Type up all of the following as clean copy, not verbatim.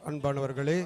அன்பானவர்களே,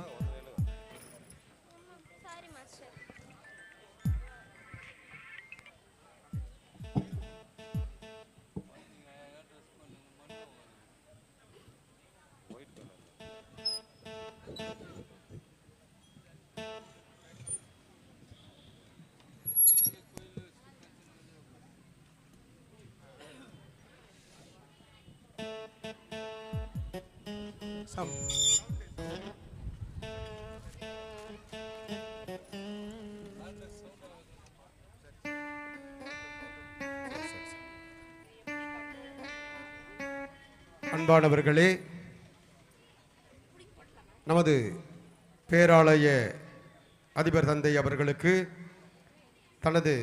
அன்பானவர்களே, நமது பேராலய அதிபர் தந்தை அவர்களுக்கு தனது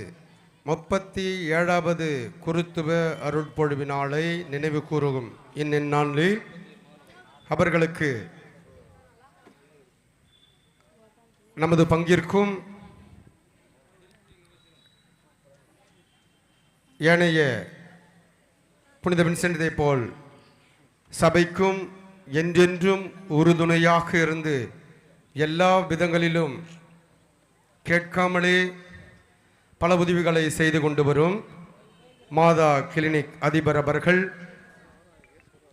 37வது குருத்துவ அருட்பொழிவினாலை நினைவு கூறும் இந்நாளில் அவர்களுக்கு நமது பங்கிற்கும் ஏனைய புனித வின்சென்ட் போல் சபைக்கும் என்றென்றும் உறுதுணையாக இருந்து எல்லா விதங்களிலும் கேட்காமலே பல உதவிகளை செய்து கொண்டு வரும் மாதா கிளினிக் அதிபர் அவர்கள்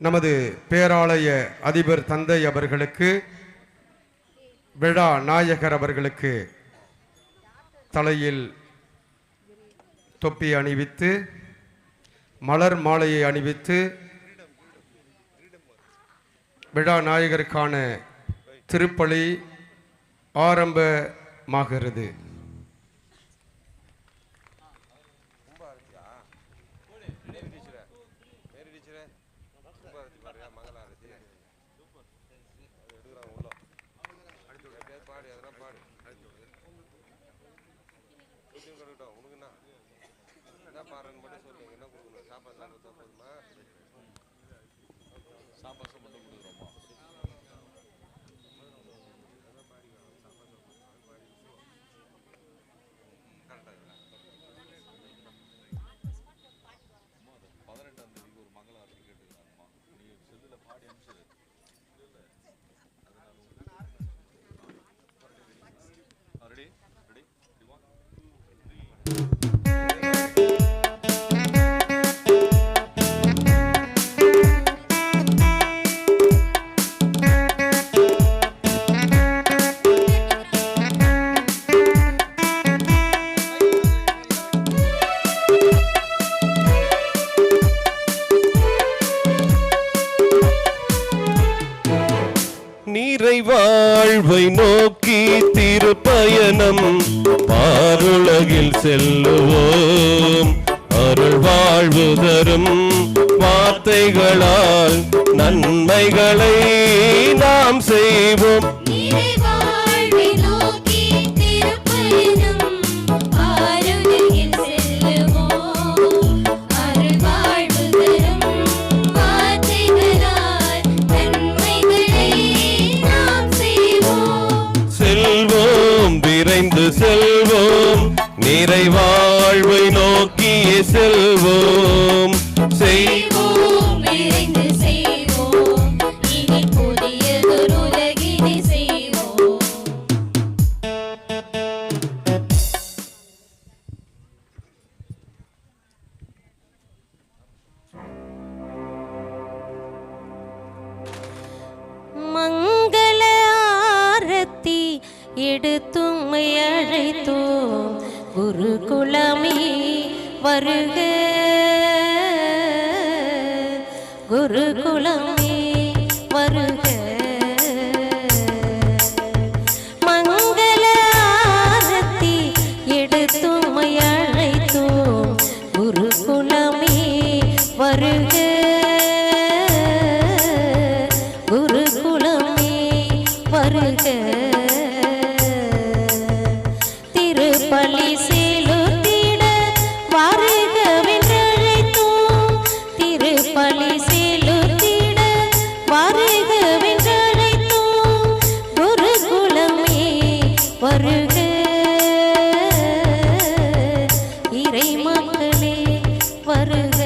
நமது பேராலய அதிபர் தந்தை அவர்களுக்கு விழா நாயகர் அவர்களுக்கு தலையில் தொப்பி அணிவித்து மலர் மாலையை அணிவித்து விழா நாயகருக்கான திருப்பலி ஆரம்பமாகிறது. வாழ்வை நோக்கி திருப்பயணம் பாருலகில் செல்லுவோம். அருள் வாழ்வு தரும் வார்த்தைகளால் நன்மைகளை நாம் செய்வோம். செல்வோம் நிறைவாழ்வை நோக்கியே செல்வோம். செய்வோம் விரைந்து செய்வோம் இனி புதியதொரு உலகினை செய்வோம். மங்கள ஆரத்தி எடுத்தும் அழைத்தோம் குருகுலமே வருக, குருகுலமே வருக. மங்கள ஆரத்தி எடுத்தும் அழைத்தோம் குருகுலமே வருக, குருகுலமே வருக. பலி செலுத்திட வருகவென்றழைத்தோம், திருப்பலி செலுத்திட வருகவென்றழைத்தோம். குருகுலமே வருக, இறை மக்களே வருக.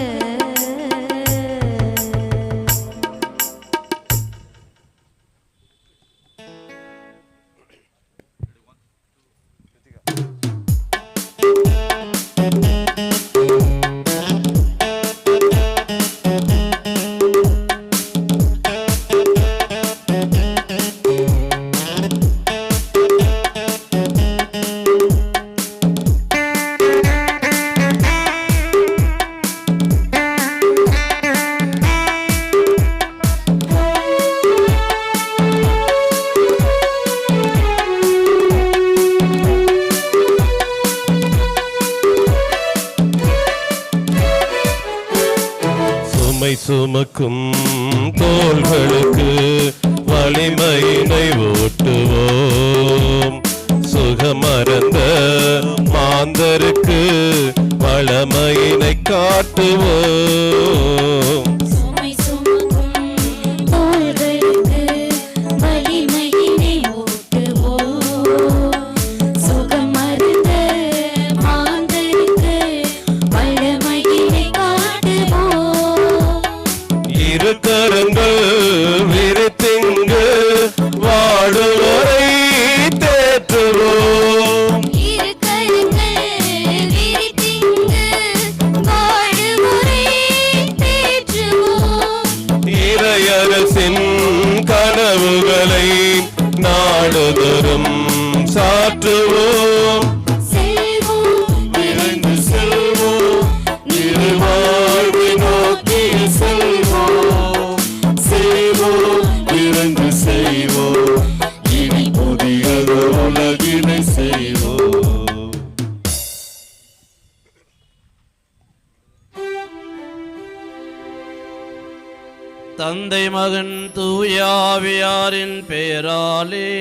சுமக்கும் தோள்களுக்கு வலிமையினை ஊட்டுவோம். சுகமறந்த மாந்தருக்கு வளமையினை காட்டுவோம். சுமை சுமக்கும் தோள்களுக்கு வலிமையினை ஊட்டுவோம். சுகமருந்த மாந்தருக்கு வல்லமையினை காட்டுவோம். இரு கரங்கள் விரித்திங்கு வாடுவரை தேற்றுவோம். இரு கரங்கள் விரித்திங்கு வாழுமுறை தேற்றுவோம். இறையரசின் கனவுகளை நாடுதோறும் சாற்றுவோம். செல்வோம் விரைந்து செல்வோம், இருவாழ்வை நோக்கி செல்வோம். செய்வோம், விரைந்து செய்வோம், இனி புதியது உலகினை செய்வோம். தந்தை மகன் தூயாவியாரின் பெயராலே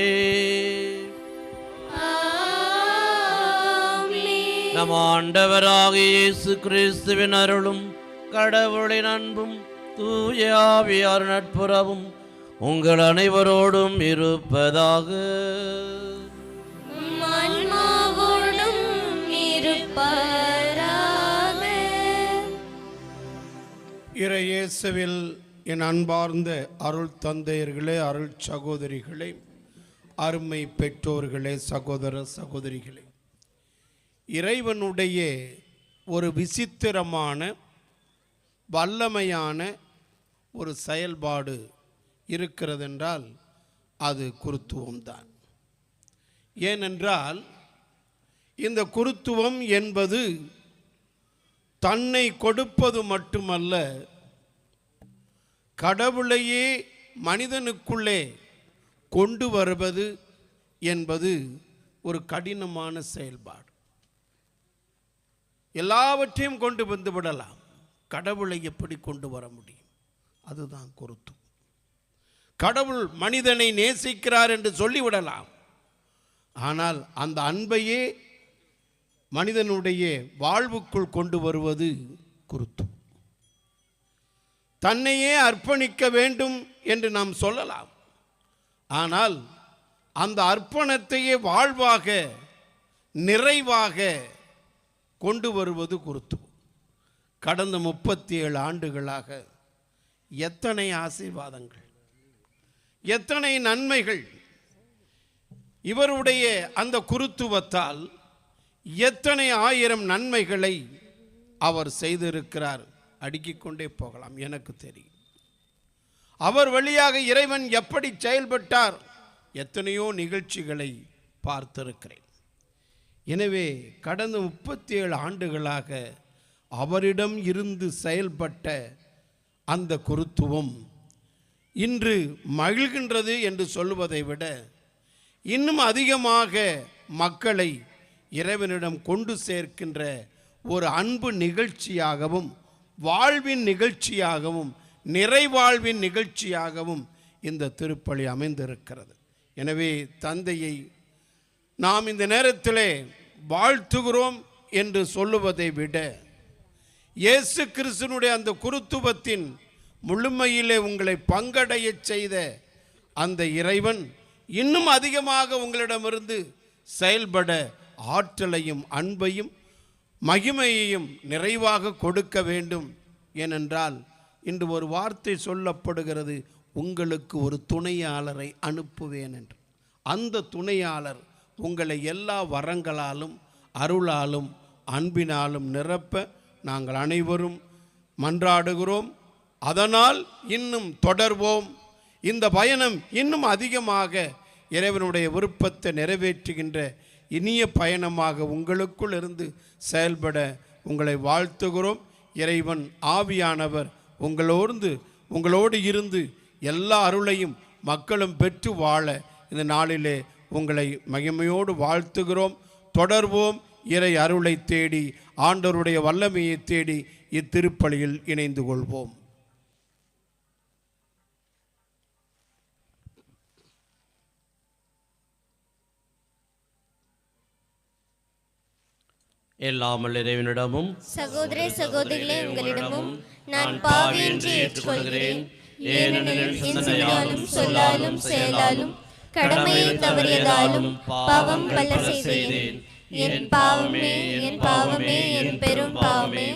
நம் ஆண்டவராகிய இயேசு கிறிஸ்துவின் அருளும் கடவுளின் அன்பும் தூயாவியார் நட்புறவும் உங்கள் அனைவரோடும் இருப்பதாக. ஆன்மாவோடும் இருப்பாராக. இறையேசுவில் என் அன்பார்ந்த அருள் தந்தையர்களே, அருள் சகோதரிகளே, அருமை பெற்றோர்களே, சகோதர சகோதரிகளே, இறைவனுடைய ஒரு விசித்திரமான வல்லமையான ஒரு செயல்பாடு இருக்கிறதென்றால் அது குருத்துவம்தான். ஏனென்றால் இந்த குருத்துவம் என்பது தன்னை கொடுப்பது மட்டுமல்ல, கடவுளையே மனிதனுக்குள்ளே கொண்டு வருவது என்பது ஒரு கடினமான செயல்பாடு. எல்லாவற்றையும் கொண்டு வந்து விடலாம், கடவுளை எப்படி கொண்டு வர முடியும்? அதுதான் குருத்துவம். கடவுள் மனிதனை நேசிக்கிறார் என்று சொல்லிவிடலாம், ஆனால் அந்த அன்பையே மனிதனுடைய வாழ்வுக்குள் கொண்டு வருவது குருத்துவம். தன்னையே அர்ப்பணிக்க வேண்டும் என்று நாம் சொல்லலாம், ஆனால் அந்த அர்ப்பணத்தையே வாழ்வாக நிறைவாக கொண்டு வருவது குருத்துவம். கடந்த 37 ஆண்டுகளாக எத்தனை ஆசீர்வாதங்கள், எத்தனை நன்மைகள், இவருடைய அந்த குருத்துவத்தால் எத்தனை ஆயிரம் நன்மைகளை அவர் செய்திருக்கிறார். அடுக்கிக் கொண்டே போகலாம். எனக்கு தெரியும் அவர் வழியாக இறைவன் எப்படி செயல்பட்டார். எத்தனையோ நிகழ்ச்சிகளை பார்த்திருக்கிறேன். எனவே கடந்த 37 ஆண்டுகளாக அவரிடம் இருந்து செயல்பட்ட அந்த குருத்துவம் இன்று மகிழ்கின்றது என்று சொல்லுவதை விட இன்னும் அதிகமாக மக்களை இறைவனிடம் கொண்டு சேர்க்கின்ற ஒரு அன்பு நிகழ்ச்சியாகவும் வாழ்வின் நிகழ்ச்சியாகவும் நிறைவாழ்வின் நிகழ்ச்சியாகவும் இந்த திருப்பலி அமைந்திருக்கிறது. எனவே தந்தையை நாம் இந்த நேரத்திலே வாழ்த்துகிறோம் என்று சொல்லுவதை விட இயேசு கிறிஸ்துவினுடைய அந்த குருத்துவத்தின் முழுமையிலே உங்களை பங்கடைய செய்த அந்த இறைவன் இன்னும் அதிகமாக உங்களிடமிருந்து செயல்பட ஆற்றலையும் அன்பையும் மகிமையையும் நிறைவாக கொடுக்க வேண்டும். ஏனென்றால் இன்று ஒரு வார்த்தை சொல்லப்படுகிறது, உங்களுக்கு ஒரு துணையாளரை அனுப்புவேன் என்று. அந்த துணையாளர் உங்களை எல்லா வரங்களாலும் அருளாலும் அன்பினாலும் நிரப்ப நாங்கள் அனைவரும் மன்றாடுகிறோம். அதனால் இன்னும் தொடர்வோம். இந்த பயணம் இன்னும் அதிகமாக இறைவனுடைய விருப்பத்தை நிறைவேற்றுகின்ற இனிய பயணமாக உங்களுக்குள் இருந்து செயல்பட உங்களை வாழ்த்துகிறோம். இறைவன் ஆவியானவர் உங்களோடு இருந்து எல்லா அருளையும் மக்களும் பெற்று வாழ இந்த நாளிலே உங்களை மகிமையோடு வாழ்த்துகிறோம். தொடர்வோம். இறை அருளை தேடி ஆண்டவருடைய வல்லமையை தேடி இத்திருப்பலியில் இணைந்து கொள்வோம். எல்லாமல் இறைவனிடமும் சகோதர சகோதரிகளே, உங்களிடமும் நான் பாவி என்று ஏற்றுக்கொள்கிறேன். ஏனெனில் சிந்தனையாலும் சொல்லாலும் செயலாலும் கடமையை தவறியதாலும் பாவம் பல செய்தேன். என் பாவமே, என் பாவமே, என் பெரும் பாவமே.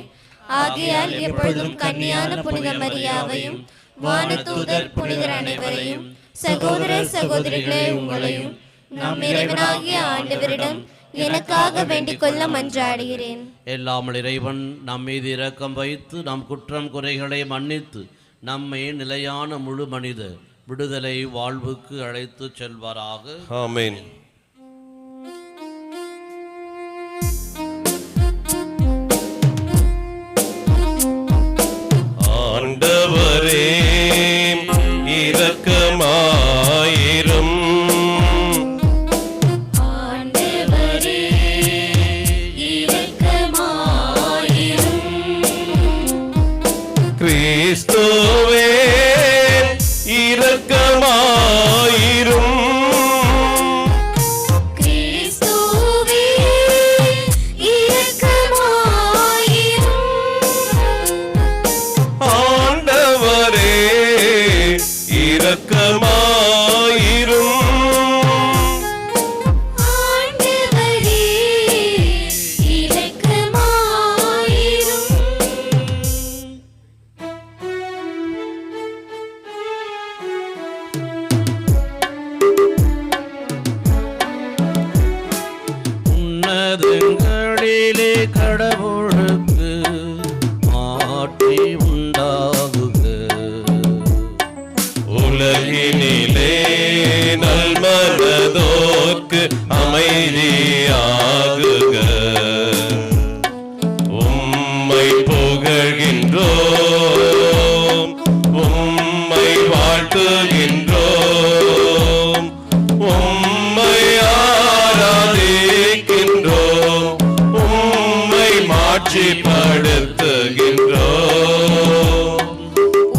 ஆகையால் எப்பொழுதும் கன்னியான புனித மரியாவையும் வானதூதர் புனிதர் அனைவரையும் சகோதர சகோதரிகளே உங்களையும் நம் இறைவனாகிய ஆண்டவரிடம் எனக்காக வேண்டிக் கொள்ள மன்றாடுகிறேன். எல்லாமல் இறைவன் நம் மீது இரக்கம் வைத்து நம் குற்றம் குறைகளை மன்னித்து நம்மை நிலையான முழு மனித விடுதலை வாழ்வுக்கு அழைத்து செல்வாராக. ஆமென். ஆண்டவரே இரக்கமாயிரும். ஆண்டவரே இரக்கமாயிரும். கிறிஸ்துவே இரக்கமாயிரும். கிறிஸ்துவே இரக்கமாயிரும். ஆண்டவரே இரக்கமாயிரும். ஆண்டவரே இரக்கமாயிரும். உன்னதங்களிலே கடவுளுக்கு மாற்றி உண்டாகுக. உலகினிலே நல்மனதோர்க்கு அமைதியாகுக. உம்மை புகழ்கின்றோம், உம்மை வாழ்த்துகின்றோம், உம்மை ஆராதிக்கின்றோம், உம்மை மாட்சிப்படுத்துகின்றோம்.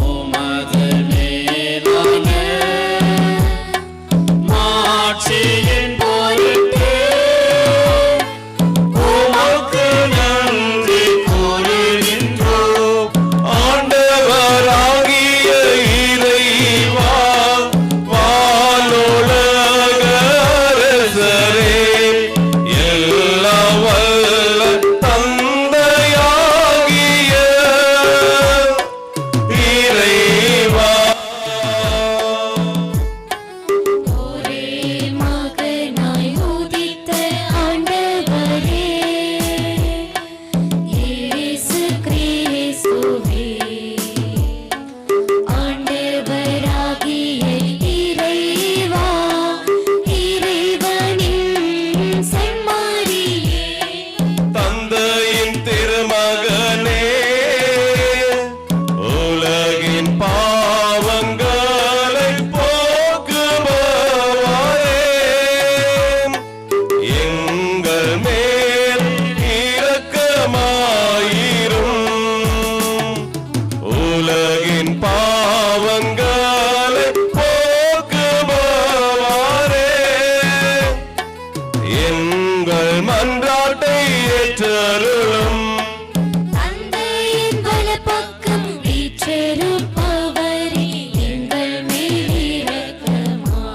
உமது மேலான மாட்சியின் பொருட்டு உமக்கு நன்றி கூறுகின்றோம். ஆண்டவராகிய இறைவா, வானுலக அரசரே, எல்லாம் வல்ல தந்தையாகிய இறைவா, ஒரே மகனாய் உதித்த ஆண்டவரே இயேசு கிறிஸ்துவே, ஆண்டவராகிய இறைவா, இறைவனின் செம்மறியே, தந்தையின் திருமகனே, உலகின் பாவங்களை போக்குபவரே, எங்கள் மேல் இரக்கமாயிரும். உலகின் பாவங்களை போக்குபவரே, எங்கள் மன்றாட்டை ஏற்றருளும். தந்தையின் வலப்பக்கம் வீற்றிருப்பவரே, எங்கள் மேல் இரக்கமாயிரும்.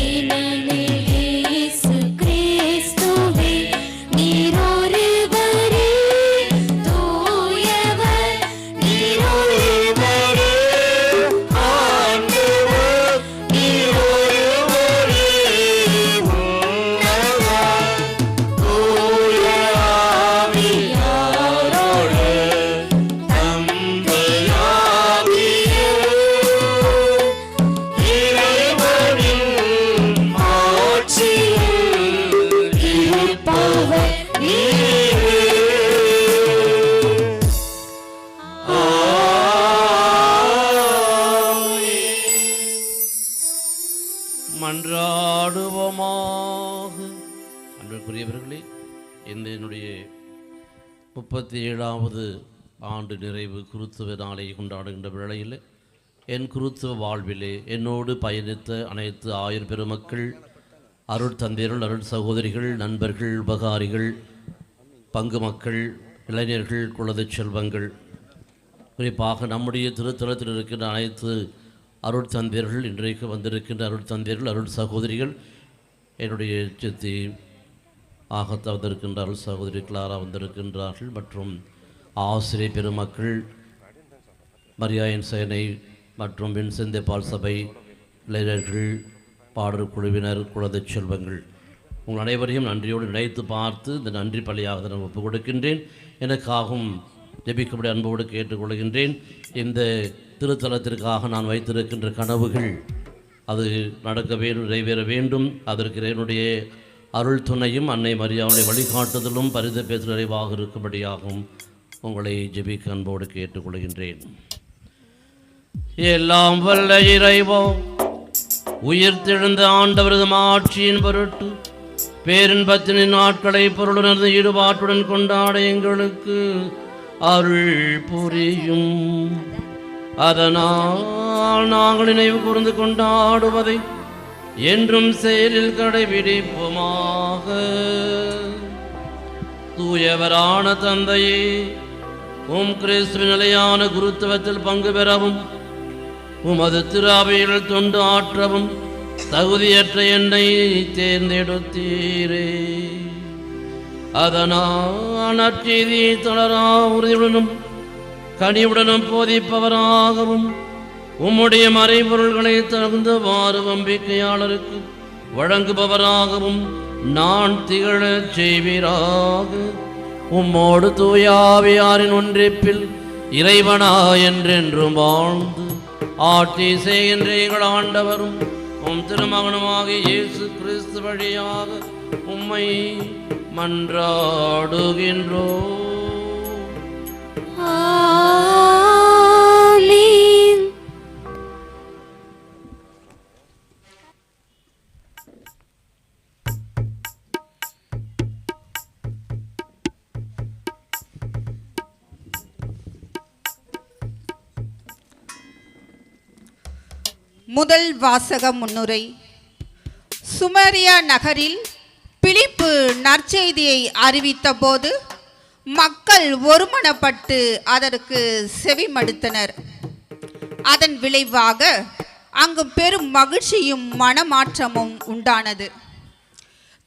ஏனெனில் இயேசு கிறிஸ்துவே நீர் ஒருவரே தூயவர், நீர் ஒருவரே ஆண்டவர், நீர் ஒருவரே உன்னதர், தூய ஆவியாரோடு தந்தையாகிய இறைவனின் ஆட்சியில் இருப்பவர் நீரே. மன்றாடுவோமாக. அன்புக்குரியவர்களே, இந்த என்னுடைய 37வது ஆண்டு நிறைவு குருத்துவ நாளை கொண்டாடுகின்ற வேளையில் என் குருத்துவ வாழ்விலே என்னோடு பயணித்த அனைத்து ஆயர் பெருமக்கள், அருள் தந்தையர்கள், அருள் சகோதரிகள், நண்பர்கள், உபகாரிகள், பங்கு மக்கள், இளைஞர்கள், குழந்தை செல்வங்கள், குறிப்பாக நம்முடைய திருத்தலத்தில் இருக்கின்ற அனைத்து அருள் தந்தையர்கள், இன்றைக்கு வந்திருக்கின்ற அருள் தந்தையர்கள், அருள் சகோதரிகள், என்னுடைய சித்தி ஆகத்தா வந்திருக்கின்ற அருள் சகோதரி கிளாரா வந்திருக்கின்றார்கள், மற்றும் ஆசிரியர் பெருமக்கள், மரியாயின் சேனை மற்றும் வின்செந்தை பால் சபை, இளைஞர்கள், பாடல் குழுவினர், குழந்தை செல்வங்கள், உங்கள் அனைவரையும் நன்றியோடு நினைத்து பார்த்து இந்த நன்றி பலியாக நான் ஒப்புக் கொடுக்கின்றேன். எனக்காகவும் ஜெபிக்கும்படி அன்போடு கேட்டுக்கொள்கின்றேன். இந்த திருத்தலத்திற்காக நான் வைத்திருக்கின்ற கனவுகள் அது நடக்க வேண்டும், நிறைவேற வேண்டும். அதற்கு என்னுடைய அருள் துணையும் அன்னை மரியாவுடைய வழிகாட்டுதலும் பரித பேச நிறைவாக இருக்கும்படியாகவும் உங்களை ஜெபிக்க அன்போடு கேட்டுக்கொள்கின்றேன். எல்லாம் வல்ல இறைவா, உயிர்த்தெழுந்த ஆண்டவரது ஆட்சியின் பொருட்டு பேரின்பத்தின் நாட்களை பொருளுணர்ந்த ஈடுபாட்டுடன் கொண்டாட எங்களுக்கு அருள் புரியும். அதனால் நாங்கள் நினைவு கூர்ந்து கொண்டாடுவதை என்றும் செயலில் கடைபிடிப்போமாக. தூயவரான தந்தையே, கிறிஸ்துவின் நிலையான குருத்துவத்தில் பங்கு பெறவும் உமது திராவையில் தொண்டு ஆற்றவும் தகுதியற்ற என்னை தேர்ந்தெடுத்தீரே. அதனால் நற்செய்தியை தளரா உறுதியுடனும் கனிவுடனும் போதிப்பவராகவும் உம்முடைய மறைபொருள்களை தகுந்தவாறு நம்பிக்கையாளருக்கு வழங்குபவராகவும் நான் திகழச் செய்வீராக. உம்மோடு தூயாவியாரின் ஒன்றிப்பில் இறைவனா என்றென்றும் வாழ்ந்து ஆட்சி செய்கின்ற எங்கள் ஆண்டவரும் திருமகனுமாகிய இயேசு கிறிஸ்து வழியாக உம்மை மன்றாடுகின்றோம். ஆமென். முதல் வாசக முன்னுரை. சுமரியா நகரில் பிலிப்பு நற்செய்தியை அறிவித்த போது மக்கள் ஒருமனப்பட்டு அதற்கு செவிமடுத்தனர். அதன் விளைவாக அங்கு பெரும் மகிழ்ச்சியும் மனமாற்றமும் உண்டானது.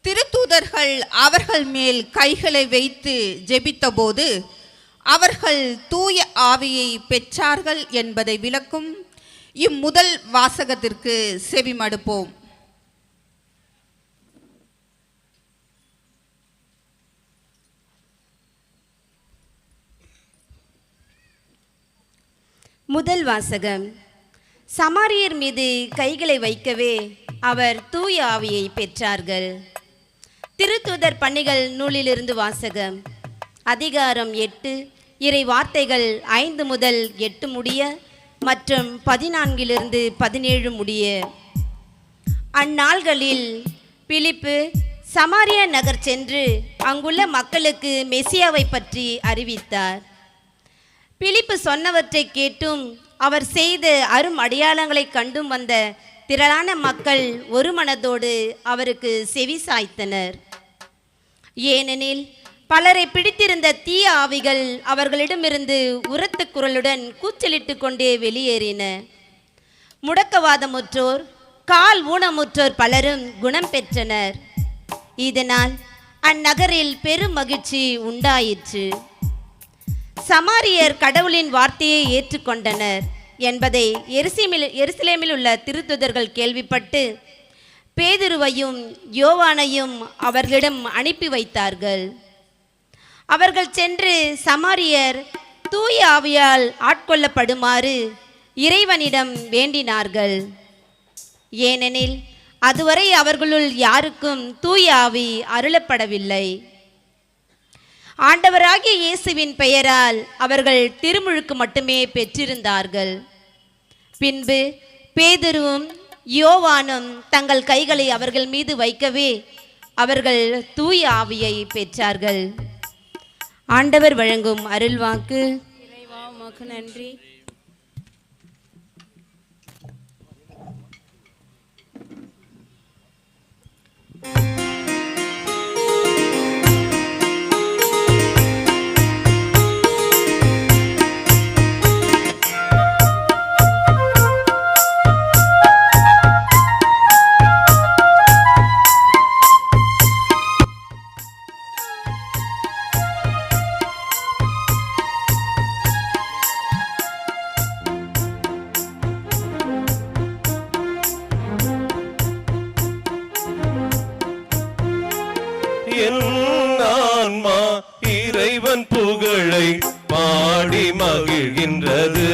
திருத்தூதர்கள் அவர்கள் மேல் கைகளை வைத்து ஜெபித்தபோது அவர்கள் தூய ஆவியை பெற்றார்கள் என்பதை விளக்கும் இம்முதல் வாசகத்திற்கு செவிமடுப்போம். முதல் வாசகம். சமாரியர் மீது கைகளை வைக்கவே அவர் தூய ஆவியை பெற்றார்கள். திருத்தூதர் பணிகள் நூலிலிருந்து வாசகம். அதிகாரம் 8, இறை வார்த்தைகள் 5 முதல் 8 முடிய மற்றும் 14 17 முடிய. அந்நாள்களில் பிலிப்பு சமாரியா நகர் சென்று அங்குள்ள மக்களுக்கு மெசியாவை பற்றி அறிவித்தார். பிலிப்பு சொன்னவற்றை கேட்டும் அவர் செய்த அரும் அடையாளங்களை கண்டும் வந்த திரளான மக்கள் ஒரு மனதோடு அவருக்கு செவி சாய்த்தனர். ஏனெனில் பலரை பிடித்திருந்த தீய ஆவிகள் அவர்களிடமிருந்து உரத்த குரலுடன் கூச்சலிட்டு கொண்டே வெளியேறின. முடக்கவாதமுற்றோர், கால் ஊனமுற்றோர் பலரும் குணம் பெற்றனர். இதனால் அந்நகரில் பெரும் மகிழ்ச்சி உண்டாயிற்று. சமாரியர் கடவுளின் வார்த்தையை ஏற்றுக்கொண்டனர் என்பதை எருசலேமில் உள்ள திருத்துதர்கள் கேள்விப்பட்டு பேதுருவையும் யோவானையும் அவர்களிடம் அனுப்பி வைத்தார்கள். அவர்கள் சென்று சமாரியர் தூய ஆவியால் ஆட்கொள்ளப்படுமாறு இறைவனிடம் வேண்டினார்கள். ஏனெனில் அதுவரை அவர்களுள் யாருக்கும் தூய ஆவி அருளப்படவில்லை. ஆண்டவராகிய இயேசுவின் பெயரால் அவர்கள் திருமுழுக்கு மட்டுமே பெற்றிருந்தார்கள். பின்பு பேதுருவும் யோவானும் தங்கள் கைகளை அவர்கள் மீது வைக்கவே அவர்கள் தூய ஆவியை பெற்றார்கள். ஆண்டவர் வழங்கும் அருள்வாக்கு. இறைவா உமக்கு நன்றி. என் ஆன்மா இறைவன் புகழை பாடி மகிழ்கின்றது.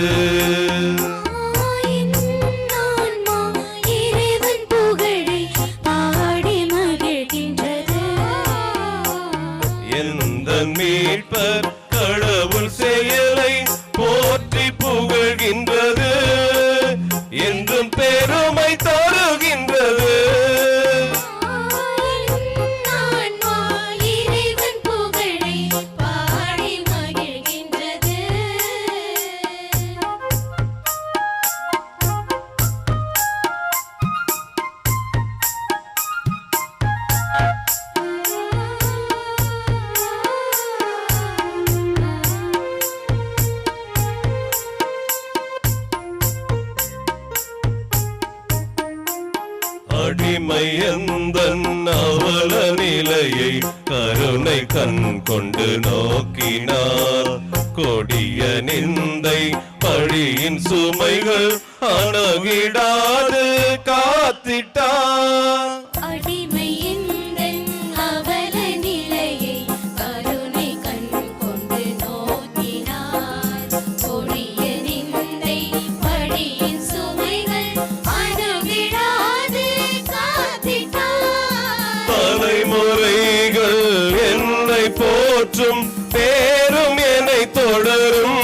எந்தன் மீட்பர் கடவுள் செயலை போற்றி புகழ்கின்றது, என்றும் பெருமை தருகின்றது. அடிமை எந்தன் அவல நிலையை கருணை கண் கொண்டு நோக்கினார். கொடிய நிந்தை பழியின் சுமைகள் அணுகிடாது காத்திட்டார். தலைமுறைகள் என்னை போற்றும் பேரும் என்னை தொடரும்.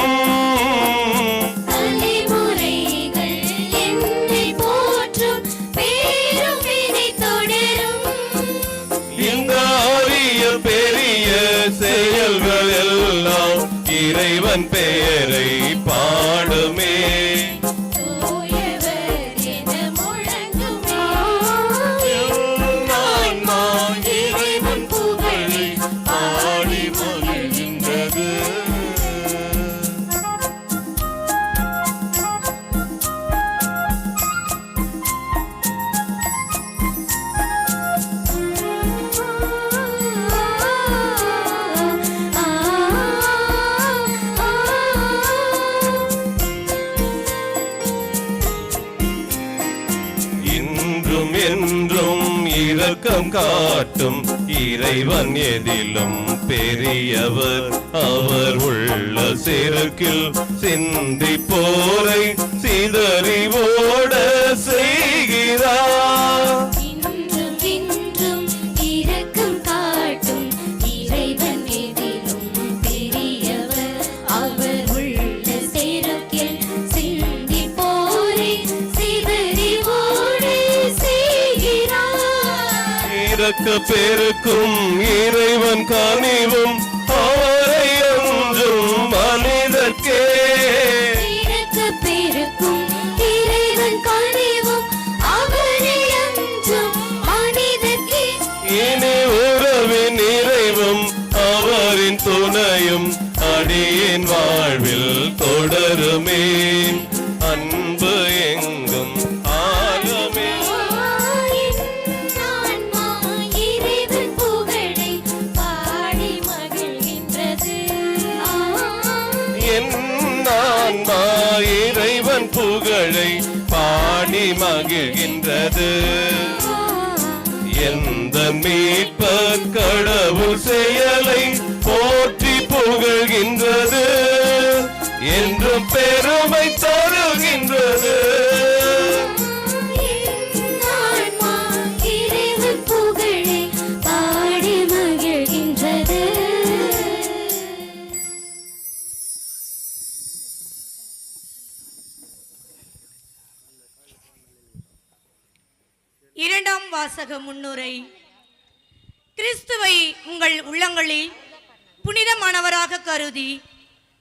இந்த அரிய பெரிய செயல்கள் எல்லாம் இறைவன் பெயரை பாடுமே. என்றும் இரக்கம் காட்டும் இறைவன் எதிலும் பெரியவர். அவர் உள்ள செருக்கில் சிந்தி போரை சிதறி ஓட செய்கிறார். பெருக்கும் இறைவன் கனிவும் அவரை அஞ்சும் மனிதர்க்கே. பெருக்கும் இறைவன் கனிவும் அவரை அஞ்சும் மனிதர்க்கே. இனி உறவின் நிறைவும் அவரின் துணையும் அடியின் வாழ்வில் தொடருமே. அன்பு எங்கும் ஆகமே. இறைவன் புகழை பாடி மகிழ்கின்றது. எந்த மீட்பர் கடவுள் செயலை போற்றி புகழ்கின்றது, என்றும் பெருமை தருகின்றது. இறைவன் புகழை பாடி மகிழ்கின்றது. இரண்டாம் வாசக முன்னுரை. கிறிஸ்துவை உங்கள் உள்ளங்களில் புனிதமானவராக கருதி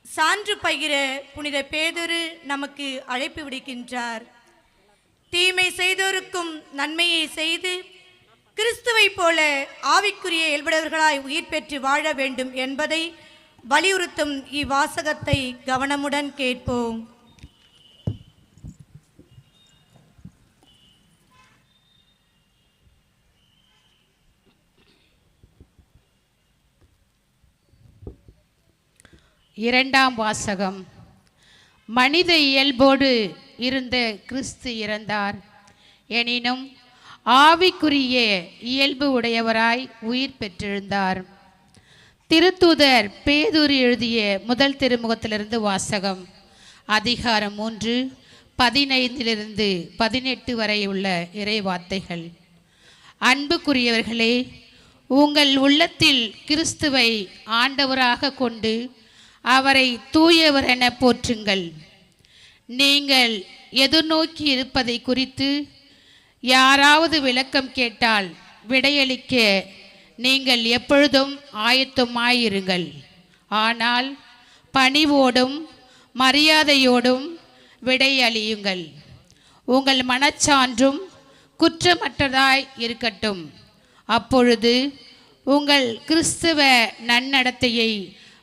சான்று பகிர புனித பேதுரு நமக்கு அழைப்பு விடுக்கின்றார். தீமை செய்தோருக்கும் நன்மையை செய்து கிறிஸ்துவை போல ஆவிக்குரிய இயல்புடையவர்களாய் உயிர் பெற்று வாழ வேண்டும் என்பதை வலியுறுத்தும் இவ்வாசகத்தை கவனமுடன் கேட்போம். இரண்டாம் வாசகம். மனித இயல்போடு இருந்த கிறிஸ்து இறந்தார், எனினும் ஆவிக்குரிய இயல்பு உடையவராய் உயிர் பெற்றெழுந்தார். திருத்தூதர் பேதுரு எழுதிய முதல் திருமுகத்திலிருந்து வாசகம். அதிகாரம் 3 15 18 வரை உள்ள இறைவார்த்தைகள். அன்புக்குரியவர்களே, உங்கள் உள்ளத்தில் கிறிஸ்துவை ஆண்டவராக கொண்டு அவரை தூயவர் என போற்றுங்கள். நீங்கள் எதிர்நோக்கி இருப்பதை குறித்து யாராவது விளக்கம் கேட்டால் விடையளிக்க நீங்கள் எப்பொழுதும் ஆயத்தமாயிருங்கள். ஆனால் பணிவோடும் மரியாதையோடும் விடையளியுங்கள். உங்கள் மனச்சான்றும் குற்றமற்றதாய் இருக்கட்டும். அப்பொழுது உங்கள் கிறிஸ்துவ நன்னடத்தையை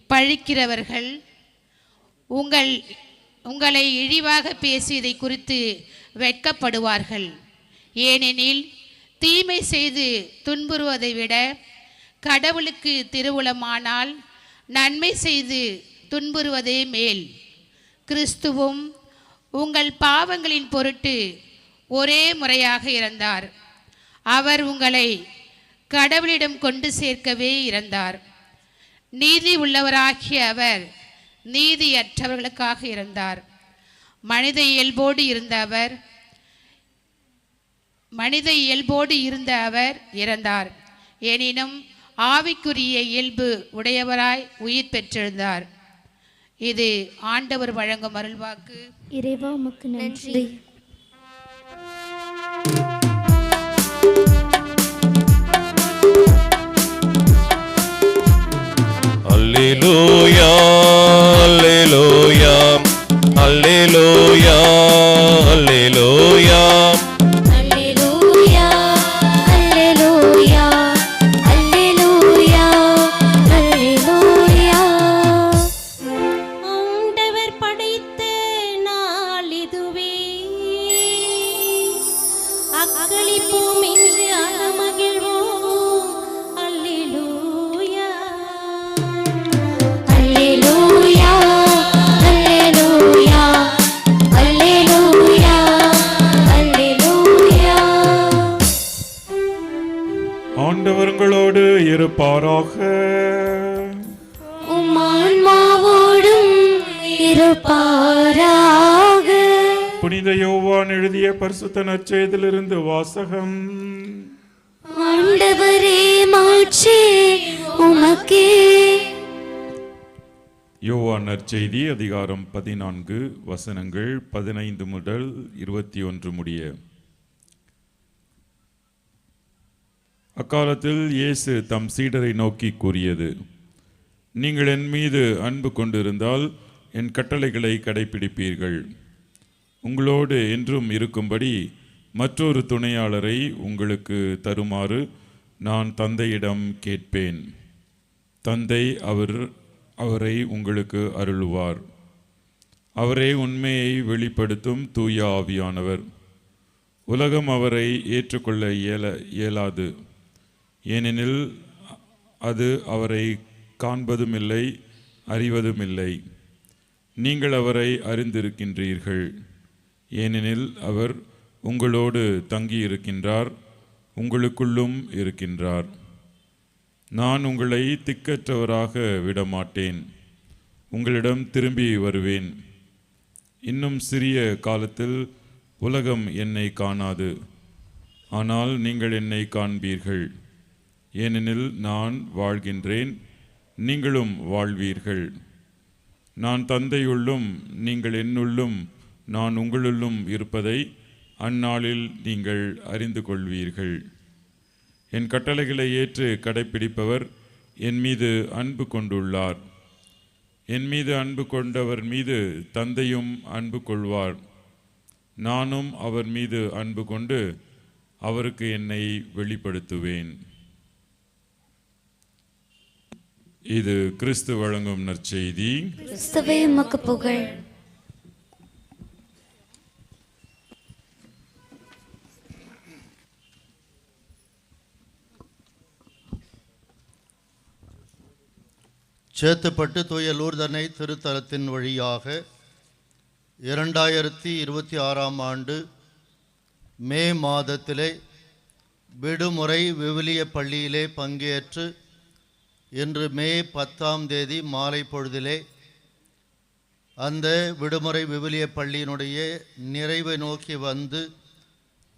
பழிக்கிறவர்கள் உங்களை இழிவாக பேசியதை குறித்து வெட்கப்படுவார்கள். ஏனெனில் தீமை செய்து துன்புறுவதை விட கடவுளுக்கு திருவுளமானால் நன்மை செய்து துன்புறுவதே மேல். கிறிஸ்துவும் உங்கள் பாவங்களின் பொருட்டு ஒரே முறையாக இறந்தார். அவர் உங்களை கடவுளிடம் கொண்டு சேர்க்கவே இறந்தார். நீதி உள்ளவராகிய அவர் நீதியற்றவர்களுக்காக இருந்தார். மனித இயல்போடு இருந்த அவர் இறந்தார், எனினும் ஆவிக்குரிய இயல்பு உடையவராய் உயிர் பெற்றெழுந்தார். இது ஆண்டவர் வழங்கும் அருள்வாக்கு. இறைவா உமக்கு நன்றி. அல்லேலூயா அல்லேலூயா அல்லேலூயா அல்லேலூயா அல்லேலூயா அல்லேலூயா அல்லேலூயா அல்லேலூயா. ஆண்டவர் படைத்த நாள் இதுவே, அக்களிப்போம் என்று அகமகிழ்வோம். அல்லேலூயா அல்லேலூயா அல்லேலூயா அல்லேலூயா அல்லேலூயா. ஆண்டவர் உங்களோடு இருப்பாராக. உம் ஆன்மாவோடும் இருப்பாராக. புனித யோவான் எழுதிய பரிசுத்த நற்செய்தியிலிருந்து வாசகம். ஆண்டவரே மாட்சி உமக்கே. யோவான் நற்செய்தி அதிகாரம் 14 வசனங்கள் 15 முதல் 21 முடிய. அக்காலத்தில் இயேசு தம் சீடரை நோக்கி கூறியது, நீங்கள் என் மீது அன்பு கொண்டிருந்தால் என் கட்டளைகளை கடைப்பிடிப்பீர்கள். உங்களோடு என்றும் இருக்கும்படி மற்றொரு துணையாளரை உங்களுக்கு தருமாறு நான் தந்தையிடம் கேட்பேன். தந்தை அவரை உங்களுக்கு அருளுவார். அவரே உண்மையை வெளிப்படுத்தும் தூய ஆவியானவர். உலகம் அவரை ஏற்றுக்கொள்ள இயலாது, ஏனெனில் அது அவரை காண்பதுமில்லை, அறிவதுமில்லை. நீங்கள் அவரை அறிந்திருக்கின்றீர்கள், ஏனெனில் அவர் உங்களோடு தங்கியிருக்கின்றார், உங்களுக்குள்ளும் இருக்கின்றார். நான் உங்களை திக்கற்றவராக விடமாட்டேன், உங்களிடம் திரும்பி வருவேன். இன்னும் சிறிய காலத்தில் உலகம் என்னை காணாது, ஆனால் நீங்கள் என்னை காண்பீர்கள். ஏனெனில் நான் வாழ்கின்றேன், நீங்களும் வாழ்வீர்கள். நான் தந்தையுள்ளும் நீங்கள் என்னுள்ளும் நான் உங்களுள்ளும் இருப்பதை அந்நாளில் நீங்கள் அறிந்து கொள்வீர்கள். என் கட்டளைகளை ஏற்று கடைப்பிடிப்பவர் என் மீது அன்பு கொண்டுள்ளார். என் மீது அன்பு கொண்டவர் மீது தந்தையும் அன்பு கொள்வார். நானும் அவர் மீது அன்பு கொண்டு அவருக்கு என்னை வெளிப்படுத்துவேன். இது கிறிஸ்து வழங்கும் நற்செய்தி. கிறிஸ்துவே உமக்கு புகழ். சேத்துப்பட்டு தூய லூர்தனை திருத்தலத்தின் வழியாக 2026 ஆண்டு மே மாதத்திலே விடுமுறை விவிலிய பள்ளியிலே பங்கேற்று இன்று மே 10 மாலை பொழுதிலே அந்த விடுமுறை விவிலிய பள்ளியினுடைய நிறைவை நோக்கி வந்து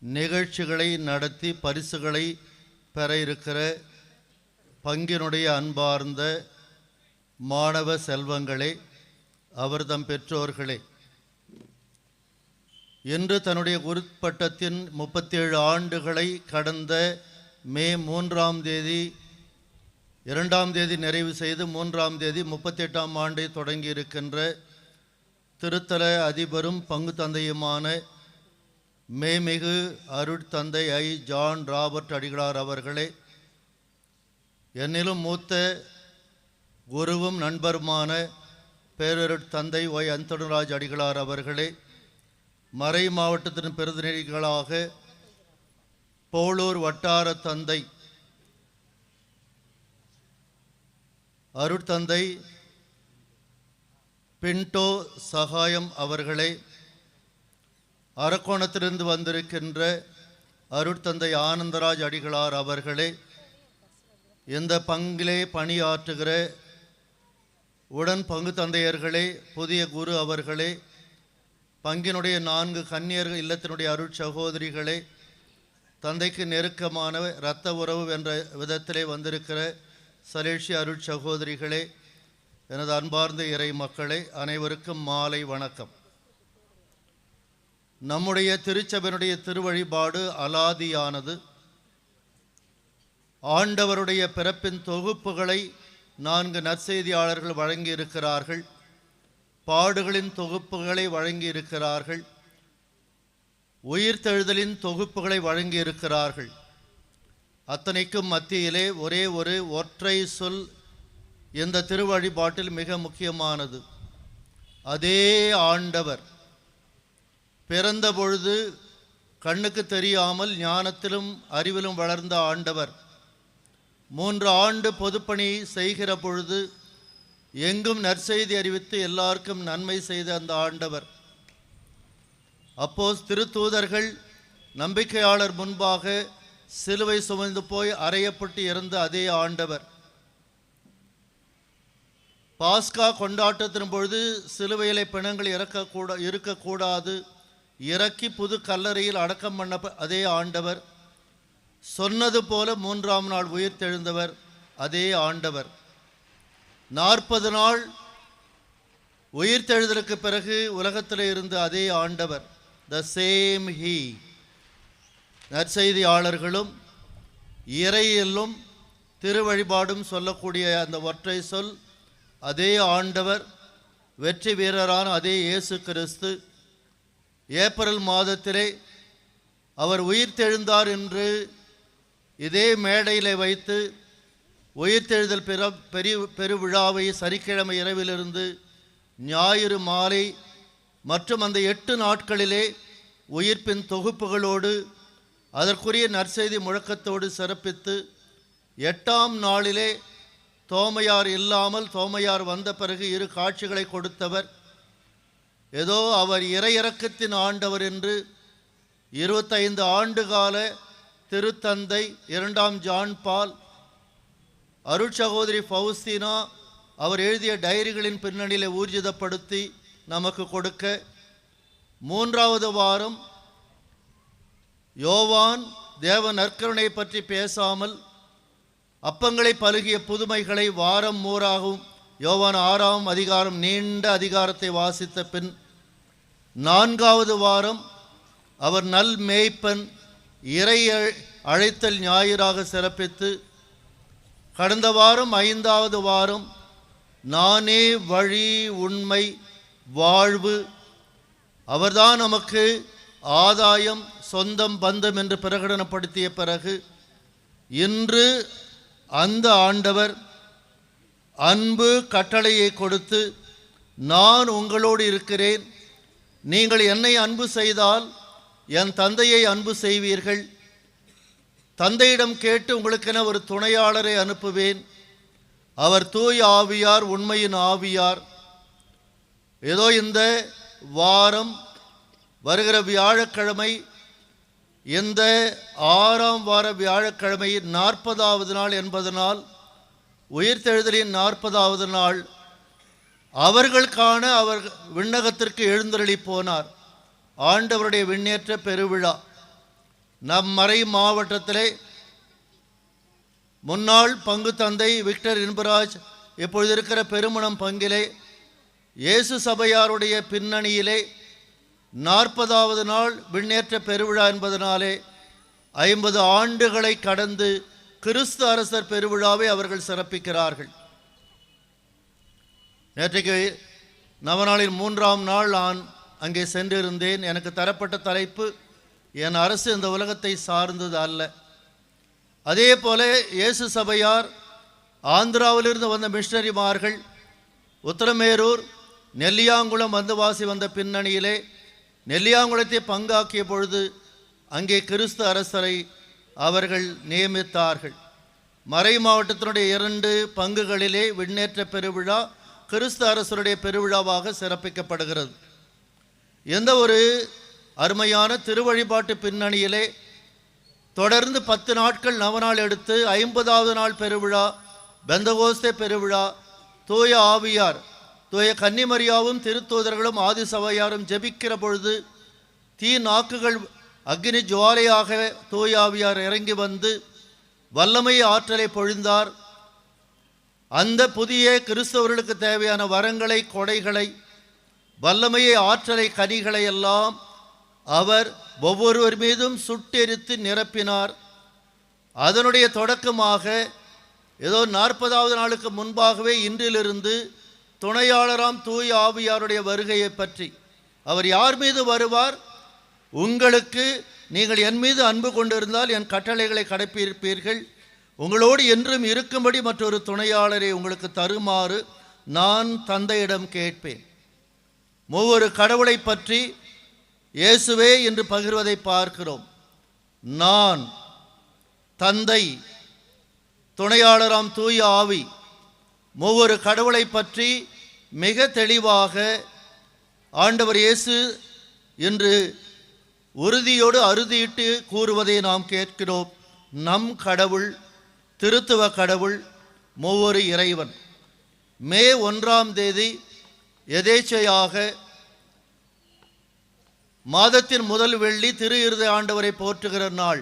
நிகழ்ச்சிகளை நடத்தி பரிசுகளை பெற இருக்கிற பங்கினுடைய அன்பார்ந்த மாணவ செல்வங்களே, அவர்தம் பெற்றோர்களே, இன்று தன்னுடைய குருப்பட்டத்தின் 37 ஆண்டுகளை கடந்த மே 2 நிறைவு செய்து 3 38 ஆண்டை தொடங்கி இருக்கின்ற திருத்தல அதிபரும் பங்கு தந்தையுமான மேமிகு அருட்தந்தை ஐ. ஜான் ராபர்ட் அடிகளார் அவர்களே, என்னிலும் மூத்த குருவும் நண்பருமான பேரருட்தந்தை ஒய். அந்தோணிராஜ் அடிகளார் அவர்களே, மறை மாவட்டத்தின் பிரதிநிதிகளாக போளூர் வட்டார தந்தை அருட்தந்தை பின்டோ சகாயம் அவர்களே, அரக்கோணத்திலிருந்து வந்திருக்கின்ற அருட்தந்தை ஆனந்தராஜ் அடிகளார் அவர்களே, இந்த பங்கிலே பணியாற்றுகிற உடன் பங்கு தந்தையர்களே, புதிய குரு அவர்களே, பங்கினுடைய 4 கன்னியர்கள் இல்லத்தினுடைய அருட் சகோதரிகளே, தந்தைக்கு நெருக்கமான இரத்த உறவு என்ற விதத்திலே வந்திருக்கிற சலேஷி அருட் சகோதரிகளே, எனது அன்பார்ந்த இறை மக்களே, அனைவருக்கும் மாலை வணக்கம். நம்முடைய திருச்சபையினுடைய திருவழிபாடு அலாதியானது. ஆண்டவருடைய பிறப்பின் தொகுப்புகளை 4 நற்செய்தியாளர்கள் வழங்கியிருக்கிறார்கள். பாடுகளின் தொகுப்புகளை வழங்கியிருக்கிறார்கள். உயிர்த்தெழுதலின் தொகுப்புகளை வழங்கியிருக்கிறார்கள். அத்தனைக்கும் மத்தியிலே ஒரே ஒரு ஒற்றை சொல் இந்த திருவழிபாட்டில் மிக முக்கியமானது. அதே ஆண்டவர் பிறந்த பொழுது கண்ணுக்கு தெரியாமல் ஞானத்திலும் அறிவிலும் வளர்ந்த ஆண்டவர் 3 ஆண்டு பொதுப்பணி செய்கிற பொழுது எங்கும் நற்செய்தி அறிவித்து எல்லாருக்கும் நன்மை செய்த அந்த ஆண்டவர், அப்போஸ் திருத்தூதர்கள் நம்பிக்கையாளர் முன்பாக சிலுவை சுமந்து போய் அறையப்பட்டு இறந்த அதே ஆண்டவர், பாஸ்கா கொண்டாட்டத்தின் பொழுது சிலுவையிலே பிணங்கள் இருக்கக்கூடாது, இறக்கி புது கல்லறையில் அடக்கம் பண்ண அதே ஆண்டவர், சொன்னது போல 3ஆம் நாள் உயிர்த்தெழுந்தவர் அதே ஆண்டவர், 40 நாள் உயிர்த்தெழுதலுக்கு பிறகு உலகத்தில் இருந்த அதே ஆண்டவர், த சேம் ஹீ. நற்செய்தியாளர்களும் இறையிலும் திருவழிபாடும் சொல்லக்கூடிய அந்த ஒற்றை சொல் அதே ஆண்டவர், வெற்றி வீரரான அதே இயேசு கிறிஸ்து ஏப்ரல் மாதத்திலே அவர் உயிர்த்தெழுந்தார் என்று இதே மேடையில் வைத்து உயிர்த்தெழுதல் பெருவிழாவை சனிக்கிழமை இரவிலிருந்து ஞாயிறு மாலை மற்றும் அந்த 8 நாட்களிலே உயிர்ப்பின் தொகுப்புகளோடு அதற்குரிய நற்செய்தி முழக்கத்தோடு சிறப்பித்து 8ஆம் நாளிலே தோமையார் இல்லாமல் தோமையார் வந்த பிறகு 2 காட்சிகளை கொடுத்தவர், ஏதோ அவர் இறையிறக்கத்தின் ஆண்டவர் என்று 25 ஆண்டுகால திருத்தந்தை 2ஆம் ஜான் பால் அருட்சகோதரி ஃபவுஸ்தீனா அவர் எழுதிய டைரிகளின் பின்னணியில் ஊர்ஜிதப்படுத்தி நமக்கு கொடுக்க, 3வது வாரம் யோவான் தேவ நற்கருணை பற்றி பேசாமல் அப்பங்களை பருகிய புதுமைகளை வாரம் மூறாகவும் யோவான் 6ஆம் அதிகாரம் நீண்ட அதிகாரத்தை வாசித்த பின் 4வது வாரம் அவர் நல் மேய்ப்பன் இறை அழைத்தல் ஞாயிறாக சிறப்பித்து, கடந்த வாரம் 5வது வாரம் நானே வழி உண்மை வாழ்வு, அவர்தான் நமக்கு ஆதாயம், சொந்தம், பந்தம் என்று பிரகடனப்படுத்திய பிறகு இன்று அந்த ஆண்டவர் அன்பு கட்டளையை கொடுத்து, நான் உங்களோடு இருக்கிறேன், நீங்கள் என்னை அன்பு செய்தால் என் தந்தையை அன்பு செய்வீர்கள், தந்தையிடம் கேட்டு உங்களுக்கென ஒரு துணையாளரை அனுப்புவேன், அவர் தூய ஆவியார், உண்மையின் ஆவியார். ஏதோ இந்த வாரம் வருகிற வியாழக்கிழமை, இந்த 6ஆம் வார வியாழக்கிழமை 40வது நாள் என்பதனால் உயிர்த்தெழுதலின் 40வது நாள் அவர்களுக்கான அவர் விண்ணகத்திற்கு எழுந்தருளி போனார். ஆண்டவருடைய விண்ணேற்ற பெருவிழா நம் மறை மாவட்டத்திலே முன்னாள் பங்கு தந்தை விக்டர் இன்பராஜ் இப்பொழுது இருக்கிற பெருமணம் பங்கிலே இயேசு சபையாருடைய பின்னணியிலே 40வது நாள் விண்ணேற்ற பெருவிழா என்பதனாலே 50 ஆண்டுகளை கடந்து கிறிஸ்து அரசர் பெருவிழாவை அவர்கள் சிறப்பிக்கிறார்கள். நேற்றைக்கு நவநாளின் 3ஆம் நாள் நான் அங்கே சென்றிருந்தேன். எனக்கு தரப்பட்ட தலைப்பு, என் அரசு இந்த உலகத்தை சார்ந்தது அல்ல. அதே போல இயேசு சபையார் ஆந்திராவிலிருந்து வந்த மிஷனரிமார்கள் உத்தரமேரூர், நெல்லியாங்குளம் வந்தவாசி வந்த பின்னணியிலே நெல்லியாங்குளத்தை பங்காக்கிய பொழுது அங்கே கிறிஸ்து அரசரை அவர்கள் நியமித்தார்கள். மறை மாவட்டத்தினுடைய 2 பங்குகளிலே விண்ணேற்ற பெருவிழா கிறிஸ்து அரசருடைய பெருவிழாவாக சிறப்பிக்கப்படுகிறது. எந்த ஒரு அருமையான திருவழிபாட்டு பின்னணியிலே தொடர்ந்து 10 நாட்கள் நவநாள் எடுத்து 50வது நாள் பெருவிழா பெந்தகோஸ்தே பெருவிழா தூய ஆவியார், தூய கன்னிமரியாவும் திருத்தூதர்களும் ஆதிசபையாரும் ஜெபிக்கிற பொழுது தீ நாக்குகள் அக்னி ஜுவாலையாக தூய ஆவியார் இறங்கி வந்து வல்லமை ஆற்றலை பொழிந்தார். அந்த புதிய கிறிஸ்தவர்களுக்கு தேவையான வரங்களை, கொடைகளை, வல்லமையை, ஆற்றலை, கனிகளை எல்லாம் அவர் ஒவ்வொருவர் மீதும் சுட்டெரித்து நிரப்பினார். அதனுடைய தொடக்கமாக ஏதோ 40வது நாளுக்கு முன்பாகவே இன்றிலிருந்து துணையாளராம் தூய ஆவியாருடைய வருகையை பற்றி, அவர் யார் மீது வருவார், உங்களுக்கு நீங்கள் என் மீது அன்பு கொண்டிருந்தால் என் கட்டளைகளை கடைப்பிடிப்பீர்கள், உங்களோடு என்றும் இருக்கும்படி மற்றொரு துணையாளரை உங்களுக்கு தருமாறு நான் தந்தையிடம் கேட்பேன். ஒவ்வொரு கடவுளை பற்றி இயேசுவே என்று பகிர்வதை பார்க்கிறோம். நான், தந்தை, துணையாளராம் தூய ஆவி, ஒவ்வொரு கடவுளை பற்றி மிக தெளிவாக ஆண்டவர் இயேசு என்று உறுதியோடு அறுதியிட்டு கூறுவதை நாம் கேட்கிறோம். நம் கடவுள், திருத்துவ கடவுள், ஒவ்வொரு இறைவன். மே 1ஆம் தேதி எதேச்சையாக மாதத்தின் முதல் வெள்ளி திரு இருதய ஆண்டவரை போற்றுகிற நாள்.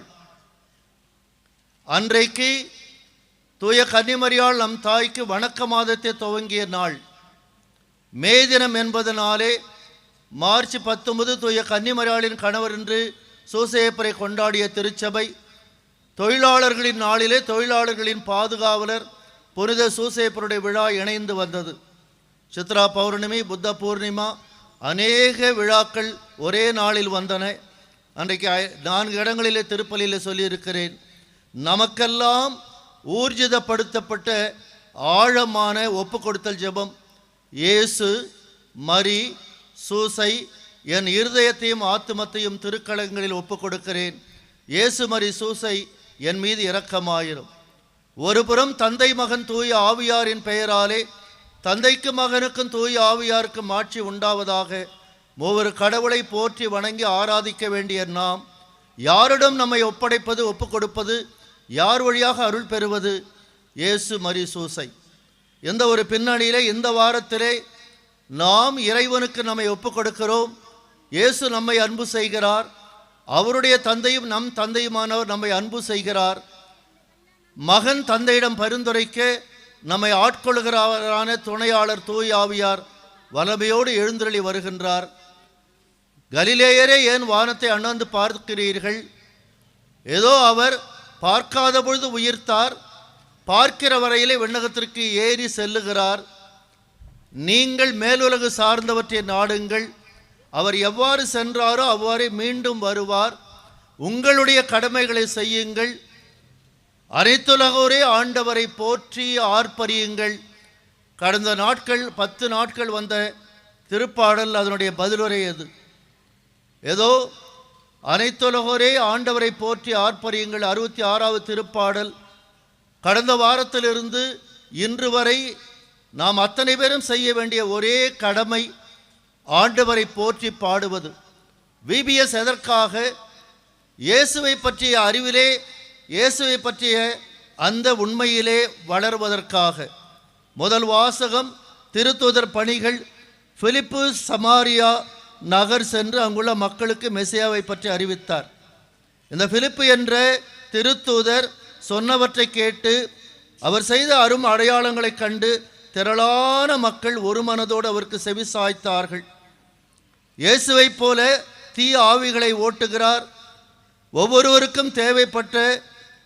அன்றைக்கு தூய கன்னிமரியாள் நம் தாய்க்கு வணக்க மாதத்தை துவங்கிய நாள். மே தினம் என்பதனாலே மார்ச் 19 தூய கன்னிமரியாளின் கணவர் என்று சூசேப்பரை கொண்டாடிய திருச்சபை தொழிலாளர்களின் நாளிலே தொழிலாளர்களின் பாதுகாவலர் புனித சூசேப்பருடைய விழா இணைந்து வந்தது. சித்ரா பௌர்ணமி, புத்த பூர்ணிமா, அநேக விழாக்கள் ஒரே நாளில் வந்தன. அன்றைக்கு 4 இடங்களிலே திருப்பலியில் சொல்லியிருக்கிறேன். நமக்கெல்லாம் ஊர்ஜிதப்படுத்தப்பட்ட ஆழமான ஒப்பு கொடுத்தல் ஜெபம், இயேசு, மரி, சூசை, என் இருதயத்தையும் ஆத்துமத்தையும் திருக்களங்களில் ஒப்பு கொடுக்கிறேன். இயேசு, மரி, சூசை, என் மீது இரக்கமாயிரும். ஒருபுறம் தந்தை, மகன், தூய ஆவியாரின் பெயராலே தந்தைக்கும் மகனுக்கும் தூய ஆவியாருக்கும் ஆட்சி உண்டாவதாக ஒவ்வொரு கடவுளை போற்றி வணங்கி ஆராதிக்க வேண்டிய நாம் யாரிடம் நம்மை ஒப்படைப்பது, ஒப்பு கொடுப்பது, யார் வழியாக அருள் பெறுவது? இயேசு, மரி, சூசை. எந்த ஒரு பின்னணியிலே இந்த வாரத்திலே நாம் இறைவனுக்கு நம்மை ஒப்பு கொடுக்கிறோம். இயேசு நம்மை அன்பு செய்கிறார். அவருடைய தந்தையும் நம் தந்தையுமானவர் நம்மை அன்பு செய்கிறார். மகன் தந்தையிடம் பரிந்துரைக்க நம்மை ஆட்கொள்கிறாரான துணையாளர் தூய ஆவியார் வல்லமையோடு எழுந்தருளி வருகின்றார். கலிலேயரே, ஏன் வானத்தை அண்ணாந்து பார்க்கிறீர்கள்? ஏதோ அவர் பார்க்காத பொழுது உயிர்த்தார், பார்க்கிற வரையிலே விண்ணகத்திற்கு ஏறி செல்லுகிறார். நீங்கள் மேலுலகு சார்ந்தவற்றை நாடுங்கள், அவர் எவ்வாறு சென்றாரோ அவ்வாறே மீண்டும் வருவார். உங்களுடைய கடமைகளை செய்யுங்கள். அனைத்துலகோரே ஆண்டவரை போற்றி ஆர்ப்பரியுங்கள். கடந்த நாட்கள் 10 நாட்கள் வந்த திருப்பாடல் அதனுடைய பதிலுரை எது? ஏதோ அனைத்துலகோரே ஆண்டவரை போற்றி ஆர்ப்பரியுங்கள் 66வது திருப்பாடல். கடந்த வாரத்திலிருந்து இன்று வரை நாம் அத்தனை பேரும் செய்ய வேண்டிய ஒரே கடமை ஆண்டவரை போற்றி பாடுவது. விபிஎஸ் எதற்காக? இயேசுவை பற்றிய அறிவிலே, இயேசுவை பற்றிய அந்த உண்மையிலே வளர்வதற்காக. முதல் வாசகம் திருத்தூதர் பணிகள். பிலிப்பு சமாரியா நகர் சென்று அங்குள்ள மக்களுக்கு மெசியாவை பற்றி அறிவித்தார். இந்த பிலிப்பு என்ற திருத்தூதர் சொன்னவற்றை கேட்டு அவர் செய்த அரும் அடையாளங்களை கண்டு திரளான மக்கள் ஒரு மனதோடு அவருக்கு செவி சாய்த்தார்கள். இயேசுவை போல தீ ஆவிகளை ஓட்டுகிறார். ஒவ்வொருவருக்கும் தேவைப்பட்ட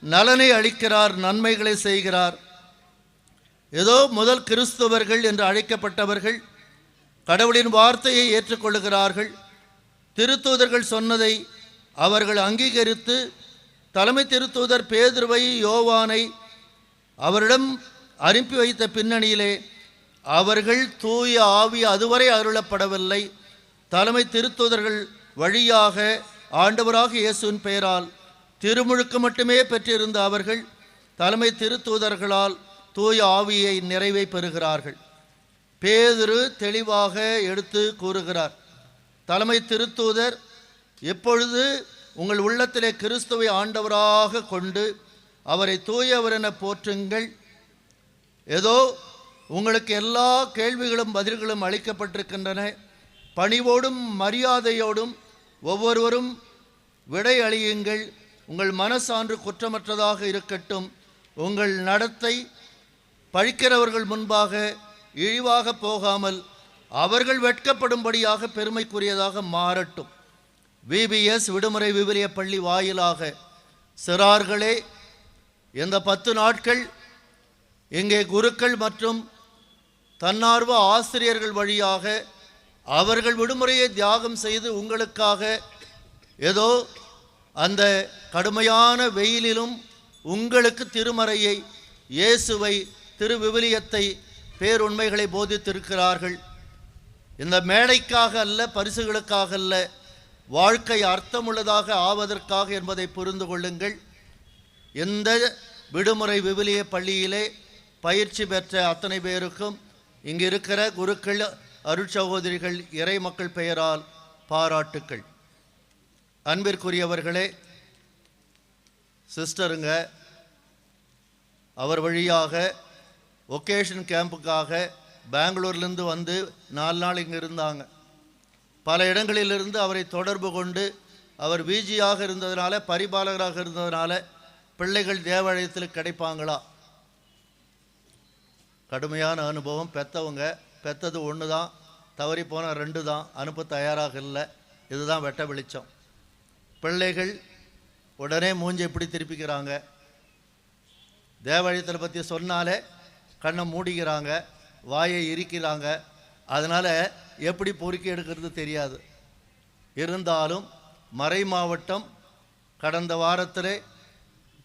நலனை அளிக்கிறார், நன்மைகளை செய்கிறார். ஏதோ முதல் கிறிஸ்தவர்கள் என்று அழைக்கப்பட்டவர்கள் கடவுளின் வார்த்தையை ஏற்றுக்கொள்ளுகிறார்கள். திருத்தூதர்கள் சொன்னதை அவர்கள் அங்கீகரித்து தலைமை திருத்தூதர் பேதுருவை, யோவானை அவரிடம் அனுப்பி வைத்த பின்னணியிலே அவர்கள் தூய ஆவி அதுவரை அருளப்படவில்லை. தலைமை திருத்தூதர்கள் வழியாக ஆண்டவராக இயேசுவின் பெயரால் திருமுழுக்கு மட்டுமே பெற்றிருந்த அவர்கள் தலைமை திருத்தூதர்களால் தூய ஆவியை நிறைவை பெறுகிறார்கள். பேதுரு தெளிவாக எடுத்து கூறுகிறார், தலைமை திருத்தூதர் எப்பொழுது உங்கள் உள்ளத்திலே கிறிஸ்துவை ஆண்டவராக கொண்டு அவரை தூயவர் என போற்றுங்கள். ஏதோ உங்களுக்கு எல்லா கேள்விகளும் பதில்களும் அளிக்கப்பட்டிருக்கின்றன. பணிவோடும் மரியாதையோடும் ஒவ்வொருவரும் விடை அளியுங்கள். உங்கள் மனசான்று குற்றமற்றதாக இருக்கட்டும். உங்கள் நடத்தை பழிக்கிறவர்கள் முன்பாக இழிவாக போகாமல் அவர்கள் வெட்கப்படும்படியாக பெருமைக்குரியதாக மாறட்டும். விபிஎஸ் விடுமுறை விவிலிய பள்ளி வாயிலாக சிறார்களே, இந்த 10 நாட்கள் இங்கே குருக்கள் மற்றும் தன்னார்வ ஆசிரியர்கள் வழியாக அவர்கள் விடுமுறையை தியாகம் செய்து உங்களுக்காக ஏதோ அந்த கடுமையான வெயிலிலும் உங்களுக்கு திருமறையை, இயேசுவை, திருவிவிலியத்தை, பேருண்மைகளை போதித்திருக்கிறார்கள். இந்த மேடைக்காக அல்ல, பரிசுகளுக்காக அல்ல, வாழ்க்கை அர்த்தமுள்ளதாக ஆவதற்காக என்பதை புரிந்து கொள்ளுங்கள். இந்த விடுமுறை விவிலிய பள்ளியிலே பயிற்சி பெற்ற அத்தனை பேருக்கும் இங்கு இருக்கிற குருக்கள், அருட்சகோதரிகள், இறை மக்கள் பெயரால் பாராட்டுக்கள். அன்பிற்குரியவர்களே, சிஸ்டருங்க அவர் வழியாக ஒகேஷன் கேம்புக்காக பெங்களூர்லேருந்து வந்து 4 நாள் இங்கே இருந்தாங்க. பல இடங்களிலிருந்து அவரை தொடர்பு கொண்டு அவர் விஜியாக இருந்ததுனால, பரிபாலகராக இருந்ததுனால பிள்ளைகள் தேவாலயத்தில் கிடைப்பாங்களா? கடுமையான அனுபவம். பெற்றது 1 தான், தவறி போன 2 தான், அனுப்ப தயாராக இல்லை. இதுதான் வெட்ட வெளிச்சம். பிள்ளைகள் உடனே மூஞ்சி எப்படி திருப்பிக்கிறாங்க, தேவாலயத்தில் பற்றி சொன்னாலே கண்ணை மூடிக்கிறாங்க, வாயை இருக்கிறாங்க. அதனால் எப்படி பொறுக்கி எடுக்கிறது தெரியாது. இருந்தாலும் மறை மாவட்டம் கடந்த வாரத்திலே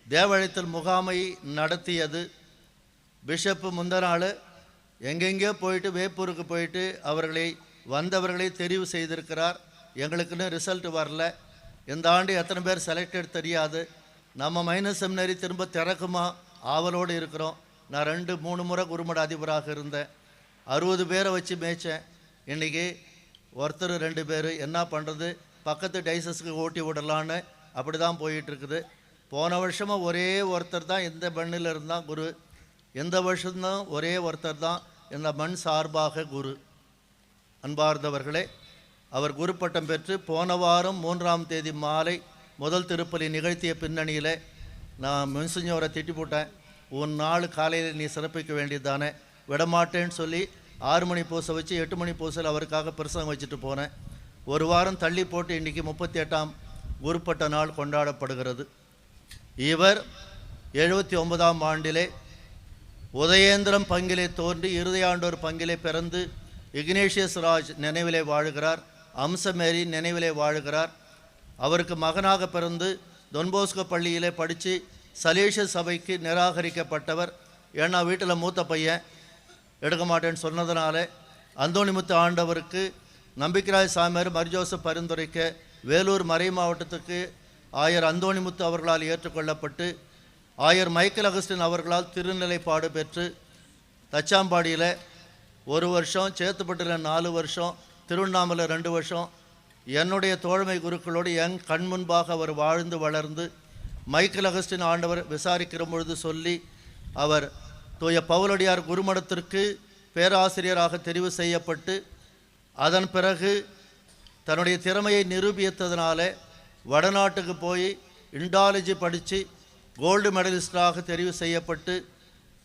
தேவாலயத்தில் முகாமை நடத்தியது. பிஷப்பு முந்த நாள் எங்கெங்கேயோ போயிட்டு வேப்பூருக்கு போயிட்டு வந்தவர்களை தெரிவு செய்திருக்கிறார். எங்களுக்குன்னு ரிசல்ட் வரல. இந்த ஆண்டு எத்தனை பேர் செலக்டட் தெரியாது. நம்ம மைனர் செமினரி திரும்ப திறக்குமா ஆவலோடு இருக்கிறோம். நான் 2-3 முறை குருமட அதிபராக இருந்தேன். 60 பேரை வச்சு மேய்ச்சேன். இன்றைக்கி ஒருத்தர் 2 பேர். என்ன பண்ணுறது, பக்கத்து டைசஸ்க்கு ஓட்டி விடலான்னு அப்படி தான் போயிட்டுருக்குது. போன வருஷமாக ஒரே ஒருத்தர் தான் இந்த மண்ணில் இருந்தான் குரு. இந்த வருஷம்தான் ஒரே ஒருத்தர் தான் இந்த மண் சார்பாக குரு. அன்பார்ந்தவர்களே, அவர் குரு பட்டம் பெற்று போன வாரம் 3ஆம் தேதி மாலை முதல் திருப்பலி நிகழ்த்திய பின்னணியில் நான் மின்சிஞ்சவரை திட்டி போட்டேன். உன் நாள் காலையில் நீ சிறப்பிக்க வேண்டியது தானே, விடமாட்டேன்னு சொல்லி 6 மணி பூசை வச்சு 8 மணி பூசையில் அவருக்காக பிரசங்கம் வச்சுட்டு போனேன். ஒரு வாரம் தள்ளி போட்டு இன்றைக்கி 38ஆம் குருப்பட்ட நாள் கொண்டாடப்படுகிறது. இவர் 79ஆம் ஆண்டிலே உதயேந்திரம் பங்கிலே தோன்றி 20 ஆண்டோர் பங்கிலே பிறந்து இக்னேஷியஸ் ராஜ் நினைவிலே வாழுகிறார். அம்சமேரி நினைவிலே வாழுகிறார். அவருக்கு மகனாக பிறந்து தொன்போஸ்கோ பள்ளியிலே படித்து சலேஷ சபைக்கு நிராகரிக்கப்பட்டவர். ஏன்னா வீட்டில் மூத்த பையன் எடுக்க மாட்டேன்னு சொன்னதுனால அந்தோணிமுத்து ஆண்டவருக்கு நம்பிக்கைராய் சாமியார் மரிஜோசப் பரிந்துரைக்க வேலூர் மறை மாவட்டத்துக்கு ஆயர் அந்தோணிமுத்து அவர்களால் ஏற்றுக்கொள்ளப்பட்டு ஆயர் மைக்கேல் அகஸ்டின் அவர்களால் திருநிலைப்பாடு பெற்று தச்சாம்பாடியில் 1 வருஷம், சேத்துப்பட்டில் 4 வருஷம், திருவண்ணாமலை 2 வருஷம் என்னுடைய தோழமை குருக்களோடு என் கண் முன்பாக அவர் வாழ்ந்து வளர்ந்து மைக்கேல் அகஸ்டின் ஆண்டவர் விசாரிக்கிற பொழுது சொல்லி அவர் தூய பவுலடியார் குருமடத்திற்கு பேராசிரியராக தெரிவு செய்யப்பட்டு அதன் பிறகு தன்னுடைய திறமையை நிரூபித்ததுனால வடநாட்டுக்கு போய் இண்டாலஜி படித்து கோல்டு மெடலிஸ்டாக தெரிவு செய்யப்பட்டு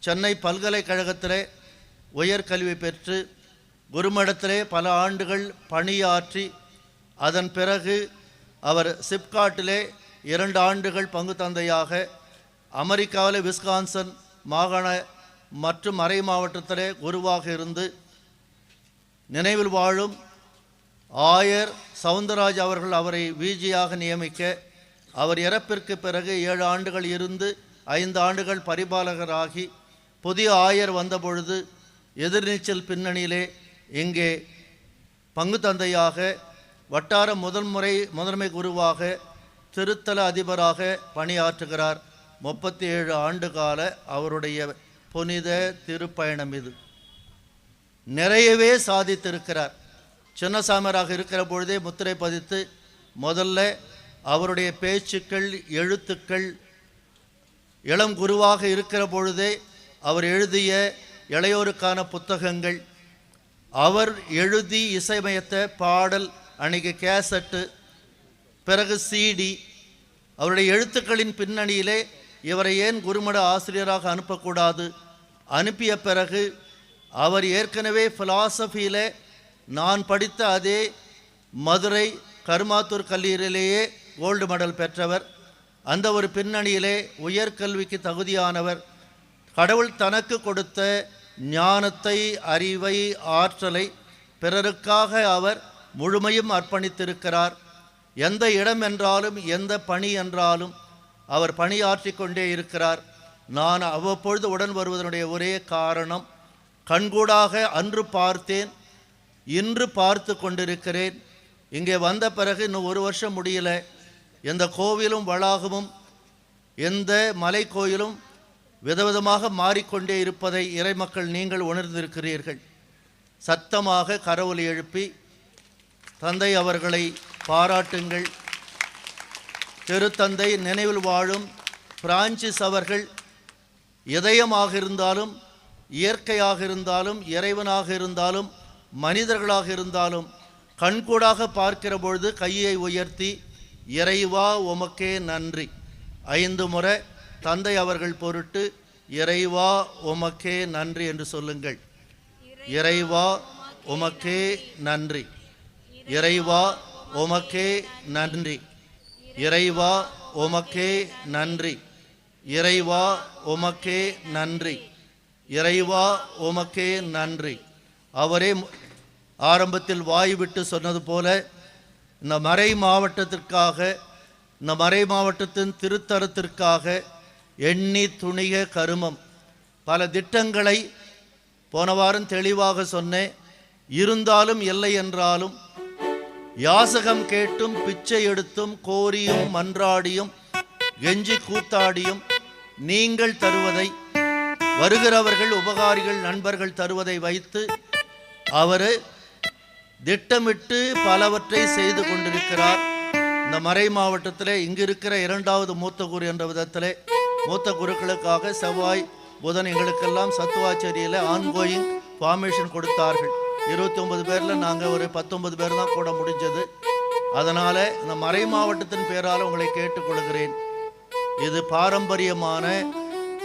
சென்னை பல்கலைக்கழகத்திலே உயர்கல்வி பெற்று குருமடத்திலே பல ஆண்டுகள் பணியாற்றி அதன் பிறகு அவர் சிப்காட்டிலே 2 ஆண்டுகள் பங்கு தந்தையாக அமெரிக்காவில் விஸ்கான்சன் மாகாண மற்றும் மறை மாவட்டத்திலே குருவாக இருந்து நினைவில் வாழும் ஆயர் சவுந்தரராஜ் அவர்கள் அவரை விஜியாக நியமிக்க அவர் இறப்பிற்கு பிறகு 7 ஆண்டுகள் இருந்து 5 ஆண்டுகள் பரிபாலகராகி புதிய ஆயர் வந்தபொழுது எதிர்நீச்சல் பின்னணியிலே இங்கே பங்கு தந்தையாக வட்டார முதன்மை குருவாக திருத்தல அதிபராக பணியாற்றுகிறார். 37 ஆண்டு கால அவருடைய புனித திருப்பயணம் இது. நிறையவே சாதித்திருக்கிறார். சின்னசாமியராக இருக்கிற பொழுதே முத்திரை பதித்து முதல்ல அவருடைய பேச்சுக்கள் எழுத்துக்கள் இளம் குருவாக இருக்கிற பொழுதே அவர் எழுதிய இளையோருக்கான புத்தகங்கள், அவர் எழுதி இசைமயத்த பாடல், அன்றைக்கு கேசட்டு, பிறகு சிடி, அவருடைய எழுத்துக்களின் பின்னணியிலே இவரை ஏன் குருமட ஆசிரியராக அனுப்பக்கூடாது, அனுப்பிய பிறகு அவர் ஏற்கனவே ஃபிலாசபியில் நான் படித்த அதே மதுரை கருமாத்தூர் கல்லூரியிலேயே கோல்டு மெடல் பெற்றவர். அந்த ஒரு பின்னணியிலே உயர்கல்விக்கு தகுதியானவர். கடவுள் தனக்கு கொடுத்த ஞானத்தை, அறிவை, ஆற்றலை பிறருக்காக அவர் முழுமையும் அர்ப்பணித்திருக்கிறார். எந்த இடம் என்றாலும் எந்த பணி என்றாலும் அவர் பணியாற்றி கொண்டே இருக்கிறார். நான் அவ்வப்பொழுது உடன் வருவதனுடைய ஒரே காரணம், கண்கூடாக அன்று பார்த்தேன், இன்று பார்த்து கொண்டிருக்கிறேன். இங்கே வந்த பிறகு இன்னும் 1 வருஷம் முடியல. எந்த கோவிலும் வளாகமும் எந்த மலை கோயிலும் விதவிதமாக மாறிக்கொண்டே இருப்பதை இறைமக்கள் நீங்கள் உணர்ந்திருக்கிறீர்கள். சத்தமாக கரவொலி எழுப்பி தந்தை அவர்களை பாராட்டுங்கள். திருத்தந்தை நினைவில் வாழும் பிரான்சிஸ் அவர்கள் இதயமாக இருந்தாலும், இயற்கையாக இருந்தாலும், இறைவனாக இருந்தாலும், மனிதர்களாக இருந்தாலும் கண்கூடாக பார்க்கிற பொழுது கையை உயர்த்தி இறைவா உமக்கே நன்றி 5 முறை தந்தை அவர்கள் பொருட்டு இறைவா உமக்கே நன்றி என்று சொல்லுங்கள். இறைவா உமக்கே நன்றி, இறைவா உமக்கே நன்றி, இறைவா உமக்கே நன்றி, இறைவா உமக்கே நன்றி, இறைவா உமக்கே நன்றி. அவரே ஆரம்பத்தில் வாய் விட்டு சொன்னது போல இந்த மறை மாவட்டத்திற்காக, இந்த மறை மாவட்டத்தின் திருத்தரத்திற்காக எண்ணி துணிக கருமம் பல திட்டங்களை போன வாரம் தெளிவாக சொன்னேன். இருந்தாலும் இல்லை என்றாலும் யாசகம் கேட்டும் பிச்சை எடுத்தும் கோரியும் மன்றாடியும் கெஞ்சி கூத்தாடியும் நீங்கள் தருவதை, வருகிறவர்கள் உபகாரிகள் நண்பர்கள் தருவதை வைத்து அவர் திட்டமிட்டு பலவற்றை செய்து கொண்டிருக்கிறார். இந்த மறை மாவட்டத்தில் இங்கு இருக்கிற 2வது மூத்த குரு என்ற விதத்தில் மூத்த குருக்களுக்காக செவ்வாய் புதன் எங்களுக்கெல்லாம் சத்துவாச்சேரியில் ஆன்கோயிங் ஃபார்மேஷன் கொடுத்தார்கள். 29 பேரில் நாங்கள் ஒரு 19 பேர் தான் கூட முடிஞ்சது. அதனால் இந்த மறை மாவட்டத்தின் பேரால் உங்களை கேட்டுக்கொள்கிறேன். இது பாரம்பரியமான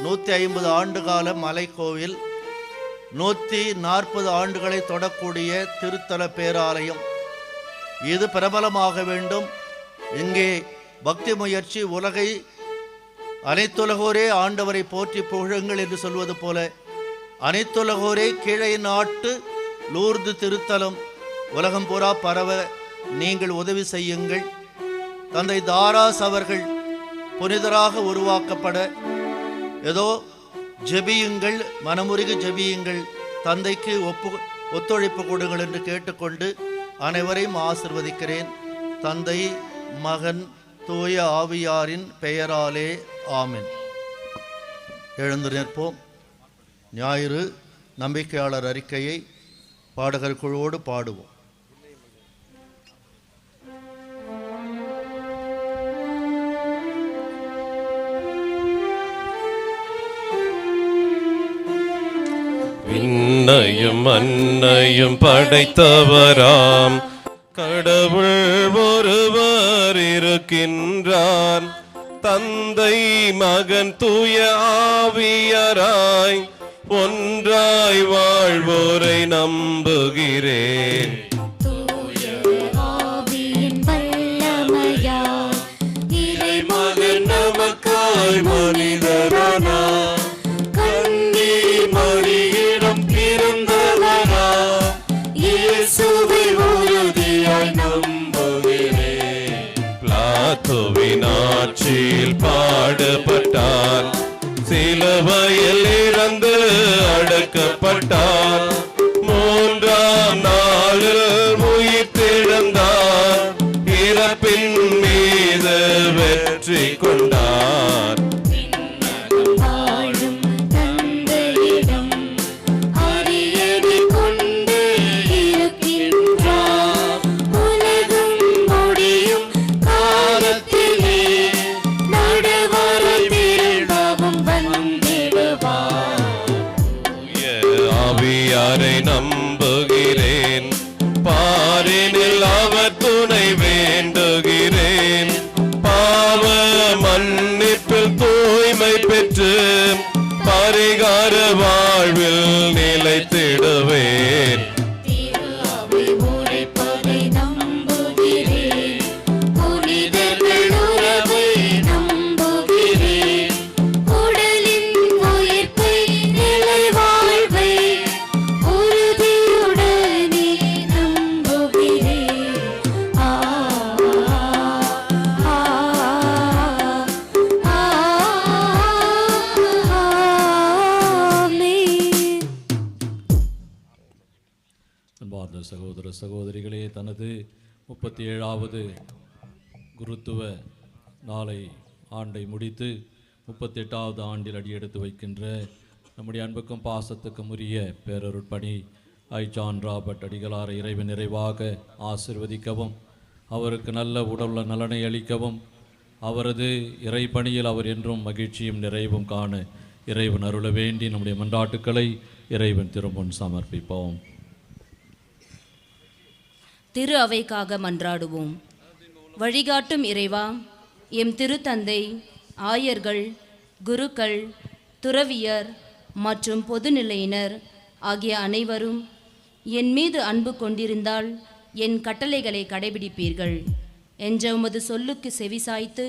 150 ஆண்டுகால மலை கோவில், 140 ஆண்டுகளை தொடக்கூடிய திருத்தல பேராலயம். இது பிரபலமாக வேண்டும். இங்கே பக்தி முயற்சி உலகை அனைத்துலகோரே ஆண்டவரை போற்றி புகழுங்கள் என்று சொல்வது போல அனைத்துலகோரே கீழே நாட்டு லூர்து திருத்தலம் உலகம் பூரா பரவ நீங்கள் உதவி செய்யுங்கள். தந்தை தாராஸ் அவர்கள் புனிதராக உருவாக்கப்பட ஏதோ ஜெபியுங்கள், மனமுருகி ஜெபியுங்கள், தந்தைக்கு ஒத்துழைப்பு கொடுங்கள் என்று கேட்டுக்கொண்டு அனைவரையும் ஆசிர்வதிக்கிறேன். தந்தை, மகன், தூய ஆவியாரின் பெயராலே ஆமென். எழுந்து நிற்போம். ஞாயிறு நம்பிக்கையாளர் அறிக்கையை பாடகர் குழுவோடு பாடுவோம். விண்ணையும் மண்ணையும் படைத்தவராம் கடவுள் ஒருவர் இருக்கின்றார். தந்தை, மகன், தூய ஆவியராய் ஒன்றாய் வாழ்வோரை நம்புகிறேன். இறைமகன் நமக்காய் மனிதரானார். கன்னி மரியிடம் பிறந்தவரா, இயேசுவை உறுதியாய் நம்புகிறேன். பிலாத்துவின் ஆட்சியில் பாடுபட்டார், சிலுவையில் இறந்து அடக்கப்பட்டார். மூன்றாம் நாளில் உயிர்த்தெழுந்தார், இறப்பின் மீது வெற்றி கொண்டார். ஆவியாரை நம்புகிறேன், பாரினில் அவர் துணை வேண்டுகிறேன். பாவ மன்னிப்பில் தூய்மை பெற்று பரிகார வாழ்வில் நிலைத்திடுவேன். அன்பார்ந்த சகோதர சகோதரிகளே, தனது 37வது குருத்துவ நாளை ஆண்டை முடித்து 38வது ஆண்டில் அடியெடுத்து வைக்கின்ற நம்முடைய அன்புக்கும் பாசத்துக்கும் உரிய பேரருட்பணி ஜான் ராபர்ட் அடிகளாரை இறைவன் நிறைவாக ஆசிர்வதிக்கவும், அவருக்கு நல்ல உடல் நலனை அளிக்கவும், அவரது இறைப்பணியில் அவர் என்றும் மகிழ்ச்சியும் நிறைவும் காண இறைவன் அருள வேண்டி நம்முடைய மன்றாட்டுக்களை இறைவன் திருமுன் சமர்ப்பிப்போம். திரு அவைக்காக மன்றாடுவோம். வழிகாட்டும் இறைவா, எம் திருத்தந்தை, ஆயர்கள், குருக்கள், துறவியர் மற்றும் பொதுநிலையினர் ஆகிய அனைவரும் என் மீது அன்பு கொண்டிருந்தால் என் கட்டளைகளை கடைபிடிப்பீர்கள் என்ற உமது சொல்லுக்கு செவிசாய்த்து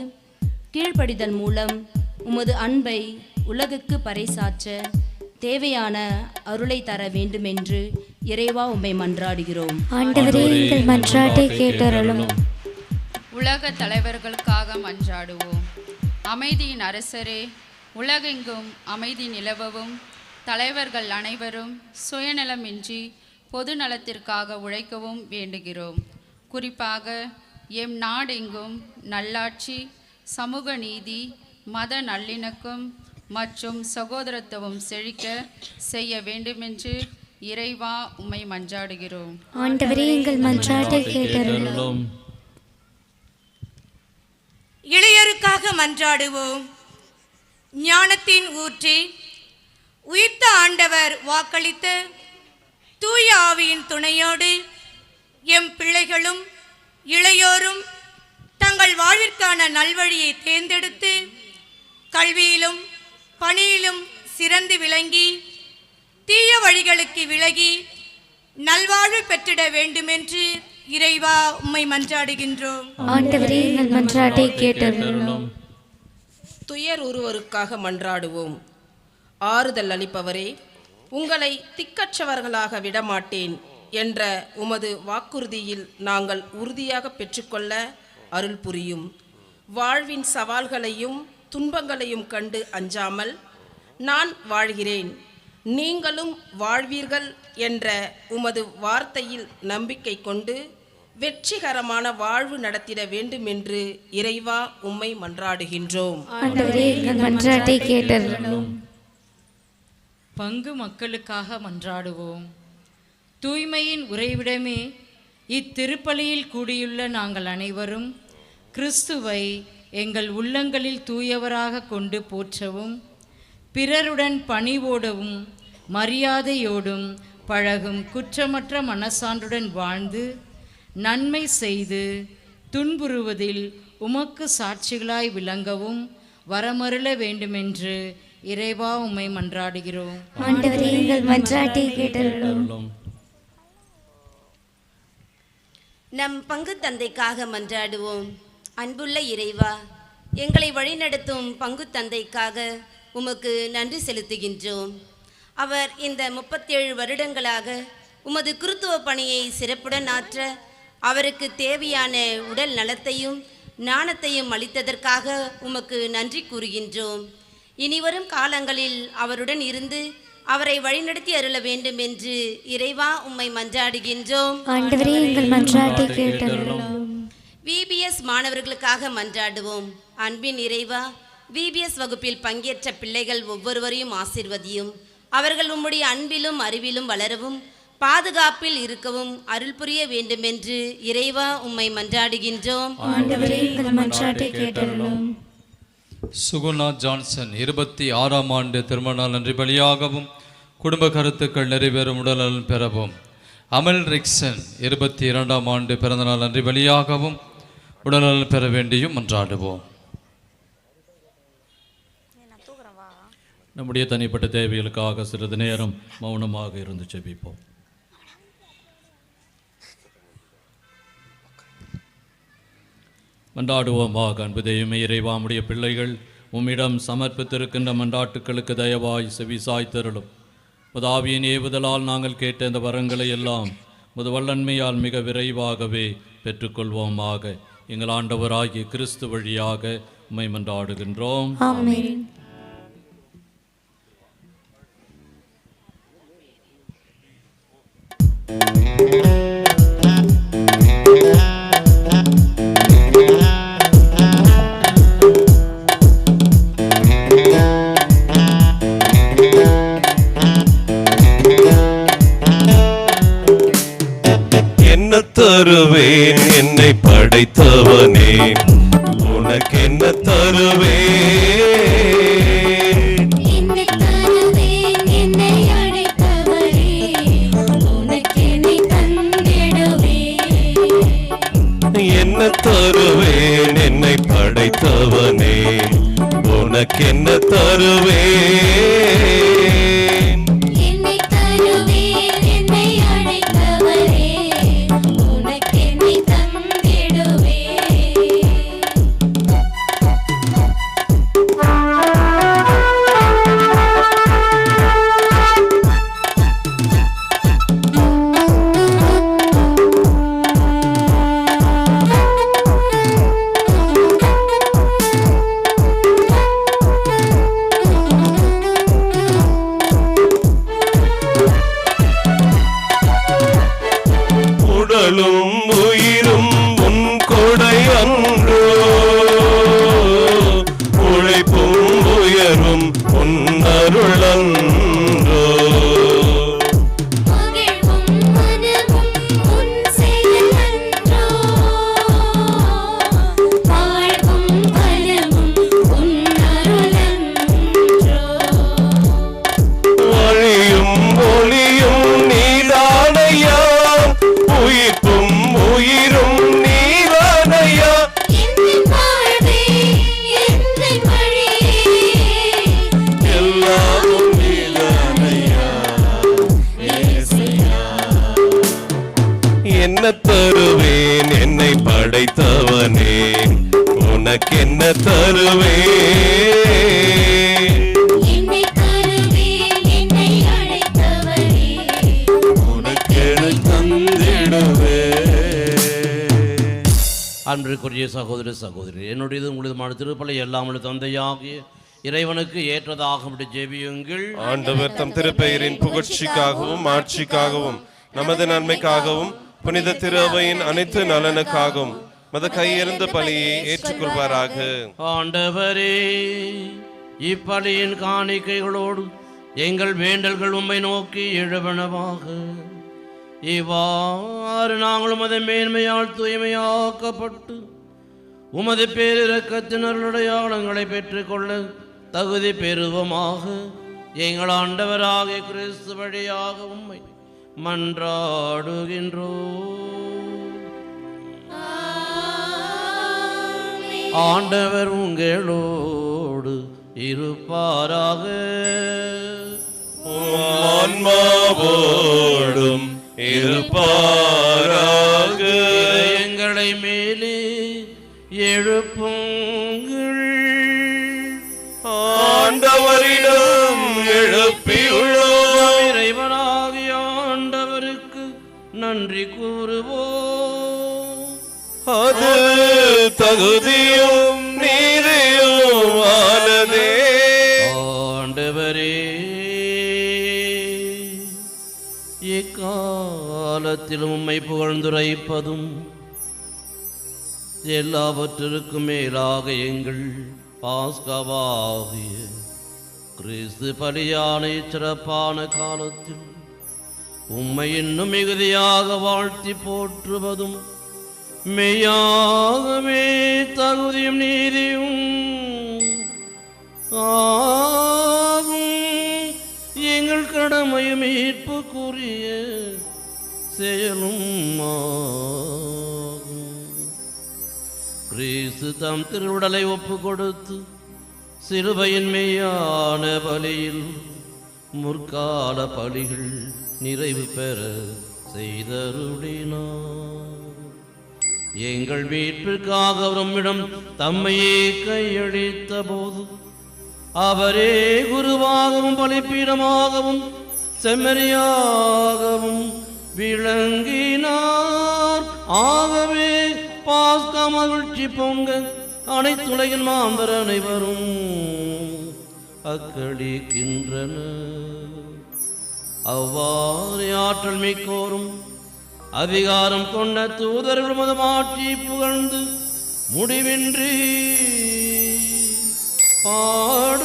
கீழ்ப்படிதல் மூலம் உமது அன்பை உலகுக்கு பறைசாற்ற தேவையான அருளை தர வேண்டுமென்று இறைவா உம்மை மன்றாடுகிறோம். ஆண்டவரே, எங்கள் மன்றாட்டை கேட்டருளும். உலக தலைவர்களுக்காக மன்றாடுவோம். அமைதியின் அரசரே, உலகெங்கும் அமைதி நிலவவும் தலைவர்கள் அனைவரும் சுயநலமின்றி பொது நலத்திற்காக உழைக்கவும் வேண்டுகிறோம். குறிப்பாக எம் நாடெங்கும் நல்லாட்சி, சமூக நீதி, மத நல்லிணக்கம் மற்றும் சகோதரத்துவம் செழிக்க செய்ய வேண்டுமென்று இறைவா உம்மை மன்றாடுகிறோம். ஆண்டவரே, எங்கள் மன்றாட்டை கேட்டருளும். இளையருக்காக மன்றாடுவோம். ஞானத்தின் ஊற்றே, உயிர்த்த ஆண்டவர் வாக்களித்த தூய ஆவியின் துணையோடு எம் பிள்ளைகளும் இளையோரும் தங்கள் வாழ்விற்கான நல்வழியை தேர்ந்தெடுத்து கல்வியிலும் பணியிலும் சிறந்து விளங்கி தீய வழிகளுக்கு விலகி நல்வாழ்வு பெற்றிட வேண்டுமென்று இறைவா உம்மை மன்றாடுகின்றோம். ஆண்டவரே, எங்கள் மன்றாட்டை கேட்டருளும். துயர் ஒருவருக்காக மன்றாடுவோம். ஆறுதல் அளிப்பவரே, உங்களை திக்கற்றவர்களாக விடமாட்டேன் என்ற உமது வாக்குறுதியில் நாங்கள் உறுதியாக பெற்றுக்கொள்ள அருள் புரியும். வாழ்வின் சவால்களையும் துன்பங்களையும் கண்டு அஞ்சாமல் நான் வாழ்கிறேன், நீங்களும் வாழ்வீர்கள் என்ற உமது வார்த்தையில் நம்பிக்கை கொண்டு வெற்றிகரமான வாழ்வு நடத்திட வேண்டும் என்று இறைவா உம்மை மன்றாடுகின்றோம். பங்கு மக்களுக்காக மன்றாடுவோம். தூய்மையின் உறைவிடமே இத்திருப்பலியில் கூடியுள்ள நாங்கள் அனைவரும் கிறிஸ்துவை எங்கள் உள்ளங்களில் தூயவராக கொண்டு போற்றவும், பிறருடன் பணிவோடவும் மரியாதையோடும் பழகும் குற்றமற்ற மனசான்றுடன் வாழ்ந்து நன்மை செய்து துன்புறுவதில் உமக்கு சாட்சிகளாய் விளங்கவும் வரமருள வேண்டுமென்று இறைவா உம்மை மன்றாடுகிறோம். நம் பங்கு தந்தைக்காக மன்றாடுவோம். அன்புள்ள இறைவா, எங்களை வழிநடத்தும் பங்கு தந்தைக்காக உமக்கு நன்றி செலுத்துகின்றோம். அவர் இந்த 37 வருடங்களாக உமது குருத்துவ பணியை சிறப்புடன் ஆற்ற அவருக்கு தேவையான உடல் நலத்தையும் ஞானத்தையும் அளித்ததற்காக உமக்கு நன்றி கூறுகின்றோம். இனிவரும் காலங்களில் அவருடன் இருந்து அவரை வழிநடத்தி அருள வேண்டும் என்று இறைவா உம்மை மன்றாடுகின்றோம். VBS மாணவர்களுக்காக மன்றாடுவோம். அன்பின் இறைவா, VBS வகுப்பில் பங்கேற்ற பிள்ளைகள் ஒவ்வொருவரையும் ஆசீர்வதியும். அவர்கள் உம்முடைய அன்பிலும் அறிவிலும் வளரவும் பாதுகாப்பில் இருக்கவும் அருள் புரிய வேண்டும் என்று இறைவா உம்மை மன்றாடுகின்றோம். சுகுணா ஜான்சன் 26ஆம் ஆண்டு திருமண நாள் நன்றி பலியாகவும் குடும்ப கருத்துக்கள் நிறைவேறும் உடல்நலன் பெறவும். அமல் ரிக்சன் 22ஆம் ஆண்டு பிறந்தநாள் நன்றி பலியாகவும் உடல்நலன் பெற வேண்டியும் மன்றாடுவோம். நம்முடைய தனிப்பட்ட தேவைகளுக்காக சிறிது நேரம் மௌனமாக இருந்து ஜெபிப்போம். மன்றாடுவோமாக. அன்பு தெய்வமே இறைவாமுடைய பிள்ளைகள் உம்மிடம் சமர்ப்பித்திருக்கின்ற மன்றாட்டுக்களுக்கு தயவாய் செவி சாய்த்தருளும். உதாவியின் ஏவுதலால் நாங்கள் கேட்ட இந்த வரங்களை எல்லாம் முது வல்லன்மையால் மிக விரைவாகவே பெற்றுக்கொள்வோமாக. எங்கள் ஆண்டவராகிய கிறிஸ்து வழியாக உம்மை மன்றாடுகின்றோம். ஆமென். தருவேன் என்னை படைத்தவனே, உனக்கு என்ன தருவேன்? என்னை தருவேன் என்னை அழைத்தவரே, உனக்கு என்னை தந்திடுவேன். என்ன தருவேன் என்னை படைத்தவனே, உனக்கு என்ன தருவேன்? உயிரும் உன் கொடை அன்றோ, உழைப்பும் உயரும் உன் அருள் அன்றோ. வழியும் ஒளியும் நீதானையா, உயிர்ப்பும் உயிரும் நீதானையா. எல்லாரும் நீதானையா ஏசையா. என்ன தருவேன் என்னை படைத்தவனே, உனக்கு என்ன தருவேன்? உனக்கு தந்த அன்பிற்குரிய சகோதர சகோதரி, என்னுடையது உங்களதுமான திருப்பலை எல்லாம் தந்தையாகிய இறைவனுக்கு ஏற்றதாக ஜெபியுங்கள். ஆண்டவர் தம் திருப்பெயரின் புகழ்ச்சிக்காகவும் ஆட்சிக்காகவும் நமது நன்மைக்காகவும் புனித திரு அவையின் அனைத்து நலனுக்காகவும் மத கையிருந்த பலியை ஏற்றுக்கொள்வாராக. ஆண்டவரே, இப்பலியின் காணிக்கைகளோடு எங்கள் வேண்டல்கள் உம்மை நோக்கி எழுவனவாக. இவ்வாறு நாங்கள் உமது மேன்மையால் தூய்மையாக்கப்பட்டு உமது பேரிரக்கத்தின் அருளடையாளங்களை பெற்றுக்கொள்ள தகுதி பெறுவோமாக. எங்கள் ஆண்டவராகிய கிறிஸ்து வழியாக உம்மை மன்றாடுகின்றோம். ஆண்டவர் உங்களோடு இருப்பாராக. ஆன்மாவோடும் இருப்பாராக. எங்களை மேலே எழுப்புங்கள். ஆண்டவரிடம் எழுப்பியுள்ளோம். இறைவனாகிய ஆண்டவருக்கு நன்றி கூறுவோம். அது தகுதியும் நீதியும் ஆனதே. ஆண்டவரே, எக்காலத்திலும் உம்மை புகழ்ந்துரைப்பதும் எல்லாவற்றிற்கும் மேலாக எங்கள் பாஸ்கவாகிய கிறிஸ்து பலியான சிறப்பான காலத்தில் உம்மை இன்னும் மிகுதியாக வாழ்த்தி போற்றுவதும் மெய்யாகவே தகுதியும் நீதியும் ஆகும். எங்கள் கடமையும் மீட்புக்குரிய செயலும் ஆகும். கிறிஸ்து தம் திருவுடலை ஒப்பு கொடுத்து சிலுவையின் மெய்யான பலியில் முற்கால பலிகள் நிறைவு பெற செய்தருளினார். எங்கள் மீட்பிற்காக அவரிடம் தம்மையே கையளித்த போது அவரே குருவாகவும் பலிப்பீடமாகவும் செம்மறியாகவும் விளங்கினார். ஆகவே பாஸ்கா மகிழ்ச்சி பொங்க அனைத்துலகின் மாந்தர் அனைவரும் அக்களிக்கின்றனர். அவ்வாறு ஆற்றல் மிக்கோரும் அதிகாரம் கொண்ட தூதர்கள் மது மாற்றி புகழ்ந்து முடிவின்றி பாடுவதாவது.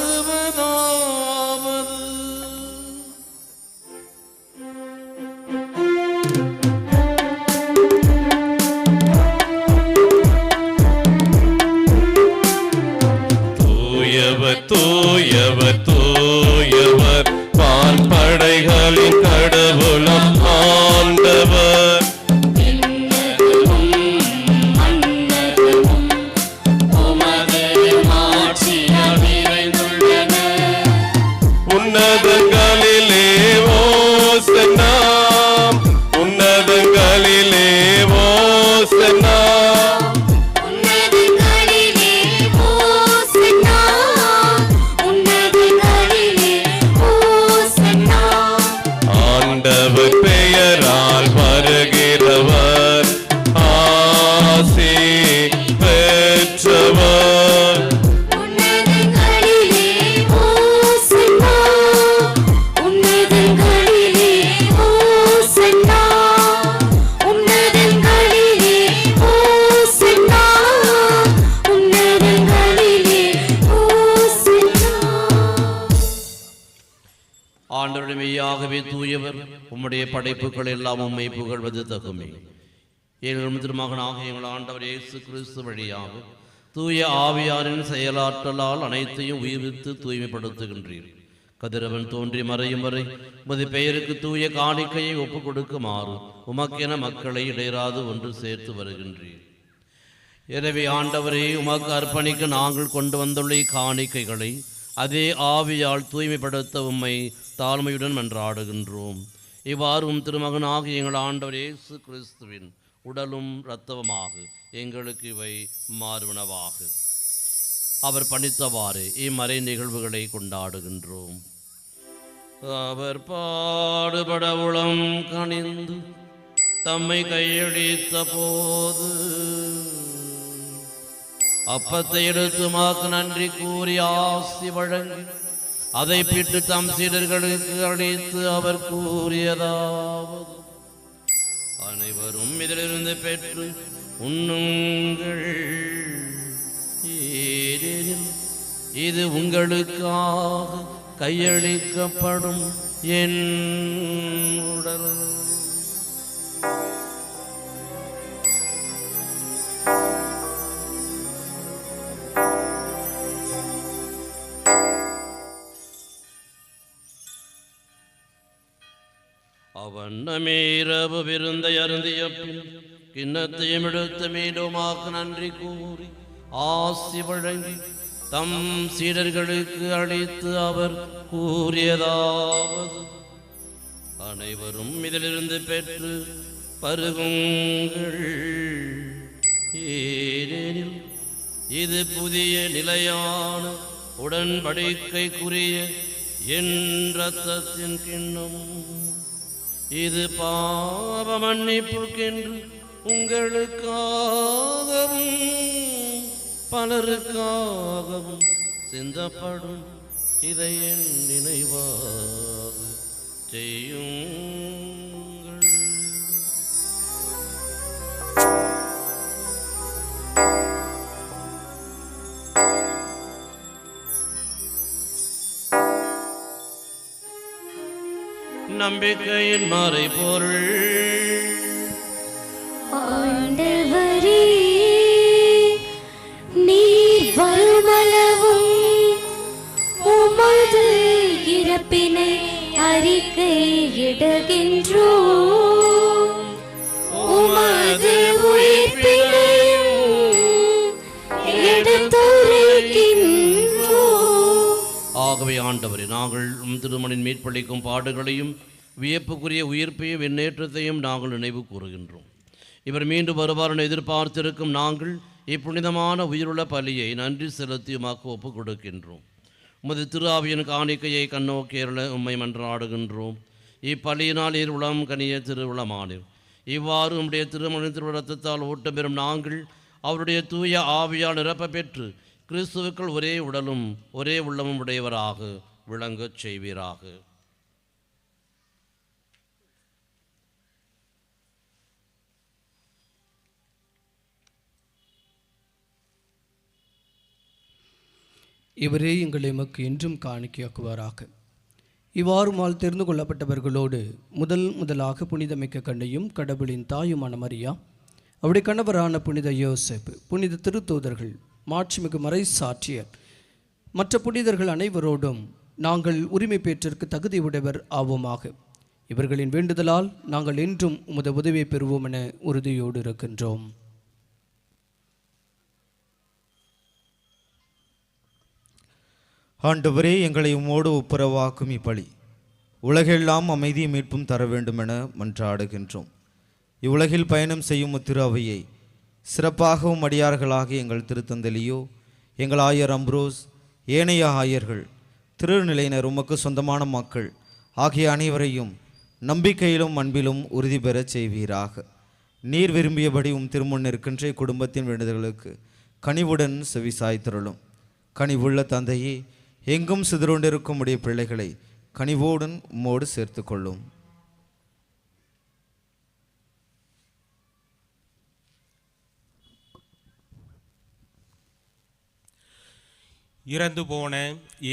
தூயவர் தூயவர் தூயவர் வான்படைகளின் கடவுளம் ஆண்டவர். உன்னதங்களிலே ஓசன்னா, உன்னதங்களிலே ஓசன்னா. ஆண்டவர் பெயரால் வருகிறவர் ஆசி பெற்றவர். ஆண்டவருடைய மெய்யாகவே தூயவர், உம்முடைய படைப்புகள் எல்லாம் உம்மை புகழ்வது தகுமே. எங்கள் திருமகனாக எங்கள் ஆண்டவர் இயேசு கிறிஸ்து வழியாக தூய ஆவியாரின் செயலாற்றலால் அனைத்தையும் உயிர்வித்து தூய்மைப்படுத்துகின்றீர். கதிரவன் தோன்றி மறையும் வரை உமது பெயருக்கு தூய காணிக்கையை ஒப்புக் கொடுக்குமாறு உமக்கென மக்களை இடையராது ஒன்று சேர்த்து வருகின்றீர். எனவே ஆண்டவரே, உமக்கு அர்ப்பணிக்க நாங்கள் கொண்டு வந்துள்ள காணிக்கைகளை அதே ஆவியால் தூய்மைப்படுத்த உம்மை தாழ்மையுடன் மன்றாடுகின்றோம். இவ்வாறும் திருமகனாக எங்கள் ஆண்டவர் இயேசு கிறிஸ்துவின் உடலும் இரத்தவமாக எங்களுக்கு இவை மாறுவனவாக. அவர் பணித்தவாறு இம்மறை நிகழ்வுகளை கொண்டாடுகின்றோம். அவர் பாடுபட உளம் கனிந்து தம்மை கையளித்த போது அப்பத்தை எடுத்து உமக்கு நன்றி கூறி ஆசி வழங்கி அதை பிட்டு தம் சீடர்களுக்கு அளித்து அவர் கூறியதாவது, அனைவரும் இதிலிருந்து பெற்று உண்ணுங்கள், ஏனெனில் இது உங்களுக்காக கையளிக்கப்படும் என் உடல். அவண்ணமே இரவு விருந்தை அருந்திய பின் கிண்ணத்தையும் எடுத்து மீண்டுமாக்கு நன்றி கூறி ஆசி வழங்கி தம் சீடர்களுக்கு அளித்து அவர் கூறியதாவது, அனைவரும் இதிலிருந்து பெற்று பருகுங்கள், ஏனெனில் இது புதிய நிலையான உடன்படிக்கைக்குரிய என் இரத்தத்தின் கிண்ணம். இது பாவ மன்னிப்புக்கென்று உங்களுக்காகவும் பலருக்காகவும் சிந்தப்படும். இதை என் நினைவாக செய்யுங்கள். நம்பிக்கையின் மறைபொருள். ஆண்டவரே, நீர் வருமளவும் உமது இறப்பினை அறிக்கையிடுகின்றோம், உமது உயிர்ப்பினையும் எடுத்துரைக்கின்றோம். ஆகவே ஆண்டவரே, நாங்கள் திருமணின் மீட்பளிக்கும் பாடுகளையும் வியப்புக்குரிய உயிர்ப்பையும் விண்ணேற்றத்தையும் நாங்கள் நினைவு கூறுகின்றோம். இவர் மீண்டும் வருவார் என எதிர்பார்த்திருக்கும் நாங்கள் இப்புனிதமான உயிருள்ள பலியை நன்றி செலுத்தி உமக்கு ஒப்புக் கொடுக்கின்றோம். உமது திருஆவியின் காணிக்கையை கண்ணோக்கியருள உம்மை மன்றாடுகின்றோம். இப்பலியினால் நீர் உளம் கனிய திருவுளமானீர். இவ்வாறு உம்முடைய திருமண திருவிழத்தால் ஊட்டம் பெறும் நாங்கள் அவருடைய தூய ஆவியால் நிரப்ப பெற்று கிறிஸ்துவுக்குள் ஒரே உடலும் ஒரே உள்ளமும் உடையவராக விளங்கச் செய்வீராக. இவரே எங்களை எமக்கு என்றும் காணிக்கையாக்குவாராக. இவ்வாறு மால் தெரிந்து கொள்ளப்பட்டவர்களோடு முதலாக புனிதமிக்க கண்ணையும் கடவுளின் தாயுமான மரியா, அவருடைய கணவரான புனித யோசேப்பு, புனித திருத்தூதர்கள், மாட்சிமிகு மறை சாட்சியர், மற்ற புனிதர்கள் அனைவரோடும் நாங்கள் உரிமை பெற்றிற்கு தகுதியுடையவர் ஆவோமாக. இவர்களின் வேண்டுதலால் நாங்கள் என்றும் உமது உதவியை பெறுவோம் என உறுதியோடு இருக்கின்றோம். ஆண்டவரே, எங்களை உம்மோடு ஒப்புரவாக்கும் இப்பலி உலகெல்லாம் அமைதி மீட்பும் தர வேண்டும் என மன்றாடுகின்றோம். இவ்வுலகில் பயணம் செய்யும் திரு அவையை சிறப்பாகவும் அடியார்களாக எங்கள் திருத்தந்தலியோ, எங்கள் ஆயர் அம்ப்ரோஸ், ஏனைய ஆயர்கள், திருநிலையினர், உமக்கு சொந்தமான மக்கள் ஆகிய அனைவரையும் நம்பிக்கையிலும் அன்பிலும் உறுதி பெறச் செய்வீராக. நீர் விரும்பியபடி திருமுன் இருக்கின்ற குடும்பத்தின் வேண்டுதல்களுக்கு கனிவுடன் செவிசாய்த்தருளும். கனிவுள்ள தந்தையே, எங்கும் சிதறுண்டிருக்கும் உடைய பிள்ளைகளை கனிவோடன் உம்மோடு சேர்த்து கொள்ளும். இறந்து போன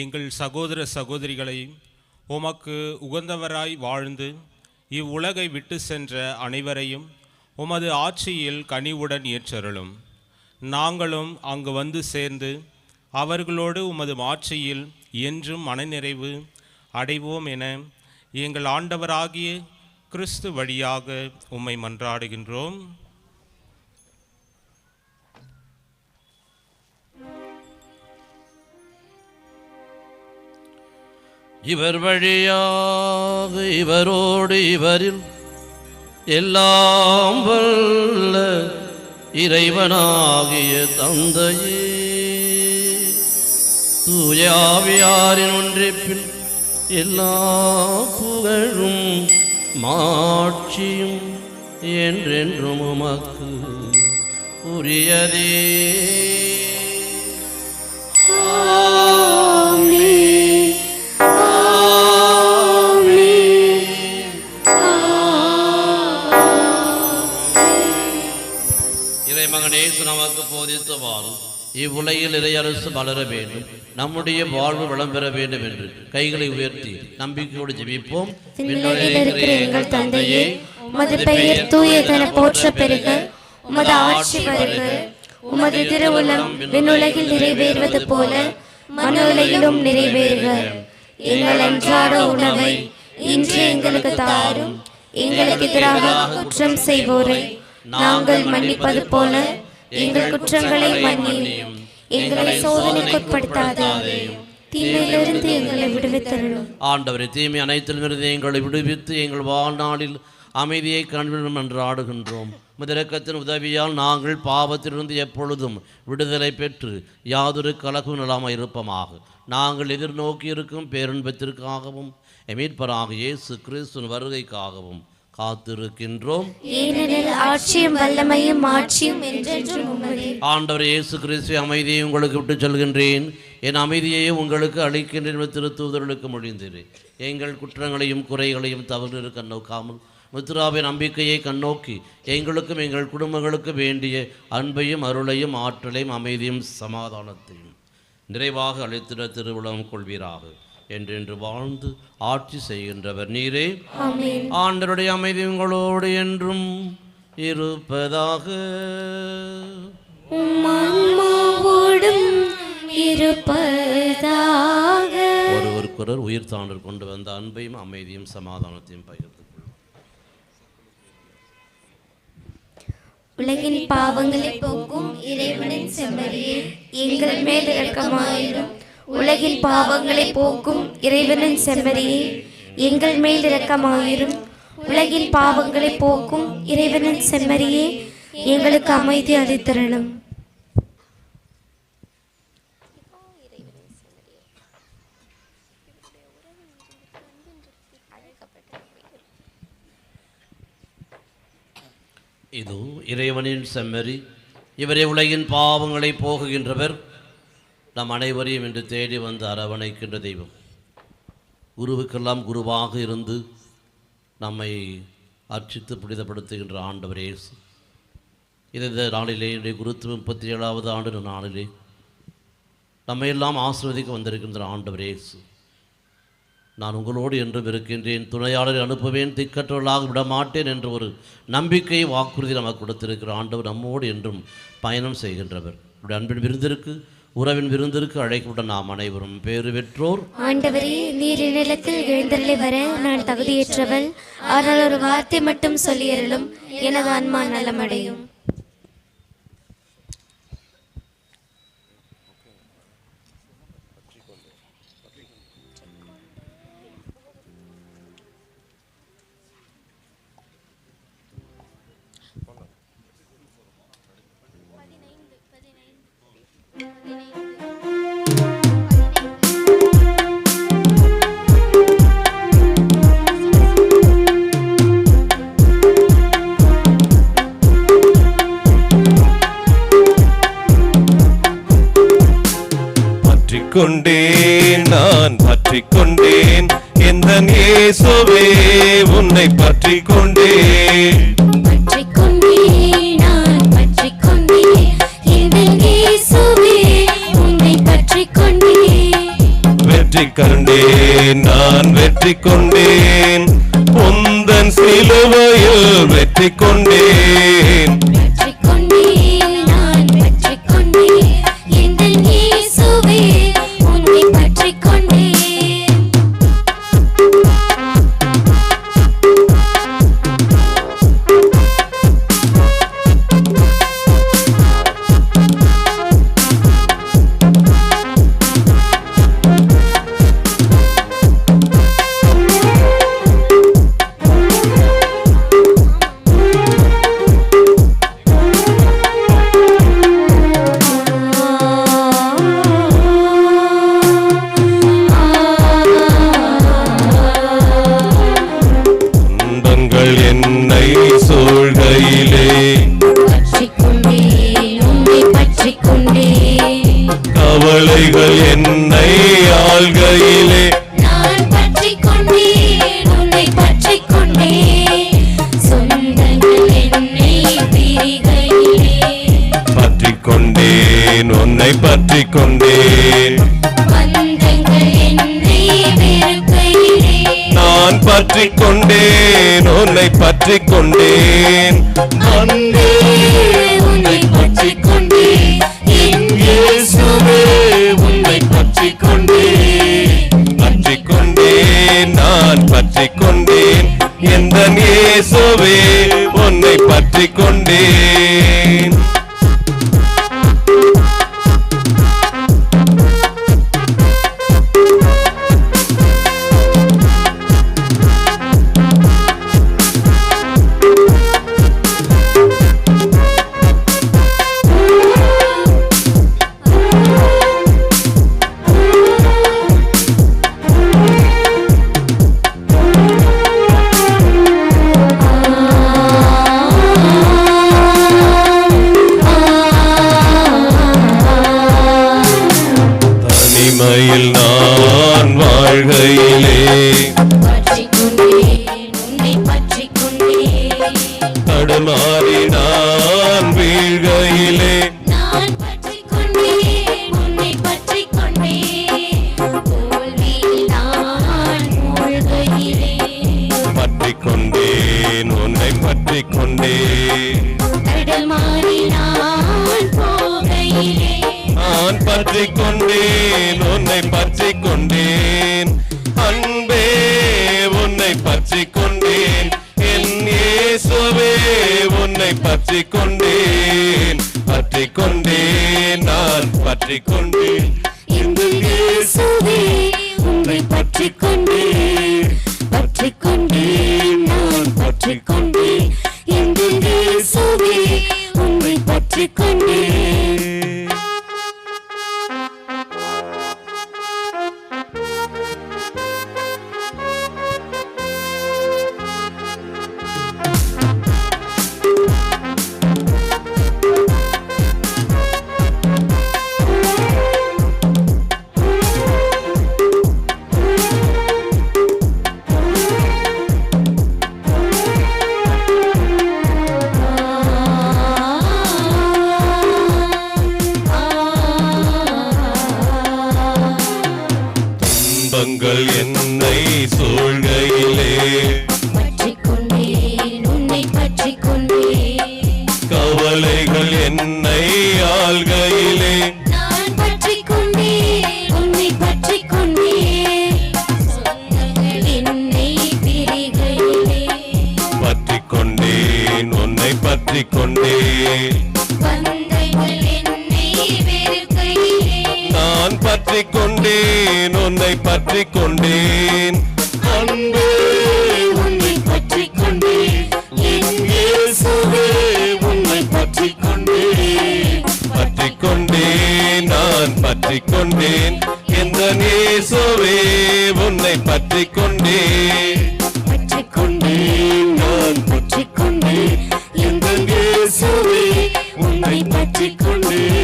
எங்கள் சகோதர சகோதரிகளை உமக்கு உகந்தவராய் வாழ்ந்து இவ்வுலகை விட்டு சென்ற அனைவரையும் உமது ஆட்சியில் கனிவுடன் ஏற்றருளும். நாங்களும் அங்கு வந்து சேர்ந்து அவர்களோடு உமது ஆட்சியில் என்றும் மனநிறைவு அடைவோம் என எங்கள் ஆண்டவராகிய கிறிஸ்து வழியாக உம்மை மன்றாடுகின்றோம். இவர் வழியாக இவரோடு இவரில் எல்லாம் வல்ல இறைவனாகிய தந்தையே, தூய ஆவியாரின் ஒன்றிப்பில் எல்லா புகழும் மாட்சியும் என்றென்றும் உமக்கு உரியதே. இறைமகனே நமக்கு போதித்தவாறு இவ்வுலகில் இறையரசு வளர வேண்டும், நம்முடைய வாழ்வு வளம் பெற வேண்டும் என்று கைகளை உயர்த்தி நம்பிக்கையோடு ஜெபிப்போம். எங்கள் தந்தையே, உமது பெயர் தூயதென போற்றப் பெறுக, உமது ஆட்சி வருக, உமது திருவுளம் விண்ணுலகில் நிறைவேறுவது போல மண்ணுலகிலும் நிறைவேறுக. எங்கள் அன்றாட உணவை இன்று எங்களுக்கு தாரும். எங்களுக்கு எதிராக குற்றம் செய்வோரை நாங்கள் மன்னிப்பது போல எங்கள் குற்றங்களை மன்னியும். எங்களை சோதனைக்குட்படுத்தாதேயும், தீமையிலிருந்து எங்களை விடுவித்தருளும். ஆண்டவரே, தீமை அனைத்திலிருந்து எங்களை விடுவித்து எங்கள் வாழ்நாளில் அமைதியை கண்விடும் என்று ஆடுகின்றோம். முதலக்கத்தின் உதவியால் நாங்கள் பாவத்திலிருந்து எப்பொழுதும் விடுதலை பெற்று யாதொரு கலகும் இல்லாமல் இருப்போமாக. நாங்கள் எதிர்நோக்கி இருக்கும் பேரன்பத்திற்காகவும் மீட்பராக இயேசு கிறிஸ்துவின் வருகைக்காகவும் காத்திருக்கின்றோம். ஏனெனில் ஆட்சியும் வல்லமையும் ஆட்சியும் என்றென்றும் உம்முடையது. ஆண்டவர் இயேசு கிறிஸ்துவின் அமைதியை உங்களுக்கு விட்டு செல்கின்றேன், என் அமைதியை உங்களுக்கு அளிக்கின்றேன் திருத்தூதர்களுக்கு மொழிந்தேன். எங்கள் குற்றங்களையும் குறைகளையும் தவறு கண்ணோக்காமல் முத்துராவின் நம்பிக்கையை கண்ணோக்கி எங்களுக்கும் எங்கள் குடும்பங்களுக்கு வேண்டிய அன்பையும் அருளையும் ஆற்றலையும் அமைதியும் சமாதானத்தையும் நிறைவாக அளித்திட திருவுளம் கொள்வீராக. என்றென்று வாழ்ந்து ஆட்சி செய்கின்றவர் நீரே. ஆண்டவருடைய அமைதி உங்களோடு என்றும் இருப்பதாக. ஒருவருக்கொருவர் உயிர் தாண்டல் கொண்டு வந்த அன்பையும் அமைதியும் சமாதானத்தையும் பகிர்ந்து உலகின் பாவங்களை போக்கும் இறைவனின் செம்மறியே, எங்கள் மேல் இரக்கமாயிரும். உலகின் பாவங்களை போக்கும் இறைவனின் செம்மறியே, எங்கள் மேல் இரக்கமாயிரும். உலகின் பாவங்களை போக்கும் இறைவனின் செம்மறியே, எங்களுக்கு அமைதி அளித்தருளும். இதோ இறைவனின் செம்மறி, இவரே உலகின் பாவங்களை போகுகின்றவர். நம் அனைவரையும் இன்று தேடி வந்து அரவணைக்கின்ற தெய்வம், குருவுக்கெல்லாம் குருவாக இருந்து நம்மை அர்ச்சித்து புனிதப்படுத்துகின்ற ஆண்டவர் இயேசு. இந்த நாளிலே, இன்றைய குருத்துவ 37வது ஆண்டு நாளிலே நம்மை எல்லாம் ஆசீர்வதிக்க வந்திருக்கின்ற ஆண்டவர் இயேசு, நான் உங்களோடு என்றும் இருக்கின்றேன், துணையாளரை அனுப்புவேன், திக்கற்றவர்களாக விடமாட்டேன் என்ற ஒரு நம்பிக்கை வாக்குறுதி நமக்கு கொடுத்திருக்கிற ஆண்டவர் நம்மோடு என்றும் பயணம் செய்கின்றவர். இப்படி அன்பின் விருந்திற்கு, உறவின் விருந்திற்கு அழைக்கப்பட்ட நாம் அனைவரும் பேறு பெற்றோர். ஆண்டவரே, நீர் நிலத்தில் எழுந்தருளி வர நான் தகுதியற்றவள், ஆனால் ஒரு வார்த்தை மட்டும் சொல்லியருளும், எனது ஆன்மா நலமடையும். கொண்டேன், நான் பற்றி கொண்டேன், எந்த இயேசுவே உன்னை பற்றி கொண்டேன். பற்றிக் கொண்டேன், நான் பற்றிக் கொண்டேன், எந்த இயேசுவே உன்னை பற்றிக் கொண்டேன். வெற்றி கண்டேன், நான் வெற்றி கொண்டேன், உந்தன் சிலுவையில் வெற்றி கொண்டேன். பற்றிக் கொண்டேன், நான் பற்றிக் கொண்டேன், எந்த இயேசுவே உன்னை பற்றிக் கொண்டேன். துன்பங்கள் என்னை சூழ்கையிலே பற்றிக் கொண்டேன், உன்னை பற்றிக் கொண்டேன். கவலைகள் என்னை ஆள்கையிலே நான் பற்றிக் கொண்டேன் உன்னை பற்றிக் கொண்டேன் சொந்தங்கள் என்னை பிரிகையிலே பற்றிக் கொண்டேன் உன்னை பற்றிக் கொண்டேன் பந்தங்கள் என்னை வெறுக்கையிலே நான் பற்றிக் கொண்டேன் உன்னை பற்றிக் கொண்டேன் அன்பே உன்னை பற்றிக் கொண்டேன் என் இயேசுவே உன்னை பற்றிக் கொண்டேன் பற்றிக் கொண்டேன் நான் பற்றிக் கொண்டேன் எந்த இயேசுவே உன்னை பற்றிக் கொண்டேன் தனிமையில் நான் வாழ்கையிலே பற்றிக் கொண்டேன் உன்னை பற்றிக் கொண்டேன் தடுமாறி நான் வீழ்கையிலே நான் பற்றிக் கொண்டேன் உன்னை பற்றிக் கொண்டேன் தோல்வியில் நான் மூழ்கையிலே பற்றிக் கொண்டேன் உன்னை பற்றிக் கொண்டேன் தடுமாறி நான் போகையிலே நான் பற்றிக் கொண்டேன் உன்னை பற்றிக் கொண்டேன் அன்பே உன்னை பற்றிக் கொண்டேன் என் இயேசுவே உன்னை பற்றிக் கொண்டேன் பற்றிக் கொண்டேன் நான் பற்றிக் கொண்டேன் இந்த இயேசுவே உன்னை பற்றிக் கொண்டேன் பற்றிக் கொண்டேன் நான் பற்றிக் கொண்டேன் இந்த இயேசுவே உன்னை பற்றிக் கொண்டேன் துன்பங்கள் என்னை சூழ்கையிலே பற்றிக் கொண்டேன் உன்னை பற்றிக் கொண்டேன் கவலைகள் என்னை ஆள்கையிலே நான் பற்றிக் கொண்டேன் உன்னை பற்றிக் கொண்டேன் சொந்தங்கள் என்னை பிரிகையிலே பற்றிக் கொண்டேன் உன்னை பற்றிக் கொண்டேன் பந்தங்கள் என்னை வெறுக்கையிலே நான் பற்றிக் கொண்டேன் உன்னை பற்றிக் கொண்டேன் அன்பே உன்னை பற்றிக் கொண்டேன் என் இயேசுவே உன்னை பற்றிக் கொண்டேன் பற்றிக் கொண்டேன் நான் பற்றிக் கொண்டேன் எந்த இயேசுவே உன்னை பற்றிக் கொண்டேன் பற்றிக் கொண்டேன் நான் பற்றிக் கொண்டேன் எந்த இயேசுவே உன்னை பற்றிக் கொண்டேன்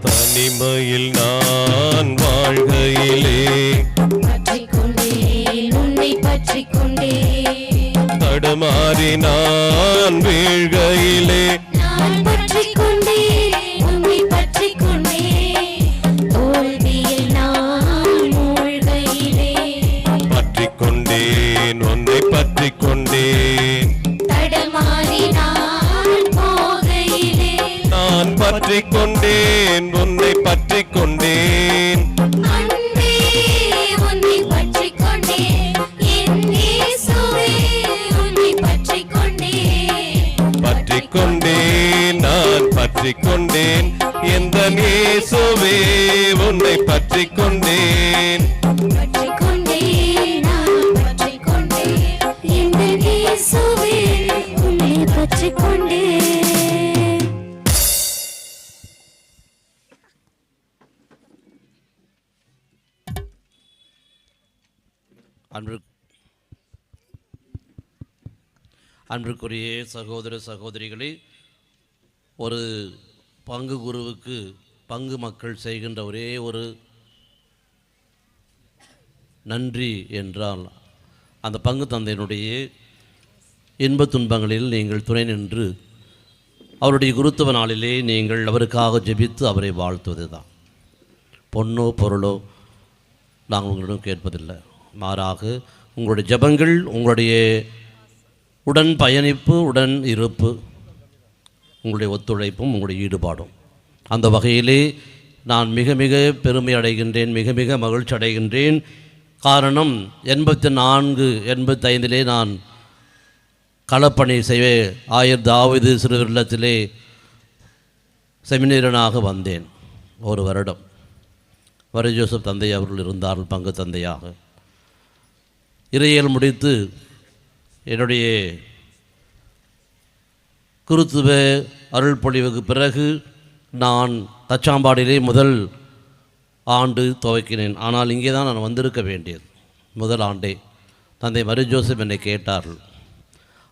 தனிமையில் நான் வாழ்கையிலே பற்றிக் கொண்டேன் உன்னை பற்றிக் கொண்டேன் தடுமாறி நான் வீழ்கையிலே நான் பற்றிக் கொண்டேன் உன்னை பற்றிக் கொண்டேன் தோல்வியில் நான் மூழ்கையிலே பற்றிக் கொண்டேன் உன்னை பற்றிக் கொண்டேன் தடமாறி நான் போகையிலே நான் பற்றிக் கொண்டேன் உன்னை பற்றிக் கொண்டேன் அன்பே உன்னை பற்றிக் கொண்டேன் என் இயேசுவே உன்னை பற்றிக் கொண்டேன் பற்றிக் கொண்டேன் நான் பற்றிக் பற்றிக் கொண்டேன் எந்த இயேசுவே உன்னை பற்றிக் கொண்டேன் அன்பிற்குரிய சகோதர சகோதரிகளே, ஒரு பங்கு குருவுக்கு பங்கு மக்கள் செய்கின்ற ஒரே ஒரு நன்றி என்றால் அந்த பங்கு தந்தையினுடைய இன்பத் துன்பங்களில் நீங்கள் துணை நின்று அவருடைய குருத்துவ நாளிலே நீங்கள் அவருக்காக ஜெபித்து அவரை வாழ்த்துவது தான். பொன்னோ பொருளோ நாங்கள் உங்களிடம் கேட்பதில்லை. மாறாக உங்களுடைய ஜெபங்கள், உங்களுடைய உடன் பயணிப்பு, உடன் இருப்பு, உங்களுடைய ஒத்துழைப்பும், உங்களுடைய ஈடுபாடும். அந்த வகையிலே நான் மிக மிக பெருமை அடைகின்றேன், மிக மிக மகிழ்ச்சி அடைகின்றேன். காரணம் 84, 85 நான் களப்பணி செய்ய தாவீது சிறுவர் இல்லத்திலே செமினேரியனாக வந்தேன். ஒரு வருடம் மரி ஜோசப் தந்தை அவர்கள் இருந்தார்கள் பங்கு தந்தையாக. இறையியல் முடித்து என்னுடைய குருத்துவ அருள் பொழிவுக்கு பிறகு நான் தச்சாம்பாடியிலே முதல் ஆண்டு துவக்கினேன். ஆனால் இங்கே தான் நான் வந்திருக்க வேண்டியது. முதல் ஆண்டே தந்தை மரி ஜோசப் என்னை கேட்டார்கள்.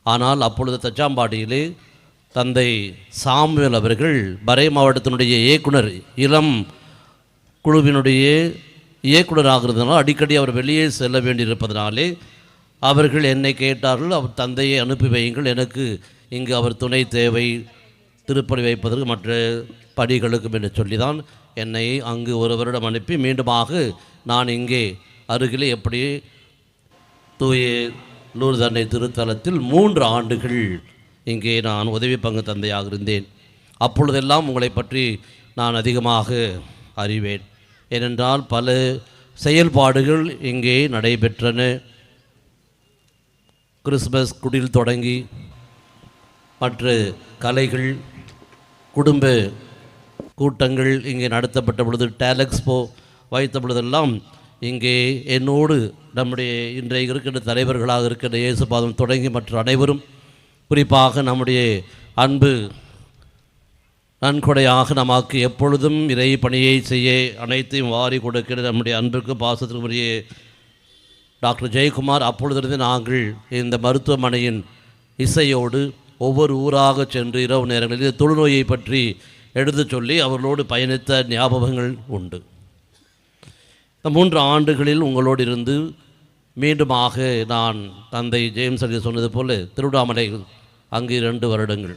ஆனால் அப்பொழுது தச்சாம்பாடியிலே தந்தை சாமுவேல் அவர்கள் பரே மாவட்டத்தினுடைய இயக்குனர், இளம் குழுவினுடைய இயக்குனராக இருந்தனால் அடிக்கடி அவர் வெளியே செல்ல வேண்டியிருப்பதனாலே அவர்கள் என்னை கேட்டார்கள், அவர் தந்தையை அனுப்பி வையுங்கள், எனக்கு இங்கு அவர் துணை தேவை திருப்பலி வைப்பதற்கு மற்ற படிகளுக்கும் என்று சொல்லி தான் என்னை அங்கு ஒரு வருடம் அனுப்பி மீண்டுமாக நான் இங்கே அருகிலே எப்படி தூய லூர்து அன்னை திருத்தலத்தில் 3 ஆண்டுகள் இங்கே நான் உதவி பங்கு தந்தையாக இருந்தேன். அப்பொழுதெல்லாம் உங்களை பற்றி நான் அதிகமாக அறிவேன். ஏனென்றால் பல செயல்பாடுகள் இங்கே நடைபெற்றன. கிறிஸ்மஸ் குடில் தொடங்கி மற்ற கலைகள், குடும்ப கூட்டங்கள் இங்கே நடத்தப்பட்ட பொழுது, டேலெக்ஸ்போ வைத்த பொழுதெல்லாம் இங்கே என்னோடு நம்முடைய இன்றைய இருக்கின்ற தலைவர்களாக இருக்கின்ற இயேசுபாதம் தொடங்கி மற்ற அனைவரும், குறிப்பாக நம்முடைய அன்பு நன்கொடையாக நமக்கு எப்பொழுதும் இறை பணியை செய்ய அனைத்தையும் வாரி கொடுக்கிற நம்முடைய அன்புக்கு பாசத்திற்குரிய டாக்டர் ஜெயக்குமார், அப்பொழுதிருந்து நாங்கள் இந்த மருத்துவமனையின் இசையோடு ஒவ்வொரு ஊராக சென்று இரவு நேரங்களில் தொழுநோயை பற்றி எடுத்து சொல்லி அவர்களோடு பயணித்த ஞாபகங்கள் உண்டு. இந்த 3 ஆண்டுகளில் உங்களோடு இருந்து மீண்டுமாக நான் தந்தை ஜேம்ஸ் அலி சொன்னது போல் திருவண்ணாமலை அங்கு 2 வருடங்கள்.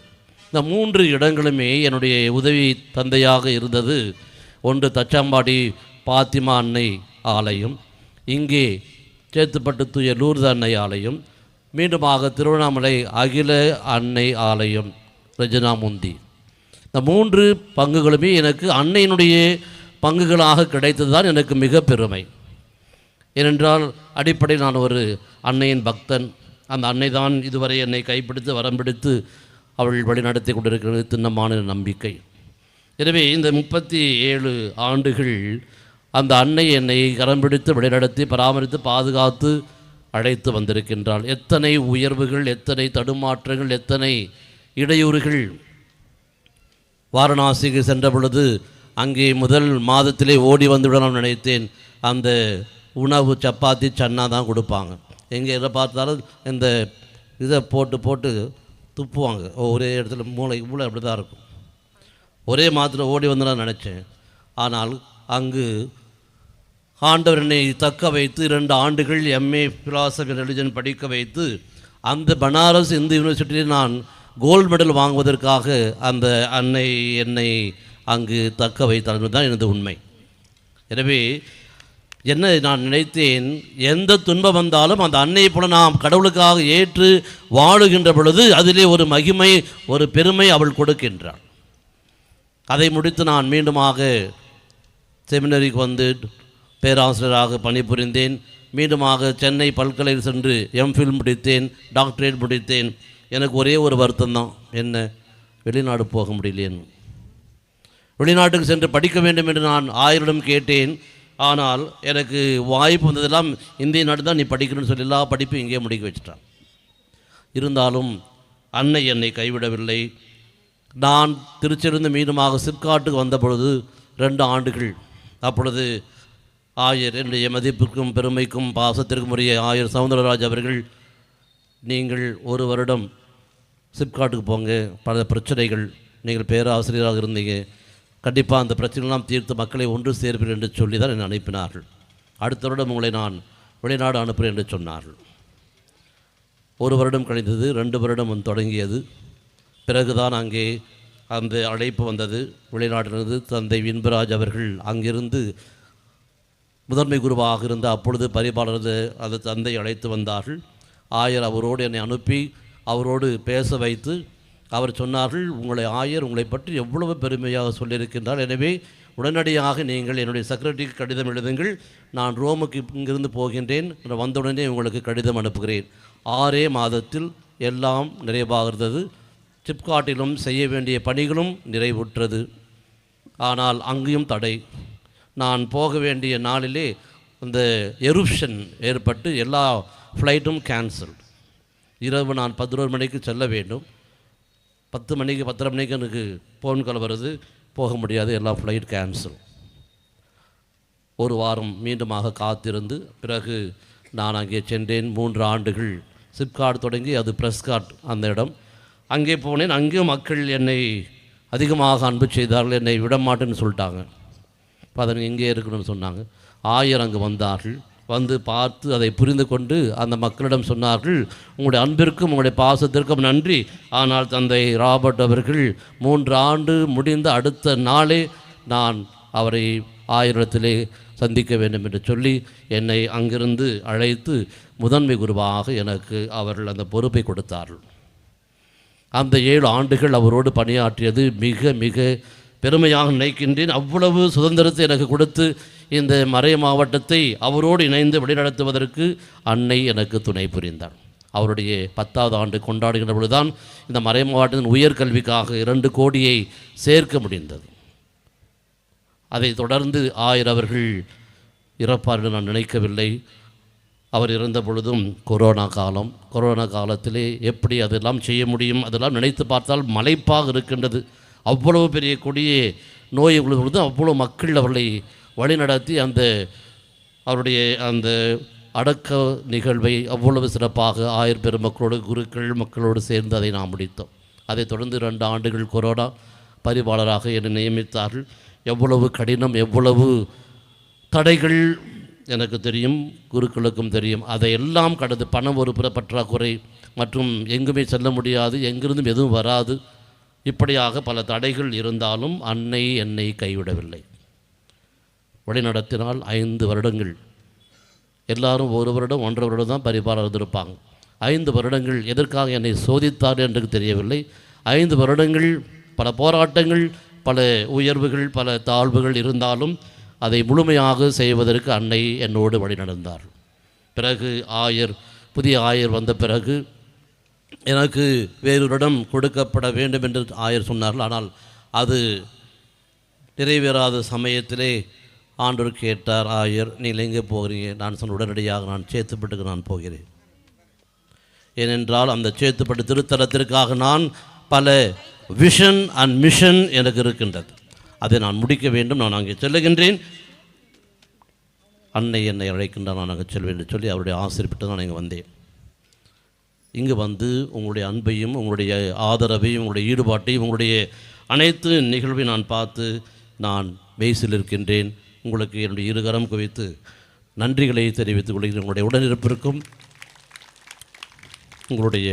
இந்த 3 இடங்களுமே என்னுடைய உதவி தந்தையாக இருந்தது. ஒன்று தச்சாம்பாடி பாத்திமா அன்னை ஆலயம், இங்கே சேத்துப்பட்டு தூய லூர்து அன்னை ஆலயம், மீண்டுமாக திருவண்ணாமலை அகில அன்னை ஆலயம் ரெஜினா முந்தி. இந்த 3 பங்குகளுமே எனக்கு அன்னையினுடைய பங்குகளாக கிடைத்தது தான் எனக்கு மிக பெருமை. ஏனென்றால் அடிப்படையில் நான் ஒரு அன்னையின் பக்தன். அந்த அன்னை தான் இதுவரை என்னை கைப்பிடித்து வரம் பிடித்து அவள் வழிநடத்தி கொண்டிருக்கிறது திண்ணமான நம்பிக்கை. எனவே இந்த 37 ஆண்டுகள் அந்த அன்னை என்னை கரம் பிடித்து வழிநடத்தி பராமரித்து பாதுகாத்து அழைத்து வந்திருக்கின்றாள். எத்தனை உயர்வுகள், எத்தனை தடுமாற்றங்கள், எத்தனை இடையூறுகள். வாரணாசிக்கு சென்ற பொழுது அங்கே முதல் மாதத்திலே ஓடி வந்துவிட நான் நினைத்தேன். அந்த உணவு சப்பாத்தி சன்னா தான் கொடுப்பாங்க. எங்கே எதை பார்த்தாலும் இந்த இதை போட்டு போட்டு துப்புவாங்க. ஒரே இடத்துல மூளை அப்படி தான் இருக்கும். ஒரே மாதத்தில் ஓடி வந்து நான் நினச்சேன். ஆனால் அங்கு ஆண்டவர் என்னை தக்க வைத்து 2 ஆண்டுகள் எம்ஏ ஃபிலாசபி ரிலிஜன் படிக்க வைத்து அந்த பனாரஸ் இந்து யூனிவர்சிட்டியில் நான் கோல்டு மெடல் வாங்குவதற்காக அந்த அன்னை என்னை அங்கு தக்க வைத்தார் தான் எனது உண்மை. எனவே என்ன நான் நினைத்தேன், எந்த துன்பம் வந்தாலும் அந்த அன்னையை போல நாம் கடவுளுக்காக ஏற்று வாழுகின்ற பொழுது அதிலே ஒரு மகிமை, ஒரு பெருமை அவள் கொடுக்கின்றாள். அதை முடித்து நான் மீண்டுமாக செமினரிக்கு வந்து பேராசிரியராக பணிபுரிந்தேன். மீண்டுமாக சென்னை பல்கலையில் சென்று எம்ஃபில் முடித்தேன், டாக்டரேட் முடித்தேன். எனக்கு ஒரே ஒரு வருத்தம்தான், என்ன வெளிநாடு போக முடியலேன்னு. வெளிநாட்டுக்கு சென்று படிக்க வேண்டும் என்று நான் ஆயரிடம் கேட்டேன். ஆனால் எனக்கு வாய்ப்பு வந்ததெல்லாம் இந்திய நாடு தான் நீ படிக்கணும்னு சொல்லி எல்லா படிப்பையும் இங்கே முடிக்க வச்சுட்டான். இருந்தாலும் அன்னை என்னை கைவிடவில்லை. நான் திருச்சியிலிருந்து மீண்டுமாக சிப்காட்டுக்கு வந்த பொழுது 2 ஆண்டுகள். அப்பொழுது ஆயர் என்னுடைய மதிப்புக்கும் பெருமைக்கும் பாசத்திற்கும் உரிய ஆயர் சவுந்தரராஜ் அவர்கள், நீங்கள் 1 வருடம் சிப்காட்டுக்கு போங்க, பல பிரச்சனைகள், நீங்கள் பேராசிரியராக இருந்தீங்க, கண்டிப்பாக அந்த பிரச்சனைலாம் தீர்த்து மக்களை ஒன்று சேர்ப்பீர்கள் என்று சொல்லி தான் என்னை அனுப்பினார்கள். அடுத்த வருடம் உங்களை நான் வெளிநாடு அனுப்புகிறேன் என்று சொன்னார்கள். 1 வருடம் கழிந்தது, 2 வருடம் தொடங்கியது. பிறகுதான் அங்கே அந்த அழைப்பு வந்தது. வெளிநாட்டிலிருந்து தந்தை வின்பராஜ் அவர்கள் அங்கிருந்து முதன்மை குருவாக இருந்த அப்பொழுது பரிபாலர் அந்த தந்தை அழைத்து வந்தார்கள். ஆயர் அவரோடு என்னை அனுப்பி அவரோடு பேச வைத்து அவர் சொன்னார்கள், உங்களை ஆயர் உங்களை பற்றி எவ்வளவு பெருமையாக சொல்லியிருக்கின்றார். எனவே உடனடியாக நீங்கள் என்னுடைய செக்ரட்டரிக்கு கடிதம் எழுதுங்கள். நான் ரோமுக்கு இங்கிருந்து போகின்றேன், வந்தவுடனே உங்களுக்கு கடிதம் அனுப்புகிறேன். 6 மாதத்தில் எல்லாம் நிறைவாகிறது. சிப்காட்டிலும் செய்ய வேண்டிய பணிகளும் நிறைவுற்றது. ஆனால் அங்கேயும் தடை. நான் போக வேண்டிய நாளிலே அந்த எருப்ஷன் ஏற்பட்டு எல்லா ஃப்ளைட்டும் கேன்சல். இரவு நான் 11 மணிக்கு செல்ல வேண்டும். 10 மணிக்கு 10:30 மணிக்கு எனக்கு ஃபோன் கால் வருது, போக முடியாது, எல்லா ஃப்ளைட் கேன்சல். 1 வாரம் மீண்டுமாக காத்திருந்து பிறகு நான் அங்கே சென்றேன். 3 ஆண்டுகள் சிப்காட் தொடங்கி அது பிரஸ்காட் அந்த இடம். அங்கே போனேன். அங்கேயும் மக்கள் என்னை அதிகமாக அன்பு செய்தார்கள். என்னை விடமாட்டேன்னு சொல்லிட்டாங்க. அதற்கு இங்கே இருக்கணும்னு சொன்னாங்க. ஆயர் அங்கு வந்தார்கள். வந்து பார்த்து அதை புரிந்து கொண்டு அந்த மக்களிடம் சொன்னார்கள், உங்களுடைய அன்பிற்கும் உங்களுடைய பாசத்திற்கும் நன்றி. ஆனால் தந்தை ராபர்ட் அவர்கள் 3 ஆண்டு முடிந்த அடுத்த நாளே நான் அவரை ஆயரிடத்திலே சந்திக்க வேண்டும் என்று சொல்லி என்னை அங்கிருந்து அழைத்து முதன்மை குருவாக எனக்கு அவர்கள் அந்த பொறுப்பை கொடுத்தார்கள். அந்த 7 ஆண்டுகள் அவரோடு பணியாற்றியது மிக மிக பெருமையாக நினைக்கின்றேன். அவ்வளவு சுதந்திரத்தை எனக்கு கொடுத்து இந்த மறை மாவட்டத்தை அவரோடு இணைந்து வழிநடத்துவதற்கு அன்னை எனக்கு துணை புரிந்தார். அவருடைய 10வது ஆண்டு கொண்டாடுகின்ற பொழுதுதான் இந்த மறை மாவட்டத்தின் உயர்கல்விக்காக 2 கோடியை சேர்க்க முடிந்தது. அதை தொடர்ந்து ஆயர் அவர்கள் இறப்பார் என்று நான் நினைக்கவில்லை. அவர் இறந்த பொழுதும் கொரோனா காலத்திலே எப்படி அதெல்லாம் செய்ய முடியும், அதெல்லாம் நினைத்து பார்த்தால் மலைப்பாக இருக்கின்றது. அவ்வளவு பெரிய கொடிய நோய் பொழுது அவ்வளோ மக்கள் அவர்களை வழிநடத்தி அவருடைய அந்த அடக்க நிகழ்வை அவ்வளவு சிறப்பாக ஆயர் பெருமக்களோடு குருக்கள் மக்களோடு சேர்ந்து அதை நாம் முடித்தோம். அதைத் தொடர்ந்து 2 ஆண்டுகள் கொரோனா பரிபாலராக என்னை நியமித்தார்கள். எவ்வளவு கடினம், எவ்வளவு தடைகள் எனக்கு தெரியும், குருக்களுக்கும் தெரியும். அதையெல்லாம் கடந்து பணம் ஒரு பற்றாக்குறை மற்றும் எங்குமே செல்ல முடியாது, எங்கிருந்தும் எதுவும் வராது, இப்படியாக பல தடைகள் இருந்தாலும் அன்னை என்னை கைவிடவில்லை. வழிநடத்தினால் 5 வருடங்கள். எல்லாரும் 1 வருடம் 1.5 வருடம் தான் பரிபாலர் இருந்திருப்பாங்க. 5 வருடங்கள் எதற்காக என்னை சோதித்தார் என்று தெரியவில்லை. 5 வருடங்கள் பல போராட்டங்கள், பல உயர்வுகள், பல தாழ்வுகள் இருந்தாலும் அதை முழுமையாக செய்வதற்கு அன்னை என்னோடு வழிநடந்தார். பிறகு புதிய ஆயர் வந்த பிறகு எனக்கு வேறொரிடம் கொடுக்கப்பட வேண்டும் என்று ஆயர் சொன்னார்கள். ஆனால் அது நிறைவேறாத சமயத்திலே ஆண்டவர் கேட்டார், ஆயர் நீங்கள் எங்கே போகிறீங்க? நான் சொன்ன உடனடியாக நான் சேத்துப்பட்டுக்கு நான் போகிறேன். ஏனென்றால் அந்த சேத்துப்பட்டு திருத்தலத்திற்காக நான் பல விஷன் அண்ட் மிஷன் எனக்கு இருக்கின்றது, அதை நான் முடிக்க வேண்டும், நான் அங்கே செல்லுகின்றேன். அன்னை என்னை அழைக்கின்றார், நான் அங்கே செல்வேன் என்று சொல்லி அவருடைய ஆசிரியப்பட்டு நான் இங்கே வந்தேன். இங்கு வந்து உங்களுடைய அன்பையும் உங்களுடைய ஆதரவையும் உங்களுடைய ஈடுபாட்டையும் உங்களுடைய அனைத்து நிகழ்வையும் நான் பார்த்து நான் மெய்சில் இருக்கின்றேன். உங்களுக்கு என்னுடைய 2 கரம் குவித்து நன்றிகளை தெரிவித்துக் கொள்கிறேன். உங்களுடைய உடனிருப்பிற்கும் உங்களுடைய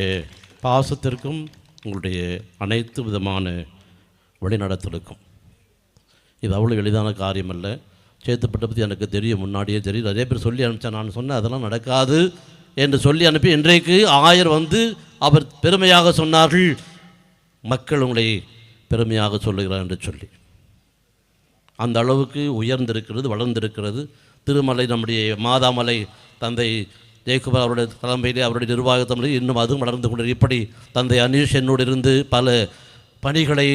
பாசத்திற்கும் உங்களுடைய அனைத்து விதமான வழிநடத்தலுக்கும். இது அவ்வளோ எளிதான காரியம் அல்ல. சேத்துப்பட்ட பற்றி எனக்கு தெரியும், முன்னாடியே தெரியும். நிறைய பேர் சொல்லி அனுப்பிச்சா, நான் சொன்னேன் அதெல்லாம் நடக்காது என்று சொல்லி அனுப்பி இன்றைக்கு ஆயர் வந்து அவர் பெருமையாக சொன்னார்கள், மக்கள் உங்களை பெருமையாக சொல்லுகிறார் என்று சொல்லி. அந்த அளவுக்கு உயர்ந்திருக்கிறது, வளர்ந்திருக்கிறது. திருமலை நம்முடைய மாதாமலை தந்தை ஜெயக்குமார் அவருடைய தலைமையிலே அவருடைய நிர்வாகத்தமிழ் இன்னும் அதுவும் வளர்ந்து கொண்டு இப்படி தந்தை அனீஷ் என்னோடு இருந்து பல பணிகளை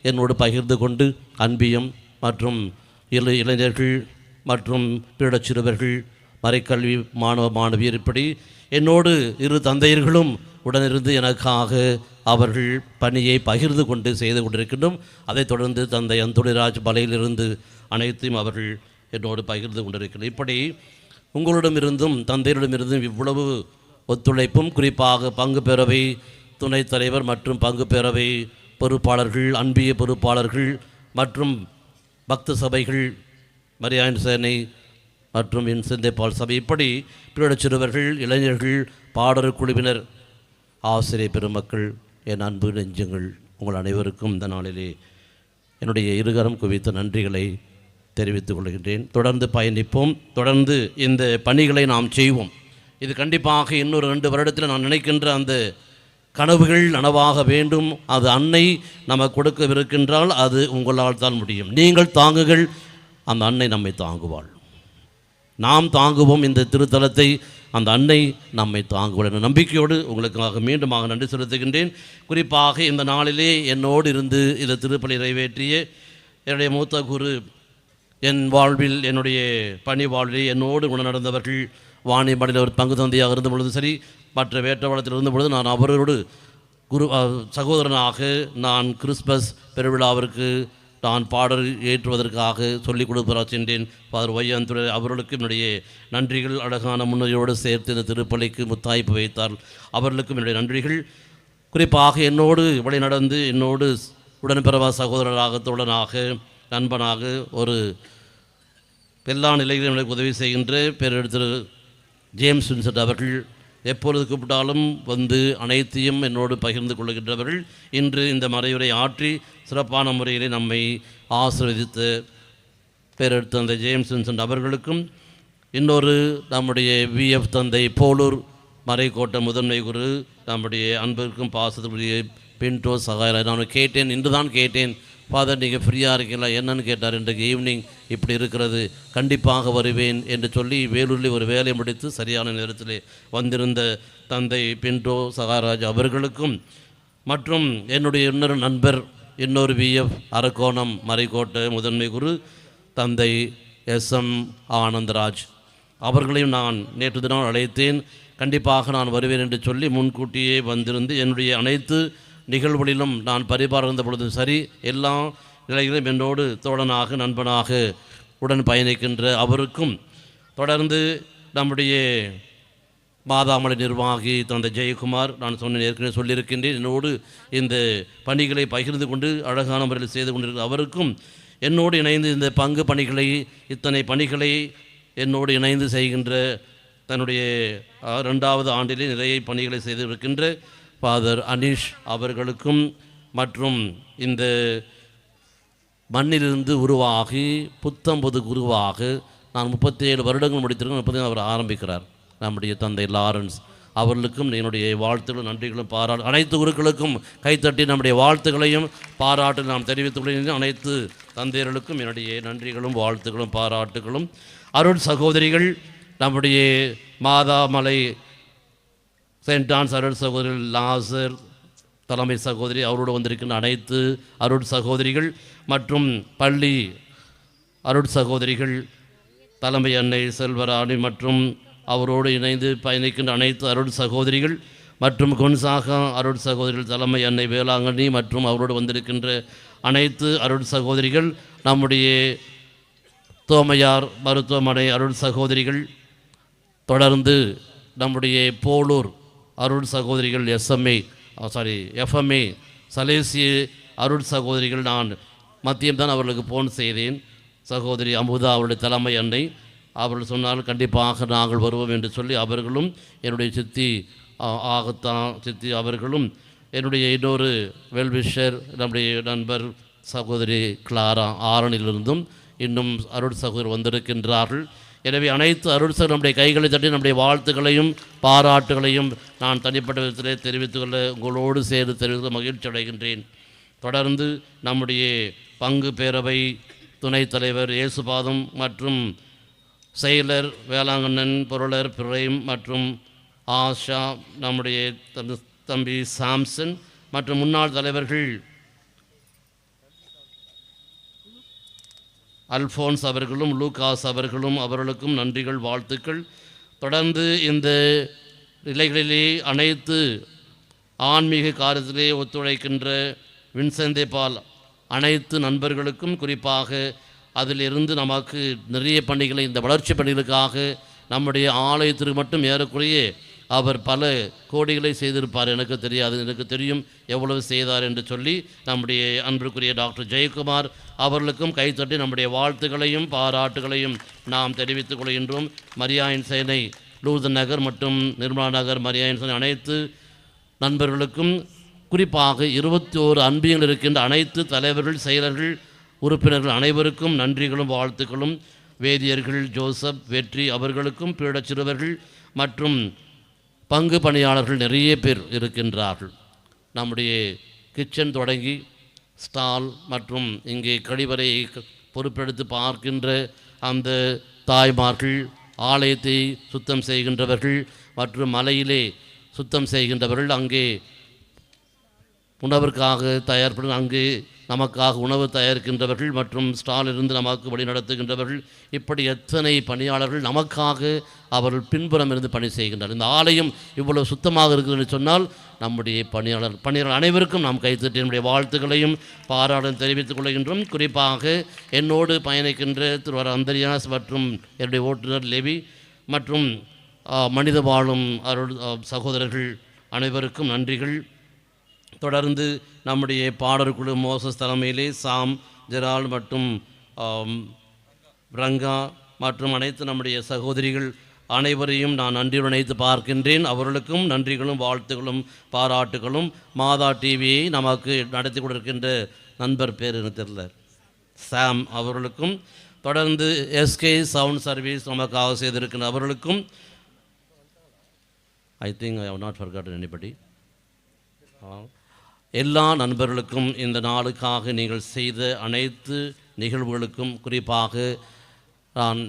என்னோடு பகிர்ந்து கொண்டு அன்பியம் மற்றும் இளைஞர்கள் மற்றும் பீடச் சிறுவர்கள் மறைக்கல்வி மாணவ மாணவியர் இப்படி என்னோடு இரு தந்தையர்களும் உடனிருந்து எனக்காக அவர்கள் பணியை பகிர்ந்து கொண்டு செய்து கொண்டிருக்கின்றோம். அதைத் தொடர்ந்து தந்தை அந்தோணிராஜ் மலையிலிருந்து அனைத்தையும் அவர்கள் என்னோடு பகிர்ந்து கொண்டிருக்கின்றனர். இப்படி உங்களிடமிருந்தும் தந்தையரிடமிருந்தும் இவ்வளவு ஒத்துழைப்பும், குறிப்பாக பங்கு பேரவை துணைத் தலைவர் மற்றும் பங்கு பேரவை பொறுப்பாளர்கள், அன்பிய பொறுப்பாளர்கள் மற்றும் பக்த சபைகள், மரியாயன் சேனை மற்றும் என் சிந்தைப்பால் சபை, இப்படி பீடச் சிறுவர்கள், இளைஞர்கள், பாடற் குழுவினர், ஆசிரியர் பெருமக்கள், என் அன்பு நெஞ்சங்கள், உங்கள் அனைவருக்கும் இந்த நாளிலே என்னுடைய இருகரம் குவித்த நன்றிகளை தெரிவித்துக் கொள்கின்றேன். தொடர்ந்து பயணிப்போம், தொடர்ந்து இந்த பணிகளை நாம் செய்வோம். இது கண்டிப்பாக இன்னொரு 2 வருடத்தில் நான் நினைக்கின்ற அந்த கனவுகள் நனவாக வேண்டும். அது அன்னை நமக்கு கொடுக்கவிருக்கின்றால் அது உங்களால் தான் முடியும். நீங்கள் தாங்குங்கள், அந்த அன்னை நம்மை தாங்குவாள். நாம் தாங்குவோம் இந்த திருத்தலத்தை, அந்த அன்னை நம்மை தாங்குவாள் என்ற நம்பிக்கையோடு உங்களுக்காக மீண்டுமாக நன்றி செலுத்துகின்றேன். குறிப்பாக இந்த நாளிலே என்னோடு இருந்து இந்த திருப்பலி நிறைவேற்றிய என்னுடைய மூத்த குரு, என் வாழ்வில் என்னுடைய பணி வாழ்வில் என்னோடு உடன் நடந்தவர்கள், வாணிபடியில் ஒரு பங்கு தந்தையாக இருந்த பொழுது சரி, மற்ற வேட்டவாளத்தில் இருந்த பொழுது நான் அவரோடு சகோதரனாக நான் கிறிஸ்மஸ் பெருவிழாவிற்கு நான் பாடல் ஏற்றுவதற்காக சொல்லிக் கொடுப்பதாக சென்றேன். ஃபாதர் வையந்துரை அவர்களுக்கும் என்னுடைய நன்றிகள். அழகான முன்னுரையோடு சேர்த்து இந்த திருப்பலிக்கு முத்தாய்ப்பு வைத்தார், அவர்களுக்கும் என்னுடைய நன்றிகள். குறிப்பாக என்னோடு வழி நடந்து என்னோடு உடன்பிறவா சகோதரராக, தோழனாக, நண்பனாக, ஒரு எல்லா நிலைகளிலும் எனக்கு உதவி செய்கின்ற பேரெடுத்து ஜேம்ஸ் வின்சென்ட் அவர்கள் எப்பொழுது கூப்பிட்டாலும் வந்து அனைத்தையும் என்னோடு பகிர்ந்து கொள்கின்றவர்கள். இன்று இந்த மறையுரை ஆற்றி சிறப்பான முறையிலே நம்மை ஆசீர்வதித்த பேரெடுத்த தந்தை ஜேம்ஸ் வின்சென்ட் அவர்களுக்கும், இன்னொரு நம்முடைய விஎஃப் தந்தை போலூர் மறைக்கோட்டை முதன்மை குரு நம்முடைய அன்பிற்கும் பாசத்துக்குரிய பின்டோ சகாயராஜ், நான் கேட்டேன், இன்று தான் கேட்டேன், ஃபாதர் நீங்கள் ஃப்ரீயாக இருக்கீங்களா என்னன்னு கேட்டார். இன்றைக்கு ஈவினிங் இப்படி இருக்கிறது, கண்டிப்பாக வருவேன் என்று சொல்லி வேலூரில் ஒரு வேலை முடித்து சரியான நேரத்தில் வந்திருந்த தந்தை பின்டோ சகாராஜ் அவர்களுக்கும், மற்றும் என்னுடைய இன்னொரு நண்பர், இன்னொரு விஎஃப் அரக்கோணம் மறைக்கோட்டை முதன்மை குரு தந்தை எஸ்எம் ஆனந்தராஜ் அவர்களையும் நான் நேற்று தினம் அழைத்தேன். கண்டிப்பாக நான் வருவேன் என்று சொல்லி முன்கூட்டியே வந்திருந்து என்னுடைய அனைத்து நிகழ்வுகளிலும் நான் பரிபார்ந்த பொழுதும் சரி, எல்லா நிலைகளிலும் என்னோடு தோழனாக, நண்பனாக உடன் பயணிக்கின்ற அவருக்கும், தொடர்ந்து நம்முடைய மாதாமலை நிர்வாகி தந்தை ஜெயக்குமார், நான் சொன்ன ஏற்கனவே சொல்லியிருக்கின்றேன், என்னோடு இந்த பணிகளை பகிர்ந்து கொண்டு அழகான முறையில் செய்து கொண்டிருக்கிற அவருக்கும், என்னோடு இணைந்து இந்த பங்கு பணிகளை, இத்தனை பணிகளை என்னோடு இணைந்து செய்கின்ற தன்னுடைய 2வது ஆண்டிலே நிறைய பணிகளை செய்திருக்கின்ற ஃபாதர் அனீஷ் அவர்களுக்கும், மற்றும் இந்த மண்ணிலிருந்து உருவாகி புத்தம்பது குருவாக நான் 37 வருடங்கள் முடித்திருக்கேன். 30 அவர் ஆரம்பிக்கிறார் நம்முடைய தந்தை லாரன்ஸ் அவர்களுக்கும் என்னுடைய வாழ்த்துக்களும் நன்றிகளும் பாராட்டு, அனைத்து குருக்களுக்கும் கைத்தட்டி நம்முடைய வாழ்த்துக்களையும் பாராட்டு நாம் தெரிவித்துக் கொள்கிறேன். அனைத்து தந்தையர்களுக்கும் என்னுடைய நன்றிகளும் வாழ்த்துக்களும் பாராட்டுகளும். அருள் சகோதரிகள், நம்முடைய மாதாமலை செயின்ட் ஆன்ஸ் அருள் சகோதரிகள் லாசர் தலைமை சகோதரி, அவரோடு வந்திருக்கின்ற அனைத்து அருள் சகோதரிகள் மற்றும் பள்ளி அருள் சகோதரிகள், தலைமை அன்னை செல்வராணி மற்றும் அவரோடு இணைந்து பயணிக்கின்ற அனைத்து அருள் சகோதரிகள் மற்றும் கொன்சாகா அருள் சகோதரிகள், தலைமை அன்னை வேளாங்கண்ணி மற்றும் அவரோடு வந்திருக்கின்ற அனைத்து அருள் சகோதரிகள், நம்முடைய தோமையார் மருத்துவமனை அருள் சகோதரிகள், தொடர்ந்து நம்முடைய போலூர் அருள் சகோதரிகள், எஃப்எம்ஏ சலேசிய அருள் சகோதரிகள். நான் மதியம்தான் அவர்களுக்கு ஃபோன் செய்தேன். சகோதரி அமுதா அவருடைய தலைமை அன்னை, அவர்கள் சொன்னால் கண்டிப்பாக நாங்கள் வருவோம் என்று சொல்லி அவர்களும், என்னுடைய சித்தி சித்தி அவர்களும், என்னுடைய இன்னொரு வெல்விஷர் நம்முடைய நண்பர் சகோதரி கிளாரா ஆரணிலிருந்தும் இன்னும் அருள் சகோதரர் வந்திருக்கின்றார்கள். எனவே அனைத்து அருள் சகோதரர் நம்முடைய கைகளை தட்டி நம்முடைய வாழ்த்துக்களையும் பாராட்டுகளையும் நான் தனிப்பட்ட விதத்திலே தெரிவித்துக்கொள்ள உங்களோடு சேர்ந்து தெரிவித்து மகிழ்ச்சி அடைகின்றேன். தொடர்ந்து நம்முடைய பங்கு பேரவை துணைத் தலைவர் இயேசுபாதம் மற்றும் செயலர் வேளாங்கண்ணன் பொருளர் பிரேம் மற்றும் ஆஷா, நம்முடைய தம்பி சாம்சன் மற்றும் முன்னாள் தலைவர்கள் அல்ஃபோன்ஸ் அவர்களும் லூகாஸ் அவர்களும் அவர்களுக்கும் நன்றிகள், வாழ்த்துக்கள். தொடர்ந்து இந்த நிலைகளிலே அனைத்து ஆன்மீக காரியத்திலே ஒத்துழைக்கின்ற வின்சென்ட் பால் அனைத்து நண்பர்களுக்கும், குறிப்பாக அதிலிருந்து நமக்கு நிறைய பணிகளை, இந்த வளர்ச்சி பணிகளுக்காக நம்முடைய ஆலயத்திற்கு மட்டும் ஏறக்குறைய அவர் பல கோடிகளை செய்திருப்பார். எனக்கு தெரியாது, எனக்கு தெரியும் எவ்வளவு செய்தார் என்று சொல்லி நம்முடைய அன்பிற்குரிய டாக்டர் ஜெயக்குமார் அவர்களுக்கும் கைத்தட்டி நம்முடைய வாழ்த்துக்களையும் பாராட்டுகளையும் நாம் தெரிவித்துக் கொள்கின்றோம். மரியாயின் சேனை லூர்து நகர் மற்றும் நிர்மலா நகர் மரியாயின் சேனை அனைத்து நண்பர்களுக்கும், குறிப்பாக 21 அன்பியங்கள் இருக்கின்ற அனைத்து தலைவர்கள், செயலர்கள், உறுப்பினர்கள் அனைவருக்கும் நன்றிகளும் வாழ்த்துக்களும். வேதியர்கள் ஜோசப், வெற்றி அவர்களுக்கும், பீடச் சிறுவர்கள் மற்றும் பங்கு பணியாளர்கள் நிறைய பேர் இருக்கின்றார்கள். நம்முடைய கிச்சன் தொடங்கி ஸ்டால் மற்றும் இங்கே கழிவறையை பொறுப்பெடுத்து பார்க்கின்ற அந்த தாய்மார்கள், ஆலயத்தை சுத்தம் செய்கின்றவர்கள் மற்றும் மலையிலே சுத்தம் செய்கின்றவர்கள், அங்கே உணவிற்காக தயார்படும் அங்கே நமக்காக உணவு தயாரிக்கின்றவர்கள் மற்றும் ஸ்டாலிலிருந்து நமக்கு வழி நடத்துகின்றவர்கள், இப்படி எத்தனை பணியாளர்கள் நமக்காக அவர்கள் பின்புறம் இருந்து பணி செய்கின்றனர். இந்த ஆலயம் இவ்வளவு சுத்தமாக இருக்குது என்று சொன்னால் நம்முடைய பணியாளர் அனைவருக்கும் நாம் கைத்தட்டி என்னுடைய வாழ்த்துக்களையும் பாராட்டும் தெரிவித்துக் கொள்கின்றோம். குறிப்பாக என்னோடு பயணிக்கின்ற திருவாரூர் அந்தரியாஸ் மற்றும் என்னுடைய ஓட்டுநர் லெவி மற்றும் மனித வாழும் அருள் சகோதரர்கள் அனைவருக்கும் நன்றிகள். தொடர்ந்து நம்முடைய பாடற் குழு மோசஸ் தலைமையிலே சாம், ஜெரால் மற்றும் ரங்கா மற்றும் அனைத்து நம்முடைய சகோதரிகள் அனைவரையும் நான் நன்றியுடன் நினைத்து பார்க்கின்றேன். அவர்களுக்கும் நன்றிகளும் வாழ்த்துக்களும் பாராட்டுகளும். மாதா டிவியை நமக்கு நடத்தி கொண்டிருக்கின்ற நண்பர் பேர் எனக்கு தெரியல, சாம் அவர்களுக்கும், தொடர்ந்து எஸ்கே சவுண்ட் சர்வீஸ் நமக்காக செய்திருக்கின்ற அவர்களுக்கும், I think I have not forgotten anybody, எல்லா நண்பர்களுக்கும் இந்த நாளுக்காக நீங்கள் செய்த அனைத்து நிகழ்வுகளுக்கும், குறிப்பாக நான்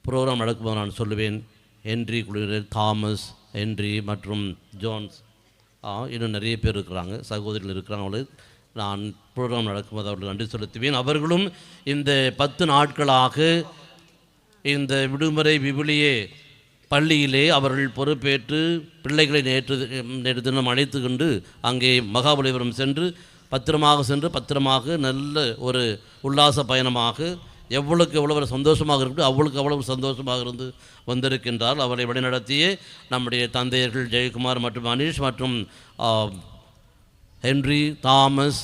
ப்ரோக்ராம் நடக்கும்போது நான் சொல்லுவேன், ஹென்றி குழுவினர், தாமஸ், ஹென்றி மற்றும் ஜோன்ஸ், இன்னும் நிறைய பேர் இருக்கிறாங்க, சகோதரிகள் இருக்கிறாங்க. அவங்களுக்கு நான் ப்ரோக்ராம் நடக்கும்போது அவர்களுக்கு நன்றி செலுத்துவேன். அவர்களும் இந்த 10 நாட்களாக இந்த விடுமுறை விவிலிய பள்ளியிலே அவர்கள் பொறுப்பேற்று பிள்ளைகளை நேற்று தினம் அழைத்து கொண்டு அங்கே மகாபலிபுரம் சென்று பத்திரமாக நல்ல ஒரு உல்லாச பயணமாக எவ்வளவு சந்தோஷமாக இருக்குது அவ்வளவு சந்தோஷமாக இருந்து வந்திருக்கின்றார். அவரை வழிநடத்திய நம்முடைய தந்தையர்கள் ஜெயக்குமார் மற்றும் அனீஷ் மற்றும் ஹென்றி, தாமஸ்,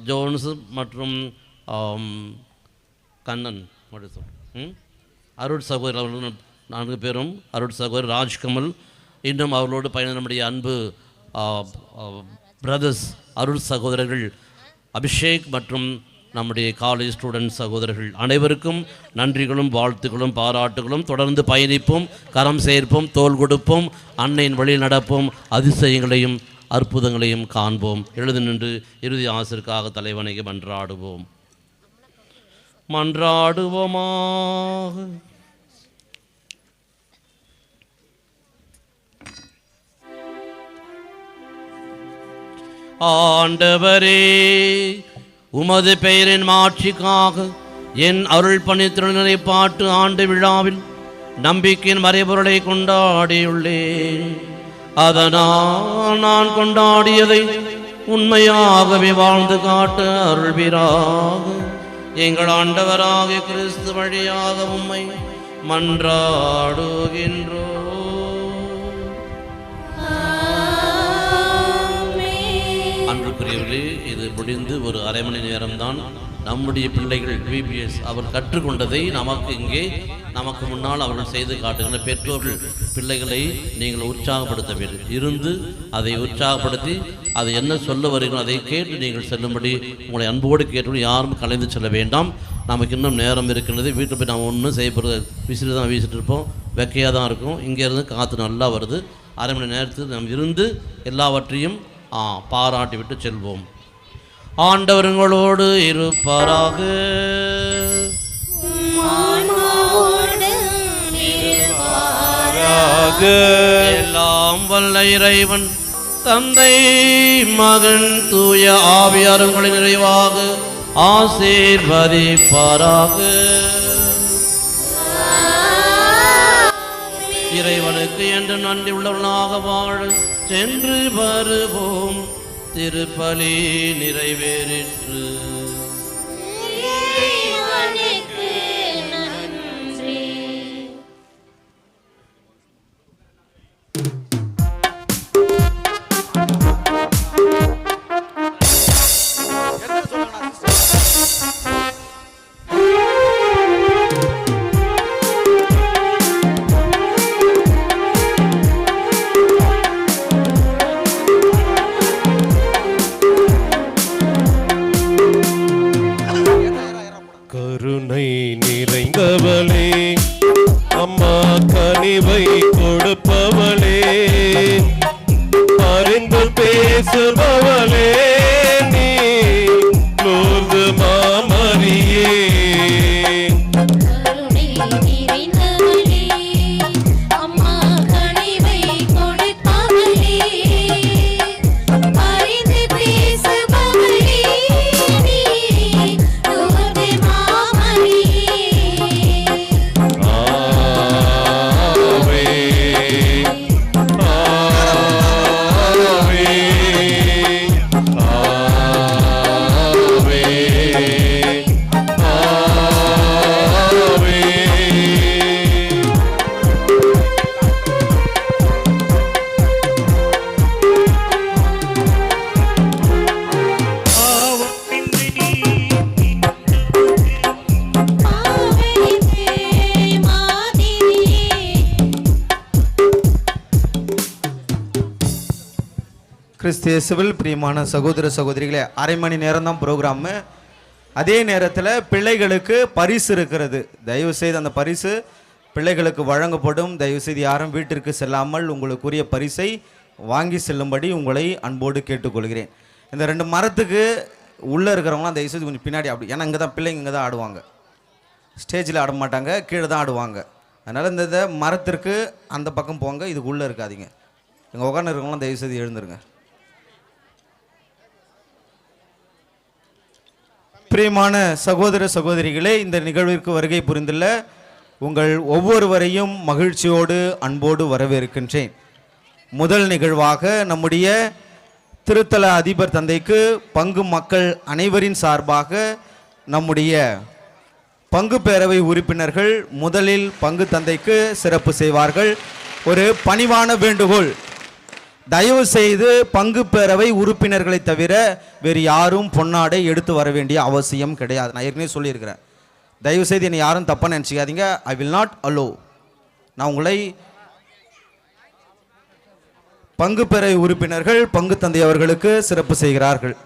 ஜோன்ஸ் மற்றும் கண்ணன், அருட் சகோதரர் அவர்கள் 4 பேரும், அருட் சகோதரர் ராஜ்கமல், இன்னும் அவர்களோடு பயணம் நம்முடைய அன்பு பிரதர்ஸ் அருள் சகோதரர்கள் அபிஷேக் மற்றும் நம்முடைய காலேஜ் ஸ்டூடெண்ட் சகோதரர்கள் அனைவருக்கும் நன்றிகளும் வாழ்த்துக்களும் பாராட்டுகளும். தொடர்ந்து பயணிப்போம், கரம் சேர்ப்போம், தோள் கொடுப்போம், அன்னையின் வழி நடப்போம், அதிசயங்களையும் அற்புதங்களையும் காண்போம். எழுது நின்று இறுதி ஆசிற்காக தலைவனைக்கு மன்றாடுவோமாக. ஆண்டவரே, உமது பெயரின் மாட்சிக்காக என் அருள் பணித்திறனை பாட்டு ஆண்டு விழாவில் நம்பிக்கையின் மறைபொருளை கொண்டாடியுள்ளேன். அதனால் நான் கொண்டாடியதை உண்மையாகவே வாழ்ந்து காட்ட அருள்வீராக. எங்கள் ஆண்டவராகிய கிறிஸ்து வழியாக உம்மை மன்றாடுகின்றோம். அன்புக்குரியவர்களே, இது முடிந்து ஒரு அரை மணி நேரம்தான். நம்முடைய பிள்ளைகள் விபிஎஸ் அவர் கற்றுக்கொண்டதை நமக்கு முன்னால் அவர்கள் செய்து காட்டுகின்ற பெற்றோர்கள் பிள்ளைகளை நீங்கள் உற்சாகப்படுத்த வேண்டும். இருந்து அதை உற்சாகப்படுத்தி அதை என்ன சொல்ல வருகிறோம் அதை கேட்டு நீங்கள் செல்லும்படி உங்களை அன்போடு கேட்டு யாரும் கலைந்து செல்ல வேண்டாம். நமக்கு இன்னும் நேரம் இருக்கின்றது. வீட்டில் போய் நாம் ஒன்றும் செய்யப்படுறது விசிறி தான் வீசிட்டு இருப்போம், வெக்கையாக தான் இருக்கும். இங்கேருந்து காற்று நல்லா வருது. அரை மணி நேரத்தில் நாம் இருந்து எல்லாவற்றையும் பாராட்டி விட்டு செல்வோம். ஆண்டவர் உங்களோடு இருப்பாராக. எல்லாம் வல்ல இறைவன் தந்தை, மகன், தூய ஆவியார் உங்களை நிறைவாக ஆசீர்வதிப்பாராக. இறைவனுக்கு என்று நன்றி உள்ளவனாக வாழ சென்று வருவோம். திருப்பலி நிறைவேறிற்று. கருணை நிறைந்தவளே, அம்மா கனிவை கொடுப்பவளே, அறிந்து பேசுபவளே, நீ லூர்து மாமரியே. கிறிஸ்து இயேசுவில் பிரியமான சகோதர சகோதரிகளே, அரை மணி நேரம் தான் ப்ரோக்ராமு. அதே நேரத்தில் பிள்ளைகளுக்கு பரிசு இருக்கிறது. தயவு செய்து அந்த பரிசு பிள்ளைகளுக்கு வழங்கப்படும். தயவு செய்து யாரும் வீட்டிற்கு செல்லாமல் உங்களுக்குரிய பரிசை வாங்கி செல்லும்படி உங்களை அன்போடு கேட்டுக்கொள்கிறேன். இந்த 2 மரத்துக்கு உள்ளே இருக்கிறவங்களாம் தயவு செய்து கொஞ்சம் பின்னாடி அப்படி, ஏன்னா இங்கே தான் பிள்ளைங்க இங்கே தான் ஆடுவாங்க, ஸ்டேஜில் ஆட மாட்டாங்க, கீழே தான் ஆடுவாங்க. அதனால் இந்த மரத்திற்கு அந்த பக்கம் போங்க, இதுக்கு உள்ளே இருக்காதீங்க. இங்கே உட்காந்து இருக்கவங்களாம் தயவு செய்து எழுந்துருங்க. பிரியமான சகோதர சகோதரிகளே, இந்த நிகழ்விற்கு வருகை புரிந்துள்ள உங்கள் ஒவ்வொருவரையும் மகிழ்ச்சியோடு அன்போடு வரவேற்கின்றேன். முதல் நிகழ்வாக நம்முடைய திருத்தல அதிபர் தந்தைக்கு பங்கு மக்கள் அனைவரின் சார்பாக நம்முடைய பங்கு பேரவை உறுப்பினர்கள் முதலில் பங்கு தந்தைக்கு சிறப்பு செய்வார்கள். ஒரு பணிவான வேண்டுகோள், தயவு செய்து பங்கு பேரவை உறுப்பினர்களை தவிர வேறு யாரும் பொன்னாடை எடுத்து வர வேண்டிய அவசியம் கிடையாது. நான் ஏற்கனவே சொல்லியிருக்கிறேன். தயவு செய்து என்னை யாரும் தப்பாக நினச்சிக்காதீங்க. I will not allow. நான் உங்களை பங்கு பேரவை உறுப்பினர்கள் பங்கு தந்தை அவர்களுக்கு சிறப்பு செய்கிறார்கள்.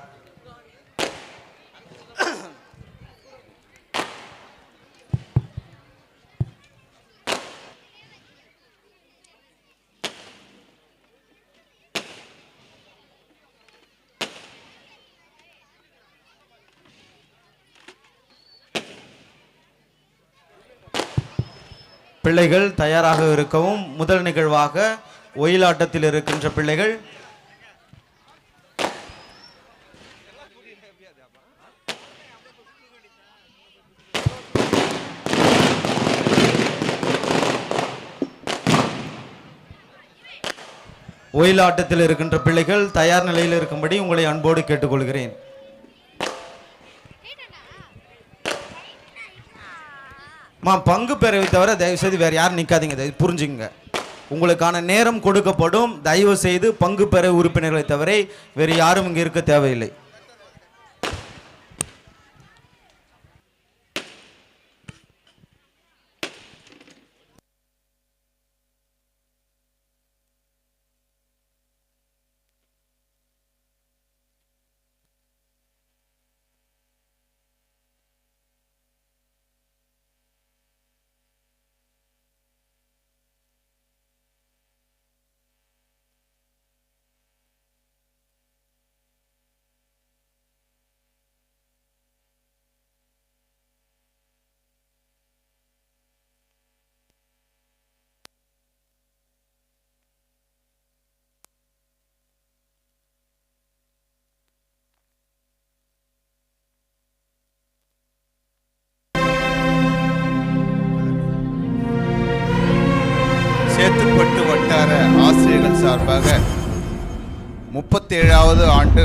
பிள்ளைகள் தயாராக இருக்கவும். முதல் நிகழ்வாக ஒயிலாட்டத்தில் இருக்கின்ற பிள்ளைகள் ஒயிலாட்டத்தில் இருக்கின்ற பிள்ளைகள் தயார் நிலையில் இருக்கும்படி உங்களை அன்போடு கேட்டுக்கொள்கிறேன். பங்கு பேரவை தவிர தயவு செய்து வேறு யாரும் நிற்காதீங்க. தயவு புரிஞ்சுங்க. உங்களுக்கான நேரம் கொடுக்கப்படும். தயவு செய்து பங்கு பேரவை உறுப்பினர்களை தவிர வேறு யாரும் இங்கே இருக்க தேவையில்லை. 37வது ஆண்டு